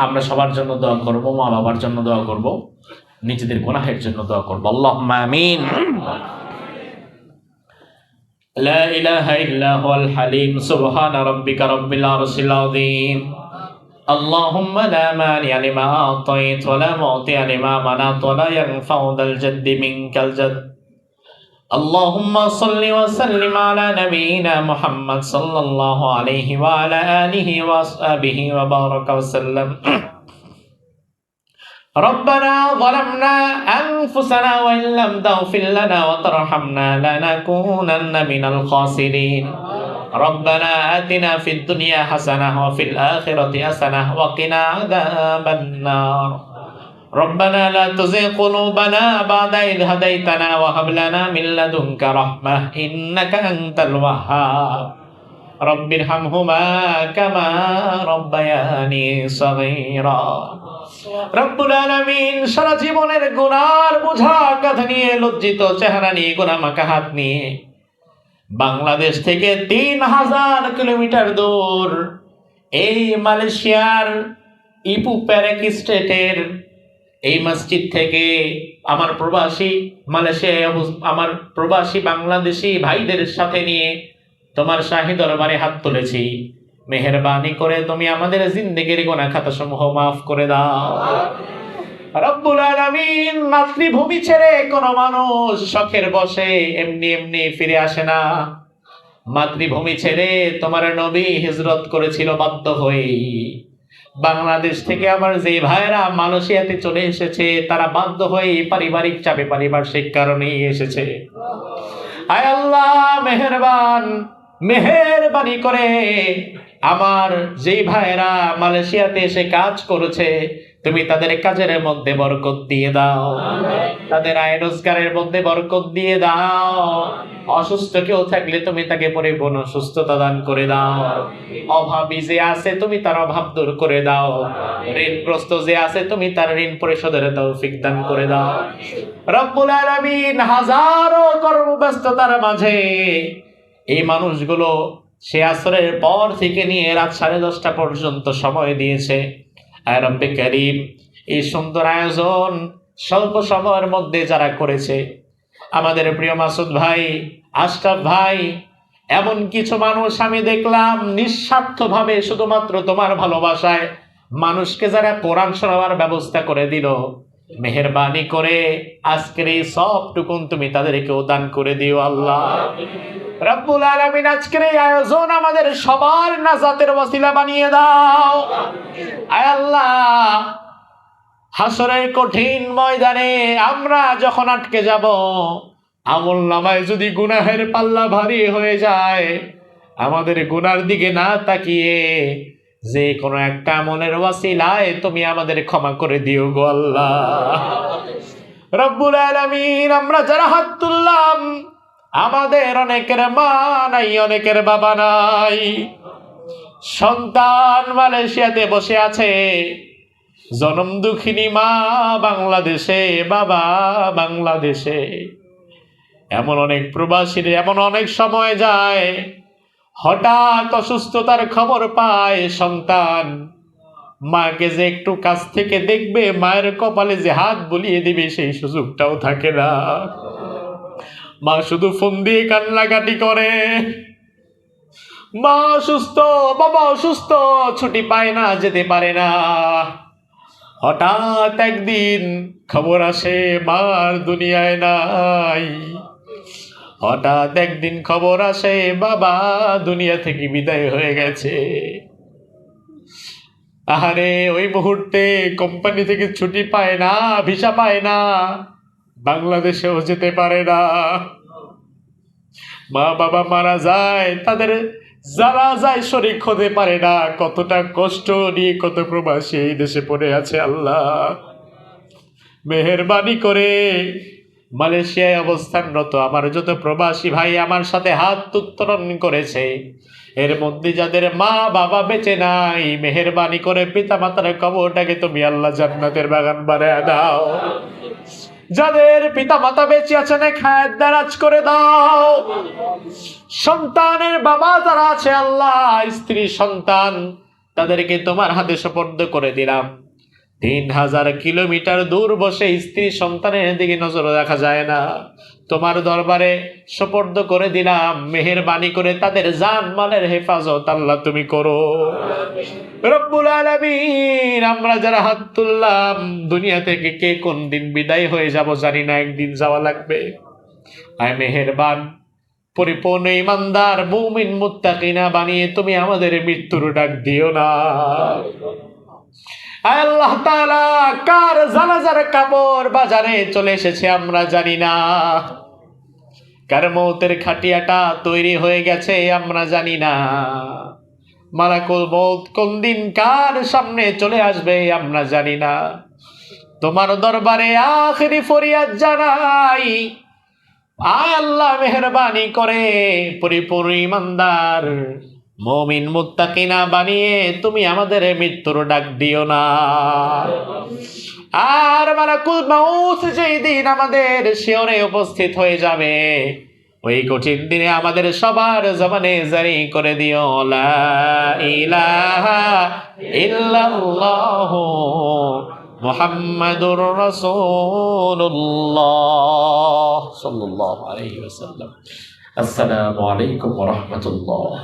আমরা সবার জন্য দোয়া করবো, মা বাবার জন্য দোয়া করব, নিজেদের গুনাহের জন্য দোয়া করবো। আল্লাহুম্মা আমিন। লা ইলাহা ইল্লা হুয়াল হালিম সুবহানা রাব্বিকা রাব্বিল আরশিল আযীম। اللهم لا مانع لما أعطيت ولا معطي لما منعت ولا ينفع ذا الجد منك الجد. اللهم صل وسلم على نبينا محمد صلى الله عليه وعلى آله وأصحابه وبارك وسلم. ربنا ظلمنا أنفسنا وإن لم تغفر لنا وترحمنا لنكونن من الخاسرين. ربنا آتنا في الدنيا حسنة وفي الآخرة حسنة وقنا عذاب النار. ربنا لا تزغ قلوبنا بعد إذ هديتنا وهب لنا من لدنك رحمة إنك أنت الوهاب. رب ارحمهما كما ربياني صغيرا. রব্বুল আলামিন সারা জীবনের গুনার বোঝা কাঁধে নিয়ে, লজ্জিত চেহারা নিয়ে, গুনামাখা হাত নিয়ে বাংলাদেশ থেকে 3000 কিলোমিটার দূর এই মালয়েশিয়ার ইপু প্যারেক স্টেটের এই মসজিদ থেকে আমার প্রবাসী মালয়েশিয়ায় আমার প্রবাসী বাংলাদেশি ভাইদের সাথে নিয়ে তোমার শাহী দরবারে হাত তুলেছি। মেহেরবানি করে তুমি আমাদের জিন্দেগির গুনাহ খাতা সমূহ মাফ করে দাও। রব্বুল আলামিন, মাতৃভূমি ছেড়ে কোনো মানুষ শখের বসে এমনি এমনি ফিরে আসে না। মাতৃভূমি ছেড়ে তোমার নবী হিজরত করেছিল বাধ্য হয়ে। বাংলাদেশ থেকে আমার যে ভাইরা মালয়েশিয়াতে চলে এসেছে, তারা বাধ্য হয়ে পারিবারিক চাপে, পারিপার্শ্বিক কারণেই এসেছে। আয় আল্লাহ মেহেরবান, মেহেরবানি করে আমার যেই ভাইরা মালয়েশিয়াতে এসে কাজ করেছে তুমি তাদের কাজের মধ্যে বরকত দিয়ে দাও, তাদের আয় রোজগারের মধ্যে বরকত দিয়ে দাও। অসুস্থ কেউ থাকলে তুমি তাকে পরিপূর্ণ সুস্থতা দান করে দাও। অভাবী যে আছে তুমি তার অভাব দূর করে দাও। ঋণগ্রস্ত যে আছে তুমি তার ঋণ পরিশোধের তৌফিক দান করে দাও। রব্বুল আলামিন হাজারো কর্মব্যস্ততার মাঝে এই মানুষগুলো সে আসরের পর থেকে নিয়ে রাত 10:30 পর্যন্ত সময় দিয়েছে। আয় রব্বে কারীম, এই সুন্দর আয়োজন স্বল্প সময়ের মধ্যে যারা করেছে, আমাদের প্রিয় মাসুদ ভাই, আশরাফ ভাই, এমন কিছু মানুষ আমি দেখলাম নিঃস্বার্থভাবে শুধুমাত্র তোমার ভালোবাসায় মানুষকে যারা কোরআন শোনাবার ব্যবস্থা করে দিল, মেহেরবানি করে আজকের এই সবটুকুন তুমি তাদেরকেও দান করে দিও আল্লাহ রব্বুল আলামিন। আজকের এই আয়োজন আমাদের সবার নাজাতের ওসিলা বানিয়ে দাও আয় আল্লাহ। হাসরের কঠিন ময়দানে আমরা যখন আটকে যাব, আমল নামায় যদি গুনাহের পাল্লা ভারী হয়ে যায়, আমাদের গুনার দিকে না তাকিয়ে যে কোনো একটা আমলের ওয়াসিলায় তুমি আমাদের ক্ষমা করে দিও গো আল্লাহ রব্বুল আলামিন। আমরা যারা হাত তুললাম, আমাদের অনেকের মা নাই, অনেকের বাবা নাই, সন্তান মালয়েশিয়াতে বসে আছে, জনম দুঃখিনী মা বাংলাদেশে, বাবা বাংলাদেশে। এমন অনেক প্রবাসীর এমন অনেক সময় যায়, হঠাৎ অসুস্থতার খবর পায় সন্তান, মাকে যে একটু কাছ থেকে দেখবে, মায়ের কপালে যে হাত বুলিয়ে দিবে সেই সুযোগটাও থাকে না। মা শুধু ফোন দিয়ে কান্নাকাটি করে, মা অসুস্থ, বাবা অসুস্থ, ছুটি পায় না, যেতে পারে না। হঠাৎ একদিন খবর আসে মার দুনিয়ায় নাই। হঠাৎ একদিন খবর আসে বাবা দুনিয়া থেকে বিদায় হয়ে গেছে। আহারে, ওই মুহূর্তে কোম্পানি থেকে ছুটি পায় না, ভিসা পায় না, বাংলাদেশেও যেতে পারে না। মা বাবা মারা যায়, তাদের যারা যায় শরীক হতে পারে না। কতটা কষ্ট নিয়ে কত প্রবাসী এই দেশে পড়ে আছে আল্লাহ। মেহেরবানি করে মালয়েশিয়ায় অবস্থানরত আমার যত প্রবাসী ভাই আমার সাথে হাত উত্তোলন করেছে, এর মধ্যে যাদের মা বাবা বেঁচে নাই, মেহেরবানি করে পিতা মাতার কবরটাকে তুমি আল্লাহ জান্নাতের বাগান বানায় দাও। যাদের পিতা মাতা বেঁচে আছেন খায়ের দারাজ করে দাও। সন্তানের বাবা যারা আছে আল্লাহ, স্ত্রী সন্তান, তাদেরকে তোমার হাতে সুপর্দ করে দিলাম। 3000 কিলোমিটার দূর বসে স্ত্রী সন্তানের দিকে নজর রাখা যায় না, তোমার দরবারে সুপর্দ করে দিলাম। মেহেরবানি করে তাদের জান মালের হেফাজত আল্লাহ তুমি করো রব্বুল আলামিন। আমরা যারা হাত তুললাম, দুনিয়া থেকে কে কোন দিন বিদায় হয়ে যাব জানি না, একদিন যাওয়া লাগবে। আয় মেহেরবান, পরিপূর্ণ ইমানদার মুমিন মুত্তাকিনা বানিয়ে তুমি আমাদের মৃত্যুর ডাক দিও না। আয় আল্লাহ তাআলা, কার জানাজার কাপড় বাজারে চলে এসেছে আমরা জানি না, কার মৌতের খাটিয়াটা তৈরি হয়ে গেছে আমরা জানি না। মালাকুল মৌত কোন দিন কার সামনে চলে আসবে আমরা জানি না। তোমার দরবারে আখিরি ফরিয়াদ জানাই, আয় আল্লাহ মেহেরবানি করে পরিপূর্ণ ইমানদার মুমিন মুত্তাকিনা বানিয়ে তুমি আমাদের মৃত্যুর ডাক দিও না। আর মালাকুল মউত যেই দিন আমাদের শিয়রে উপস্থিত হয়ে যাবে, ওই কঠিন দিনে আমাদের সবার জবানে জারি করে দিও লা ইলাহা ইল্লাল্লাহু মুহাম্মাদুর রাসূলুল্লাহ সাল্লাল্লাহু আলাইহি ওয়াসাল্লাম। আসসালামু আলাইকুম ওয়া রাহমাতুল্লাহ।